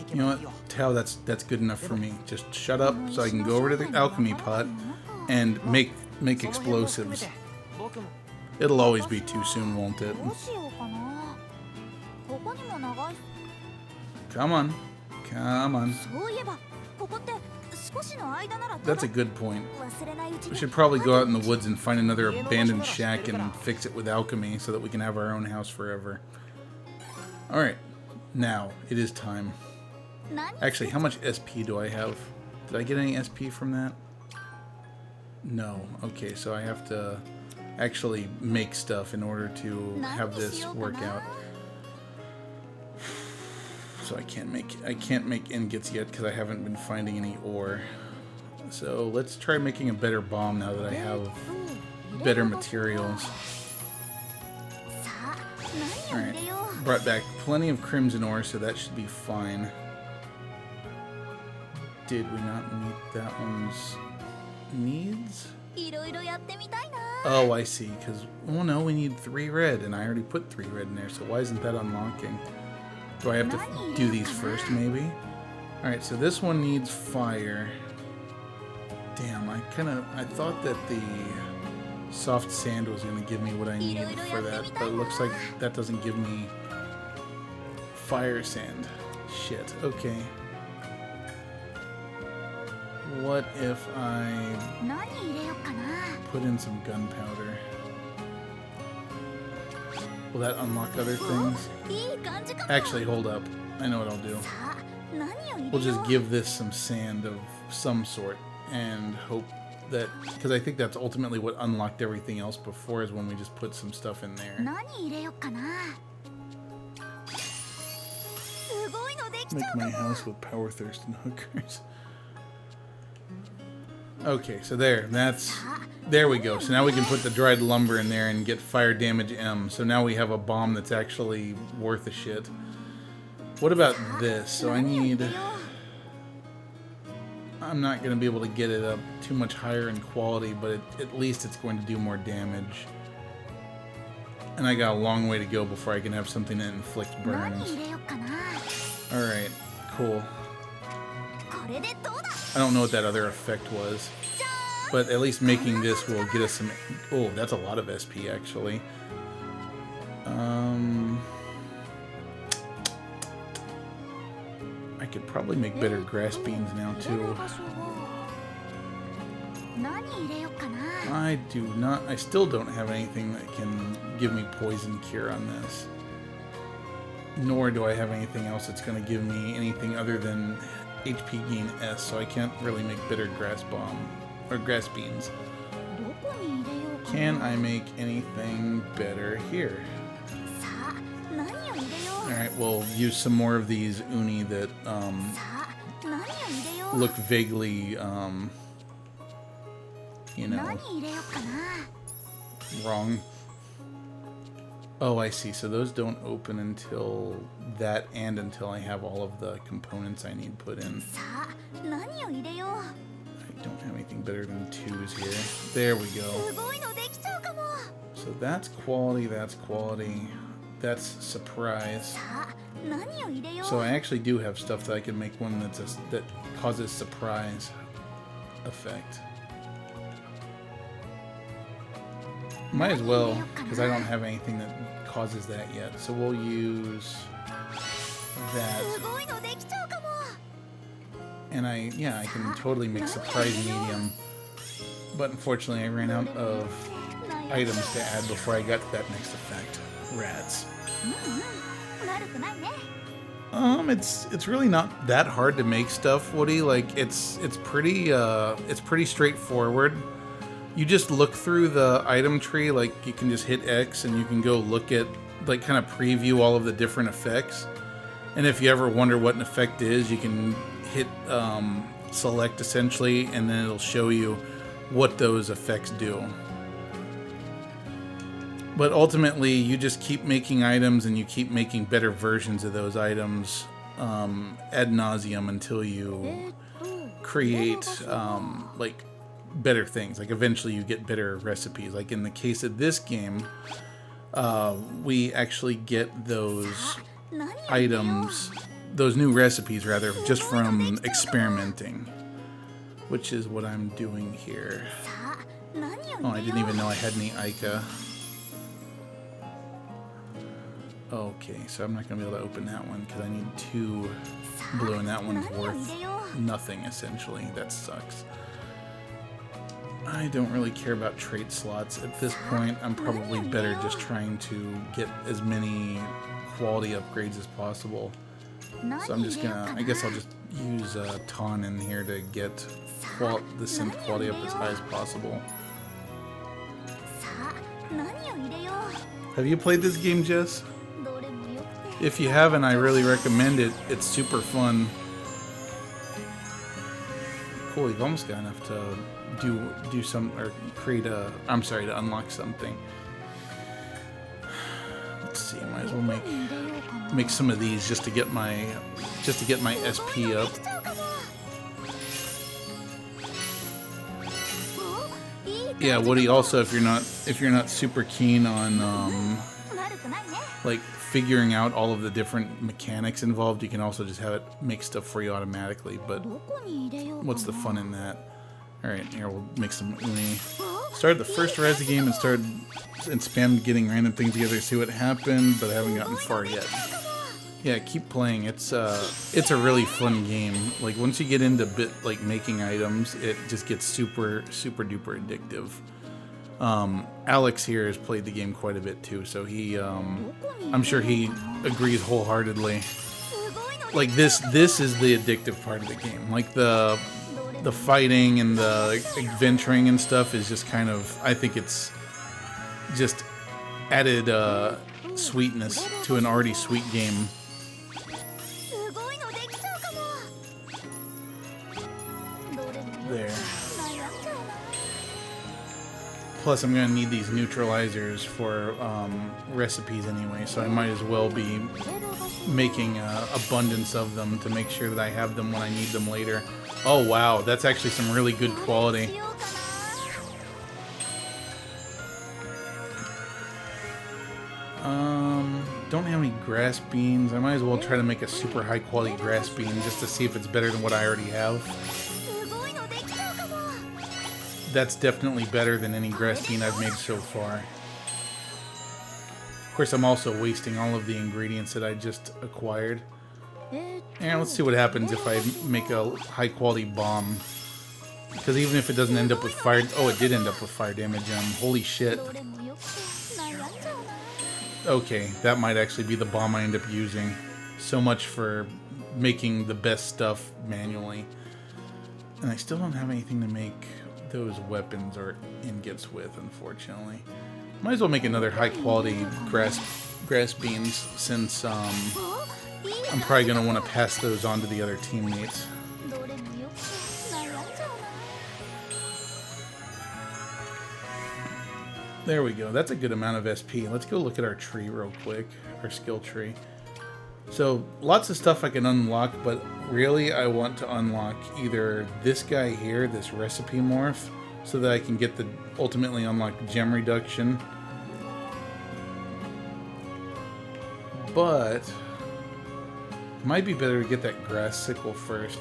You know what, Tao, that's good enough for me. Just shut up so I can go over to the alchemy pot and make explosives. It'll always be too soon, won't it? Come on. Come on. That's a good point. We should probably go out in the woods and find another abandoned shack and fix it with alchemy so that we can have our own house forever. Alright. Now, it is time. Actually, how much SP do I have? Did I get any SP from that? No. Okay, so I have to actually make stuff in order to have this work out. So I can't make ingots yet because I haven't been finding any ore. So let's try making a better bomb now that I have better materials. Alright. Brought back plenty of crimson ore, so that should be fine. Did we not meet that one's needs? Oh, I see, because, oh no, we need 3 red, and I already put 3 red in there, so why isn't that unlocking? Do I have to do these first, maybe? Alright, so this one needs fire. Damn, I thought that the soft sand was going to give me what I need for that, but it looks like that doesn't give me fire sand. Shit, okay. What if I put in some gunpowder? Will that unlock other things? Actually, hold up. I know what I'll do. We'll just give this some sand of some sort and hope that, because I think that's ultimately what unlocked everything else before, is when we just put some stuff in there. Make my house with power thirst and hookers. Okay, so there we go. So now we can put the dried lumber in there and get fire damage M. So now we have a bomb that's actually worth a shit. What about this? So I'm not going to be able to get it up too much higher in quality, but at least it's going to do more damage. And I got a long way to go before I can have something that inflicts burns. Alright, cool. I don't know what that other effect was, but at least making this will get us some... Oh, that's a lot of SP, actually. I could probably make better grass beans now, too. I still don't have anything that can give me poison cure on this. Nor do I have anything else that's going to give me anything other than HP gain S, so I can't really make bitter grass bomb or grass beans. Can I make anything better here? Alright, we'll use some more of these uni that look vaguely, you know, wrong. Oh, I see. So those don't open until that and until I have all of the components I need put in. さあ、何を入れよう。 I don't have anything better than 2s here. There we go. すごいのできちゃうかも。 So that's quality, that's quality. That's surprise. さあ、何を入れよう。 So I actually do have stuff that I can make one that causes surprise effect. Might as well, because I don't have anything that causes that yet. So we'll use that. すごいのできちゃうかも。 And I can totally make surprise medium. But unfortunately, I ran out of items to add before I got to that next effect. Rats. 悪くないね。 It's really not that hard to make stuff, Woody. Like it's pretty straightforward. You just look through the item tree, like you can just hit X and you can go look at, like, kind of preview all of the different effects. And if you ever wonder what an effect is, you can hit select essentially, and then it'll show you what those effects do. But ultimately, you just keep making items and you keep making better versions of those items ad nauseum until you create like better things. Like eventually you get better recipes. Like in the case of this game, we actually get those items, those new recipes rather, just from experimenting, which is what I'm doing here. Oh, I didn't even know I had any Ica. Okay, so I'm not going to be able to open that one because I need 2 blue and that one's worth nothing essentially. That sucks. I don't really care about trait slots. At this point, I'm probably better just trying to get as many quality upgrades as possible. So I'm just gonna, I guess I'll just use Ton in here to get the synth quality up as high as possible. Have you played this game, Jess? If you haven't, I really recommend it. It's super fun. Cool, you've almost got enough to do some, or create a, I'm sorry, to unlock something. Let's see, might as well make some of these just to get my SP up. Yeah, Woody, also if you're not super keen on like figuring out all of the different mechanics involved, you can also just have it make stuff for you automatically, but what's the fun in that? Alright, here we'll make some uni. Started the first Ryza game and spammed getting random things together to see what happened, but I haven't gotten far yet. Yeah, keep playing. It's a really fun game. Like once you get into making items, it just gets super duper addictive. Alex here has played the game quite a bit too, so he I'm sure he agrees wholeheartedly. Like this is the addictive part of the game. Like the fighting and the adventuring and stuff is just kind of, I think it's just added sweetness to an already sweet game. There. Plus, I'm going to need these neutralizers for recipes anyway, so I might as well be making an abundance of them to make sure that I have them when I need them later. Oh wow, that's actually some really good quality. Don't have any grass beans. I might as well try to make a super high quality grass bean just to see if it's better than what I already have. That's definitely better than any grass bean I've made so far. Of course, I'm also wasting all of the ingredients that I just acquired. And let's see what happens if I make a high quality bomb. Because even if it doesn't end up with fire... Oh, it did end up with fire damage. Holy shit. Okay, that might actually be the bomb I end up using. So much for making the best stuff manually. And I still don't have anything to make those weapons or ingots with, unfortunately. Might as well make another high quality grass beans, since I'm probably going to want to pass those on to the other teammates. There we go. That's a good amount of SP. Let's go look at our tree real quick. Our skill tree. So, lots of stuff I can unlock, but really I want to unlock either this guy here, this recipe morph, so that I can get the ultimately unlock gem reduction. But it might be better to get that grass sickle first.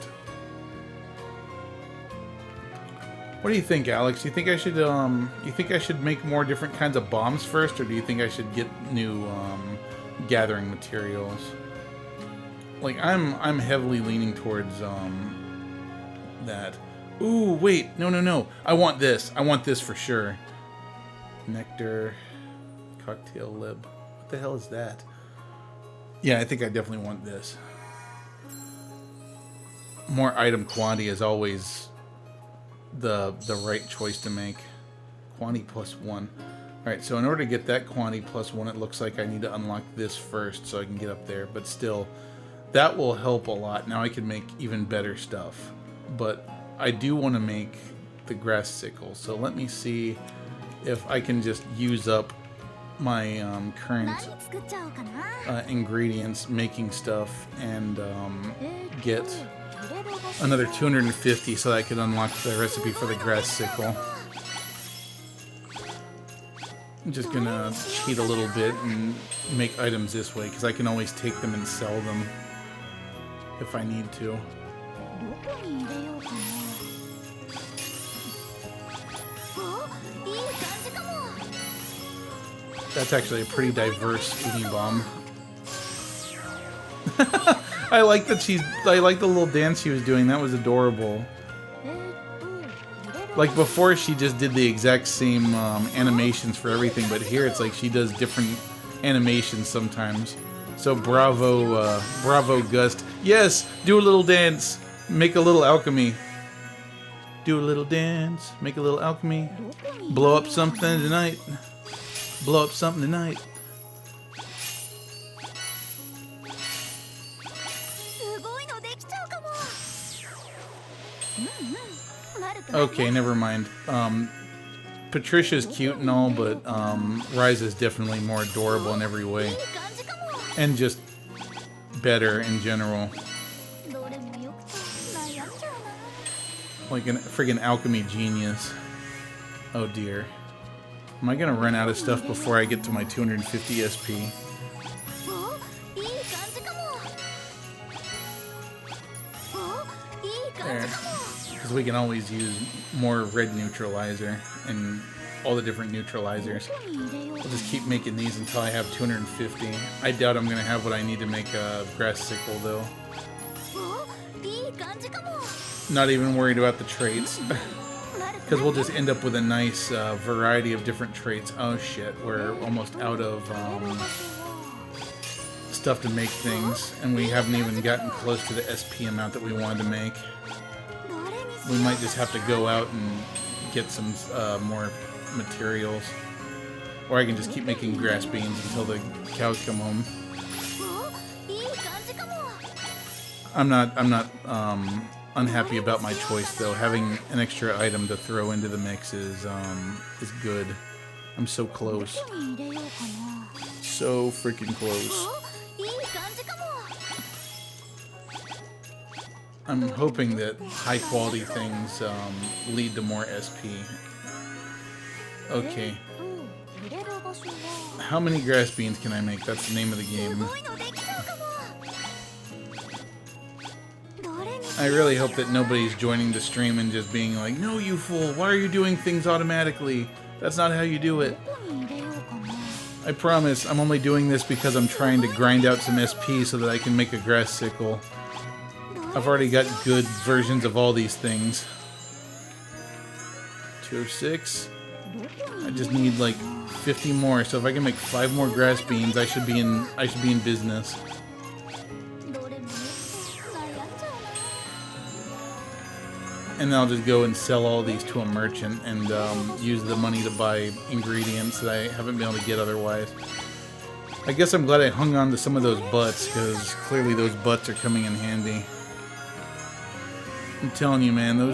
What do you think, Alex? Do you think I should make more different kinds of bombs first, or do you think I should get new gathering materials? Like I'm heavily leaning towards that. Ooh, wait, no. I want this. I want this for sure. Nectar, cocktail lib. What the hell is that? Yeah, I think I definitely want this. More item quantity is always the right choice to make. Quantity +1. Alright, so in order to get that quantity +1, it looks like I need to unlock this first so I can get up there. But still, that will help a lot. Now I can make even better stuff. But I do want to make the grass sickle. So let me see if I can just use up my current ingredients making stuff and get another 250 so that I can unlock the recipe for the grass sickle. I'm just gonna cheat a little bit and make items this way because I can always take them and sell them if I need to. That's actually a pretty diverse uni bomb. I like the little dance she was doing. That was adorable. Like before, she just did the exact same animations for everything, but here it's like she does different animations sometimes. So bravo, bravo, Gust. Yes, do a little dance. Make a little alchemy. Do a little dance. Make a little alchemy. Blow up something tonight. Blow up something tonight. Okay, never mind. Patricia's cute and all, but Ryza's definitely more adorable in every way. And just better in general. Like a friggin' alchemy genius. Oh dear. Am I gonna run out of stuff before I get to my 250 SP? There. Because we can always use more red neutralizer and all the different neutralizers. I'll just keep making these until I have 250. I doubt I'm gonna have what I need to make a grass sickle though. Not even worried about the traits. Because we'll just end up with a nice variety of different traits. Oh shit, we're almost out of stuff to make things, and we haven't even gotten close to the SP amount that we wanted to make. We might just have to go out and get some more materials. Or I can just keep making grass beans until the cows come home. I'm not unhappy about my choice though. Having an extra item to throw into the mix is good. I'm so close. So freaking close. I'm hoping that high quality things lead to more SP. Okay. How many grass beans can I make? That's the name of the game. I really hope that nobody's joining the stream and just being like, "No, you fool, why are you doing things automatically? That's not how you do it." I promise, I'm only doing this because I'm trying to grind out some SP so that I can make a grass sickle. I've already got good versions of all these things. 206. I just need like 50 more, so if I can make 5 more grass beans, I should be in business. And then I'll just go and sell all these to a merchant and use the money to buy ingredients that I haven't been able to get otherwise. I guess I'm glad I hung on to some of those butts, because clearly those butts are coming in handy. I'm telling you, man, the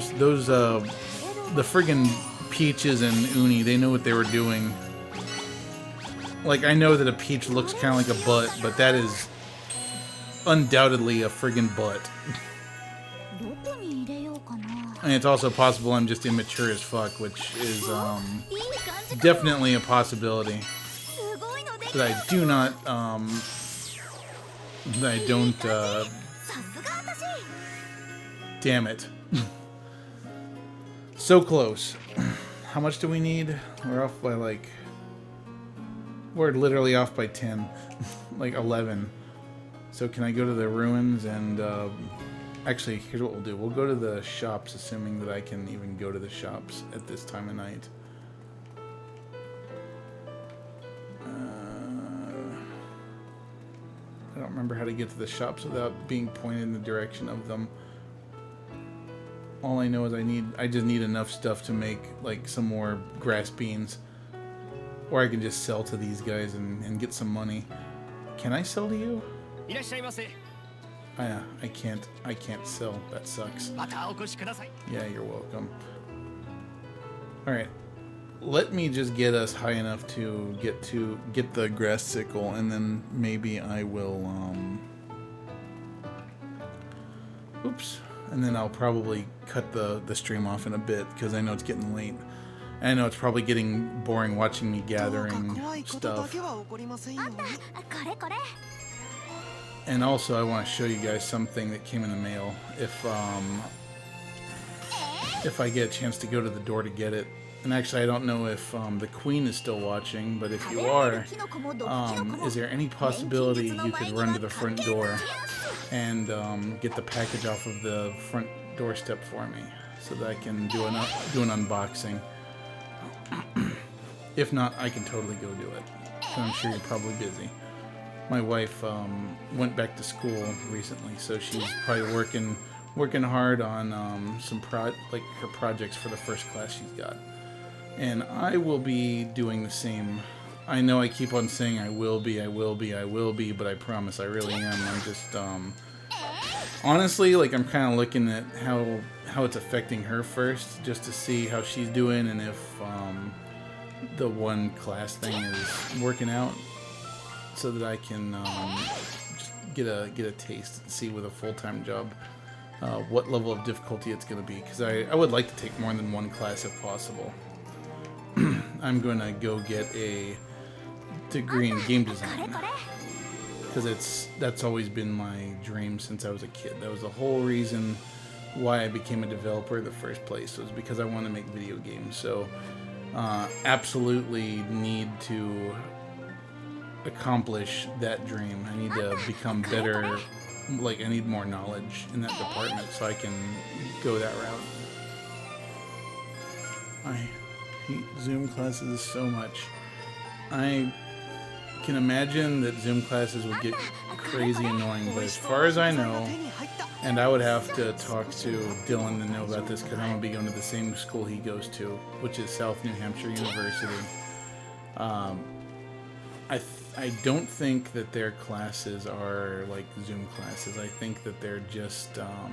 friggin' Peaches and Uni, they know what they were doing. Like, I know that a peach looks kind of like a butt, but that is undoubtedly a friggin' butt. And it's also possible I'm just immature as fuck, which is definitely a possibility. That I do not, that I don't, damn it. So close. How much do we need? We're off by like... We're literally off by 10. Like 11. So can I go to the ruins and... actually, here's what we'll do. We'll go to the shops, assuming that I can even go to the shops at this time of night. I don't remember how to get to the shops without being pointed in the direction of them. All I know is I just need enough stuff to make like some more grass beans, or I can just sell to these guys and get some money. Can I sell to you? I can't sell. That sucks. Yeah, you're welcome. All right, let me just get us high enough to get the grass sickle, and then maybe I will. Oops. And then I'll probably cut the stream off in a bit, because I know it's getting late. And I know it's probably getting boring watching me gathering stuff. And also I want to show you guys something that came in the mail. If I get a chance to go to the door to get it. And actually I don't know if the Queen is still watching, but if you are, is there any possibility you could run to the front door and get the package off of the front doorstep for me, so that I can do an unboxing? If not, I can totally go do it. I'm sure you're probably busy. My wife went back to school recently, so she's probably working hard on her projects for the first class she's got. And I will be doing the same. I know I keep on saying I will be, but I promise I really am. I'm just, honestly, like, I'm kind of looking at how it's affecting her first, just to see how she's doing, and if, the one class thing is working out, so that I can, just get a taste and see with a full-time job, what level of difficulty it's going to be, because I would like to take more than one class if possible. I'm going to go get a degree in game design, because that's always been my dream since I was a kid. That was the whole reason why I became a developer in the first place, was because I wanted to make video games. So absolutely need to accomplish that dream. I need to become better, like I need more knowledge in that department so I can go that route. I hate Zoom classes so much. I can imagine that Zoom classes would get crazy annoying, but as far as I know, and I would have to talk to Dylan to know about this, because I'm going to be going to the same school he goes to, which is South New Hampshire University. I don't think that their classes are like Zoom classes. I think that they're just, I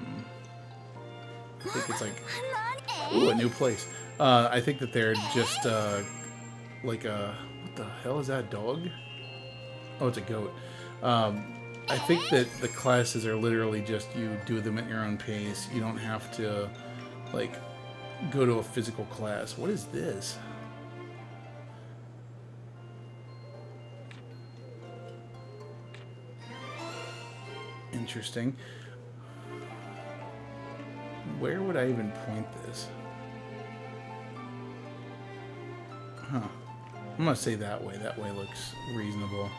think it's like, ooh, a new place. I think that they're just, like a, what the hell is that, dog? Oh, it's a goat. I think that the classes are literally just, you do them at your own pace. You don't have to, like, go to a physical class. What is this? Interesting. Where would I even point this? Huh. I'm gonna say that way. That way looks reasonable.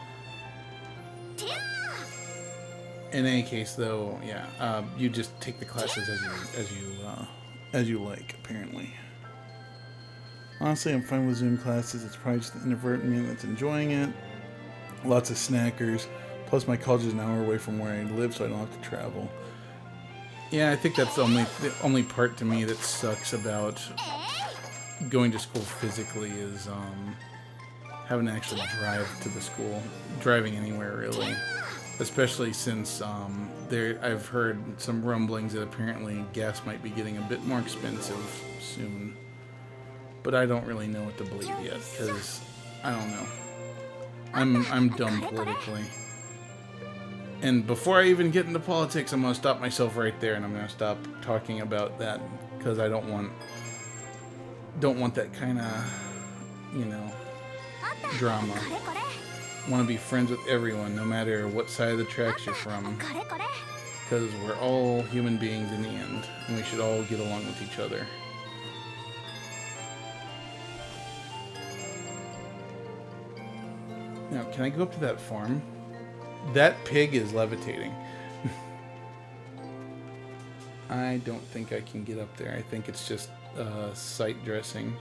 In any case, though, yeah, you just take the classes as you like. Apparently. Honestly, I'm fine with Zoom classes. It's probably just the introvert in me that's enjoying it. Lots of snackers. Plus, my college is an hour away from where I live, so I don't have to travel. Yeah, I think that's the only part to me that sucks about going to school physically is having to actually drive to the school. Driving anywhere, really. Especially since I've heard some rumblings that apparently gas might be getting a bit more expensive soon. But I don't really know what to believe yet, because I don't know. I'm dumb politically. And before I even get into politics, I'm gonna stop myself right there, and I'm gonna stop talking about that because I don't want that kind of, you know, drama. Want to be friends with everyone, no matter what side of the tracks you're from, because we're all human beings in the end, and we should all get along with each other. Now, can I go up to that farm? That pig is levitating. I don't think I can get up there. I think it's just sight dressing.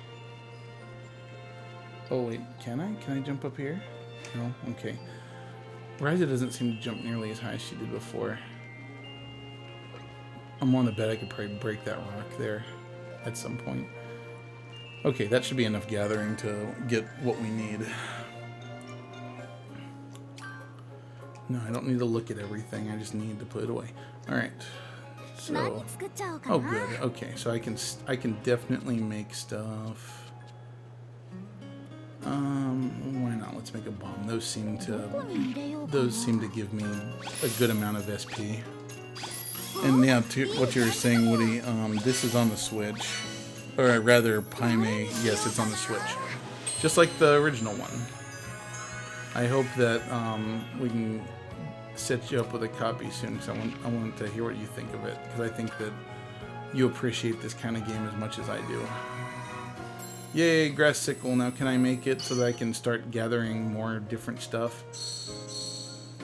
Oh wait, can I? Can I jump up here? No? Okay. Ryza doesn't seem to jump nearly as high as she did before. I'm on the bet I could probably break that rock there at some point. Okay, that should be enough gathering to get what we need. No, I don't need to look at everything. I just need to put it away. All right. So, oh good. Okay, so I can definitely make stuff. Why not? Let's make a bomb. Those seem to give me a good amount of SP. And yeah, to what you were saying, Woody, this is on the Switch, or rather, Paime. Yes, it's on the Switch, just like the original one. I hope that we can set you up with a copy soon, because I want to hear what you think of it, because I think that you appreciate this kind of game as much as I do. Yay, grass sickle. Now can I make it so that I can start gathering more different stuff?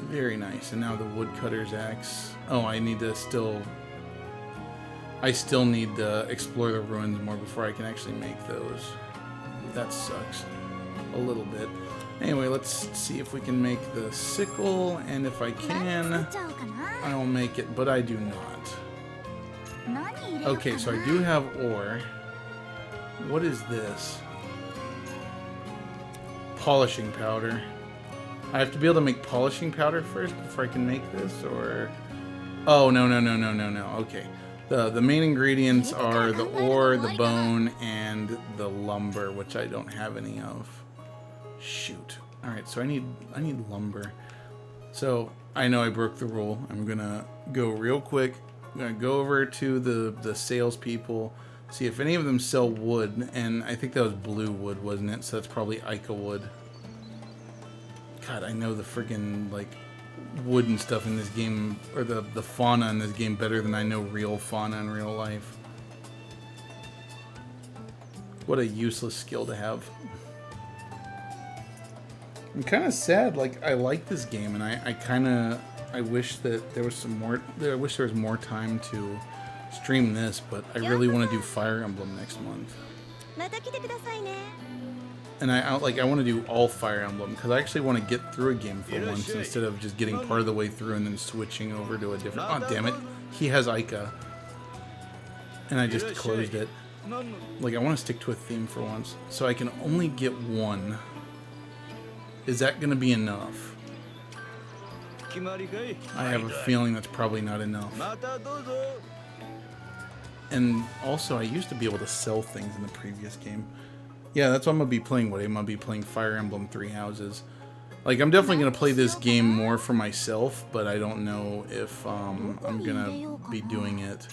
Very nice. And now the woodcutter's axe. Oh, I still need to explore the ruins more before I can actually make those. That sucks a little bit. Anyway, let's see if we can make the sickle, and if I can, I'll make it, but I do not. Okay, so I do have ore. What is this? Polishing powder. I have to be able to make polishing powder first before I can make this, or... Oh, no. Okay. The main ingredients are the ore, the bone, and the lumber, which I don't have any of. Shoot. Alright, so I need lumber. So, I know I broke the rule. I'm gonna go real quick. I'm gonna go over to the salespeople, see if any of them sell wood, and I think that was blue wood, wasn't it? So that's probably Ica wood. God, I know the friggin' like wood and stuff in this game, or the fauna in this game better than I know real fauna in real life. What a useless skill to have. I'm kind of sad. Like, I like this game, and I wish that there was some more. I wish there was more time to stream this, but I really want to do Fire Emblem next month. And I want to do all Fire Emblem, because I actually want to get through a game for once instead of just getting part of the way through and then switching over to a different... Oh, damn it. He has Ica. And I just closed it. Like, I want to stick to a theme for once. So I can only get one. Is that going to be enough? I have a feeling that's probably not enough. And also, I used to be able to sell things in the previous game. Yeah, that's what I'm going to be playing with. I'm going to be playing Fire Emblem Three Houses. Like, I'm definitely going to play this game more for myself, but I don't know if I'm going to be doing it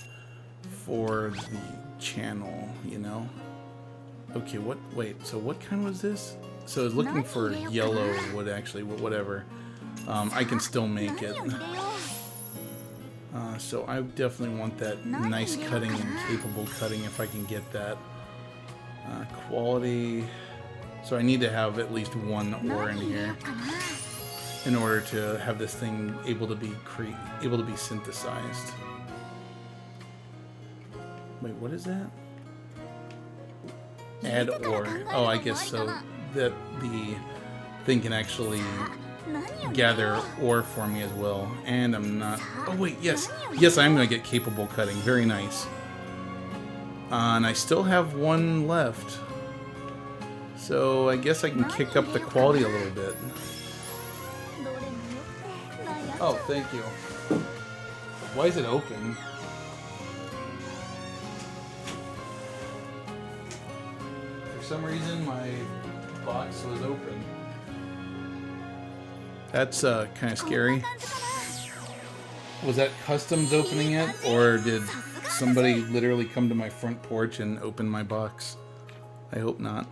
for the channel, you know? Okay, wait, so what kind was this? So I was looking for yellow wood, actually, whatever. I can still make it. So I definitely want that nice cutting and capable cutting if I can get that. Quality. So I need to have at least one ore in here in order to have this thing able to be synthesized. Wait, what is that? Add ore. Oh, I guess so that the thing can actually gather ore for me as well. And I'm not... Oh, wait, yes. Yes, I'm going to get capable cutting. Very nice. And I still have one left. So I guess I can kick up the quality a little bit. Oh, thank you. Why is it open? For some reason, my box was open. That's kind of scary. Was that customs opening it, or did somebody literally come to my front porch and open my box? I hope not.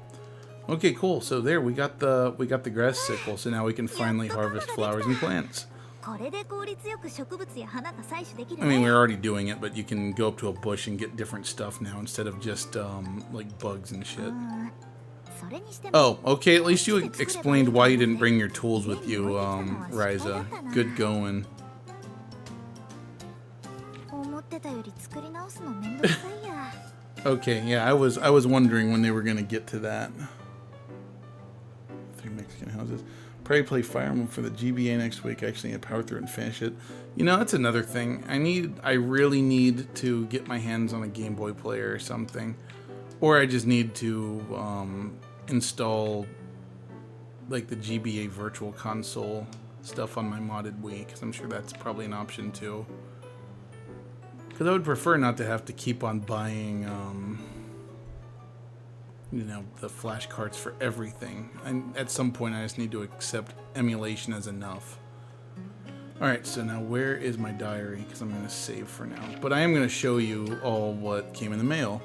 Okay, cool. So there we got the grass sickle. So now we can finally harvest flowers and plants. I mean, we're already doing it, but you can go up to a bush and get different stuff now instead of just like bugs and shit. Oh, okay. At least you explained why you didn't bring your tools with you, Ryza. Good going. Okay, yeah, I was wondering when they were gonna get to that. 3 Mexican houses. Probably play Fire Emblem for the GBA next week. I actually need to power through it and finish it. You know, that's another thing. I really need to get my hands on a Game Boy player or something. Or I just need to install like the GBA Virtual Console stuff on my modded Wii, because I'm sure that's probably an option too. Because I would prefer not to have to keep on buying you know, the flash cards for everything. And at some point I just need to accept emulation as enough. Alright, so now where is my diary? Because I'm going to save for now. But I am going to show you all what came in the mail.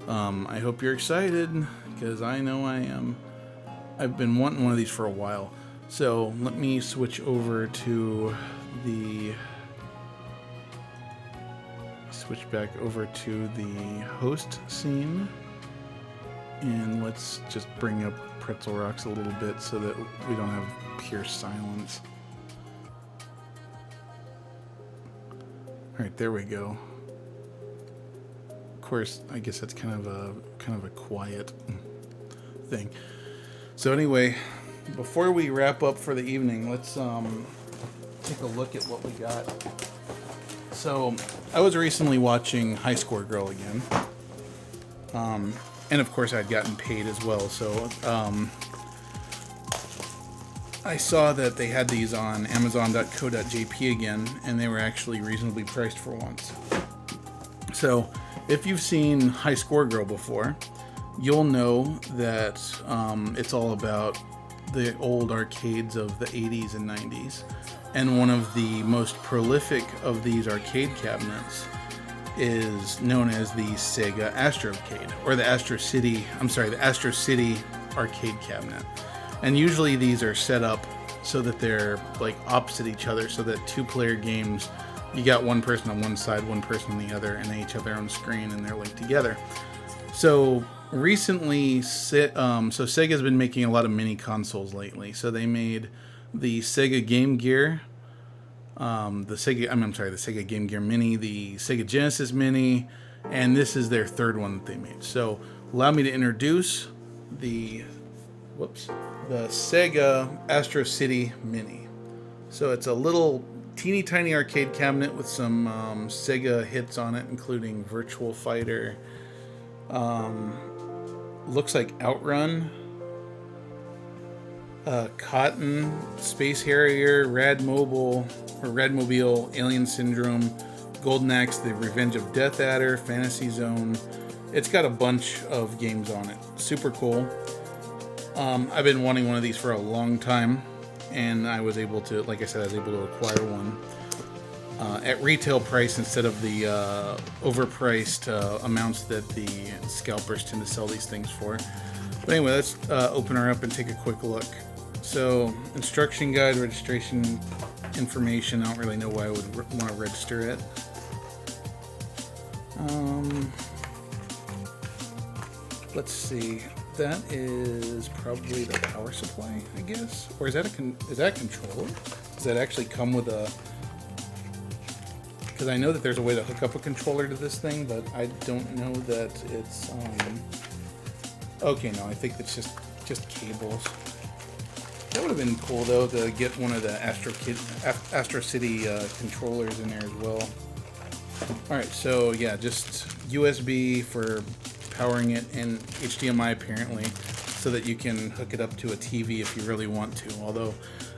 I hope you're excited, because I know I am. I've been wanting one of these for a while. So let me switch over to the... Switch back over to the host scene. And let's just bring up Pretzel Rocks a little bit so that we don't have pure silence. Alright, there we go. Of course, I guess that's kind of a quiet thing. So anyway, before we wrap up for the evening, let's take a look at what we got. So I was recently watching High Score Girl again. And of course I'd gotten paid as well, so I saw that they had these on Amazon.co.jp again, and they were actually reasonably priced for once. So if you've seen High Score Girl before, you'll know that it's all about the old arcades of the 80s and 90s. And one of the most prolific of these arcade cabinets is known as the Sega Astrocade, or the Astro City arcade cabinet. And usually these are set up so that they're like opposite each other, so that two-player games, you got one person on one side, one person on the other, and they each have their own screen and they're linked together. So recently, Sega's been making a lot of mini consoles lately. So they made the Sega Game Gear, the Sega Game Gear Mini, the Sega Genesis Mini, and this is their third one that they made. So allow me to introduce the Sega Astro City Mini. So it's a little teeny tiny arcade cabinet with some Sega hits on it, including Virtual Fighter, looks like Outrun, Cotton, Space Harrier, Radmobile, Alien Syndrome, Golden Axe, The Revenge of Death Adder, Fantasy Zone. It's got a bunch of games on it. Super cool. I've been wanting one of these for a long time, and I was able to, like I said, acquire one at retail price instead of the overpriced amounts that the scalpers tend to sell these things for. But anyway, let's open her up and take a quick look. So, instruction guide, registration information. I don't really know why I would want to register it. Let's see. That is probably the power supply, I guess. Or is that a controller? Does that actually come with a? Because I know that there's a way to hook up a controller to this thing, but I don't know that it's. Okay, no, I think it's just cables. That would have been cool though to get one of the Astro City controllers in there as well. All right, so yeah, just USB for powering it, and HDMI apparently, so that you can hook it up to a TV if you really want to. Although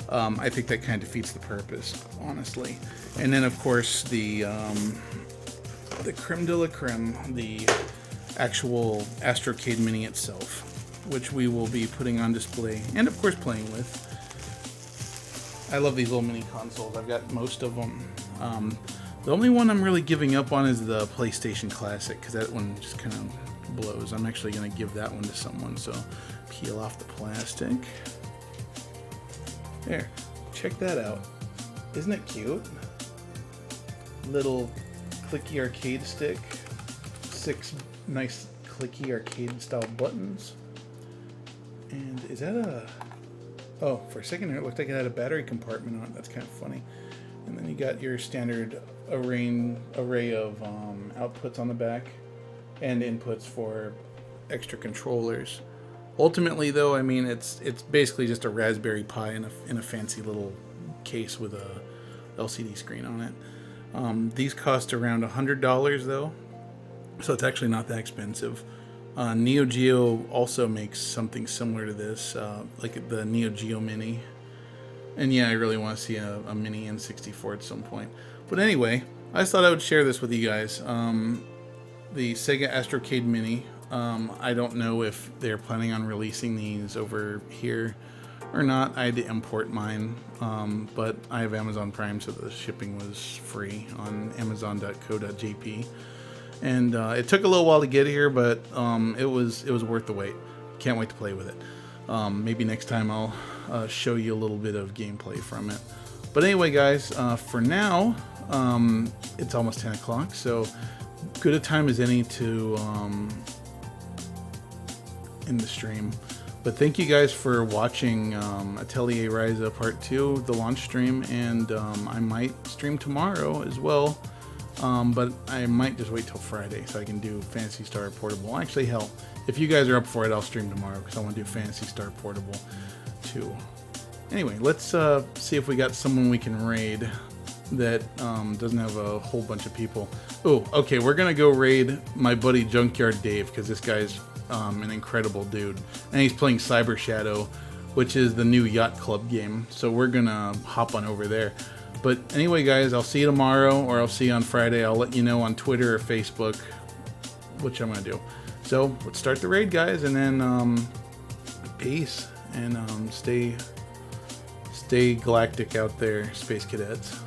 I think that kind of defeats the purpose, honestly. And then of course the creme de la creme, the actual Astrocade Mini itself, which we will be putting on display and of course playing with. I love these little mini consoles. I've got most of them. The only one I'm really giving up on is the PlayStation Classic, because that one just kind of blows. I'm actually going to give that one to someone, so peel off the plastic. There, check that out. Isn't it cute? Little clicky arcade stick, 6 nice clicky arcade style buttons. And is that a... Oh, for a second there it looked like it had a battery compartment on it. That's kind of funny. And then you got your standard array of outputs on the back and inputs for extra controllers. Ultimately, though, I mean, it's basically just a Raspberry Pi in a fancy little case with a LCD screen on it. These cost around $100 though, so it's actually not that expensive. Neo Geo also makes something similar to this, like the Neo Geo Mini. And yeah, I really want to see a Mini N64 at some point. But anyway, I just thought I would share this with you guys. The Sega Astrocade Mini. I don't know if they're planning on releasing these over here or not. I had to import mine, but I have Amazon Prime, so the shipping was free on amazon.co.jp. And it took a little while to get here, but it was worth the wait. Can't wait to play with it. Maybe next time I'll show you a little bit of gameplay from it. But anyway, guys, for now, it's almost 10 o'clock, so good a time as any to end the stream. But thank you guys for watching Atelier Ryza Part 2, the launch stream, and I might stream tomorrow as well. But I might just wait till Friday so I can do Phantasy Star Portable. Actually, hell, if you guys are up for it, I'll stream tomorrow because I want to do Phantasy Star Portable too. Anyway, let's see if we got someone we can raid that doesn't have a whole bunch of people. Oh, okay, we're going to go raid my buddy Junkyard Dave because this guy's an incredible dude. And he's playing Cyber Shadow, which is the new Yacht Club game. So we're going to hop on over there. But anyway, guys, I'll see you tomorrow, or I'll see you on Friday. I'll let you know on Twitter or Facebook which I'm going to do. So let's start the raid, guys, and then peace, and stay galactic out there, Space Cadets.